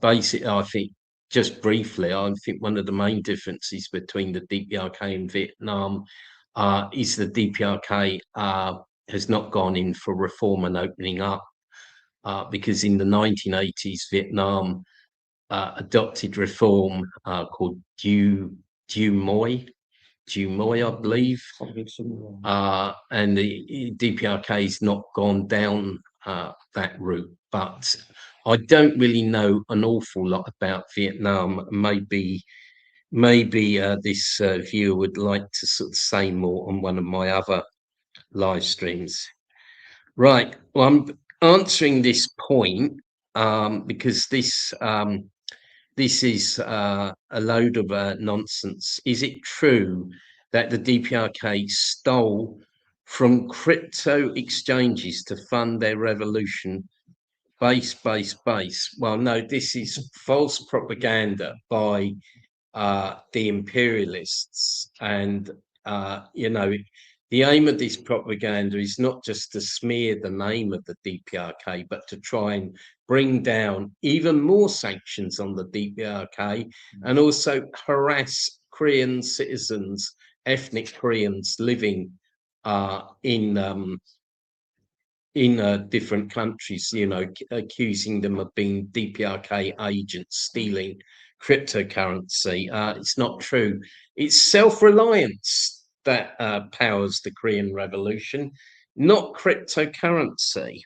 basically, I think, just briefly, I think one of the main differences between the DPRK and Vietnam is the DPRK has not gone in for reform and opening up, because in the 1980s, Vietnam adopted reform called Due Moi, I believe, and the DPRK has not gone down that route. But I don't really know an awful lot about Vietnam. Maybe this viewer would like to sort of say more on one of my other live streams. Right. Well, I'm answering this point because this is a load of nonsense. Is it true that the DPRK stole from crypto exchanges to fund their revolution? Base. Well, no, this is false propaganda by the imperialists. And, the aim of this propaganda is not just to smear the name of the DPRK, but to try and bring down even more sanctions on the DPRK and also harass Korean citizens, ethnic Koreans living in different countries, accusing them of being DPRK agents stealing cryptocurrency. It's not true. It's self-reliance that powers the Korean Revolution, not cryptocurrency.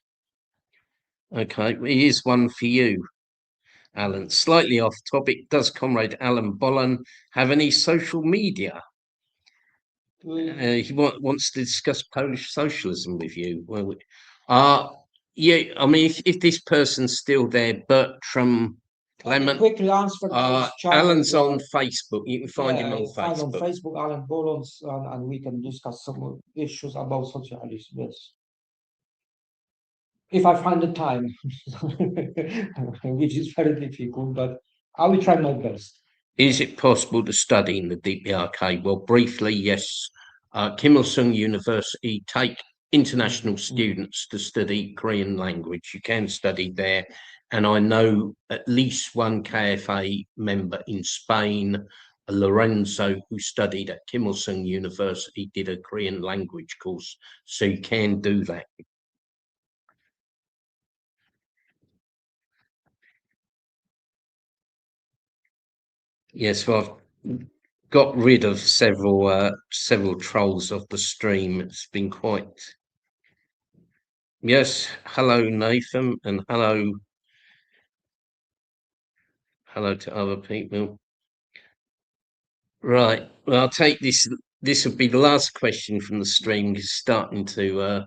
Okay, here's one for you, Alan. Slightly off topic, does Comrade Alan Bollen have any social media? He wants to discuss Polish socialism with you. Well, yeah, I mean, if this person's still there, Bertram Clement, quickly answer Alan's on Facebook. You can find him on Facebook. On Facebook, Alan Bolons, and we can discuss some issues about socialism. Yes, if I find the time, which is very difficult, but I will try my best. Is it possible to study in the DPRK? Well, briefly, yes. Kim Il-sung University take international students to study Korean language. You can study there. And I know at least one KFA member in Spain, Lorenzo, who studied at Kim Il-sung University, did a Korean language course. So you can do that. Yes, well, I've got rid of several trolls off the stream. It's been quite... Yes, hello, Nathan, and hello to other people. Right, well, I'll take this. This will be the last question from the stream, because it's starting to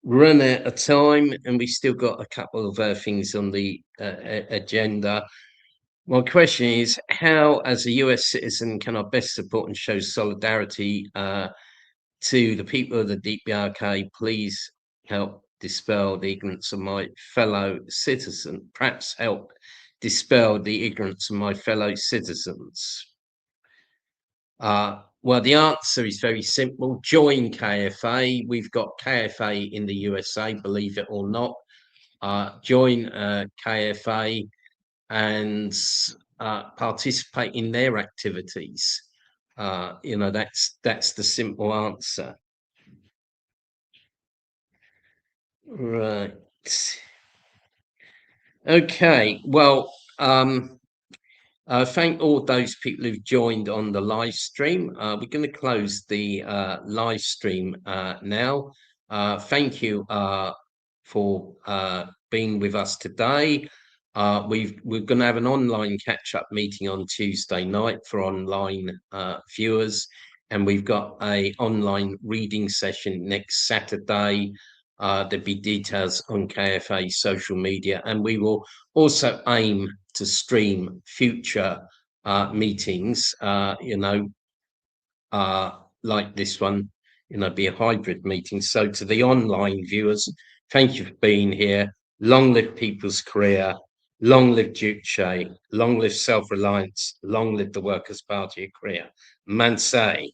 run out of time, and we still got a couple of things on the agenda. My question is, how, as a US citizen, can I best support and show solidarity to the people of the DPRK? Please help dispel the ignorance of my fellow citizen. Perhaps help dispel the ignorance of my fellow citizens. Well, the answer is very simple. Join KFA. We've got KFA in the USA, believe it or not. Join KFA and participate in their activities. You know, that's the simple answer. Right. Okay. Well, thank all those people who've joined on the live stream. We're going to close the live stream now. Thank you for being with us today. We're going to have an online catch-up meeting on Tuesday night for online viewers, and we've got an online reading session next Saturday. There'll be details on KFA social media, and we will also aim to stream future meetings, you know, like this one, you know, be a hybrid meeting. So to the online viewers, thank you for being here. Long live People's Career, long live Duke Shea, long live Self-Reliance, long live the Workers' Party of Korea. Mansay.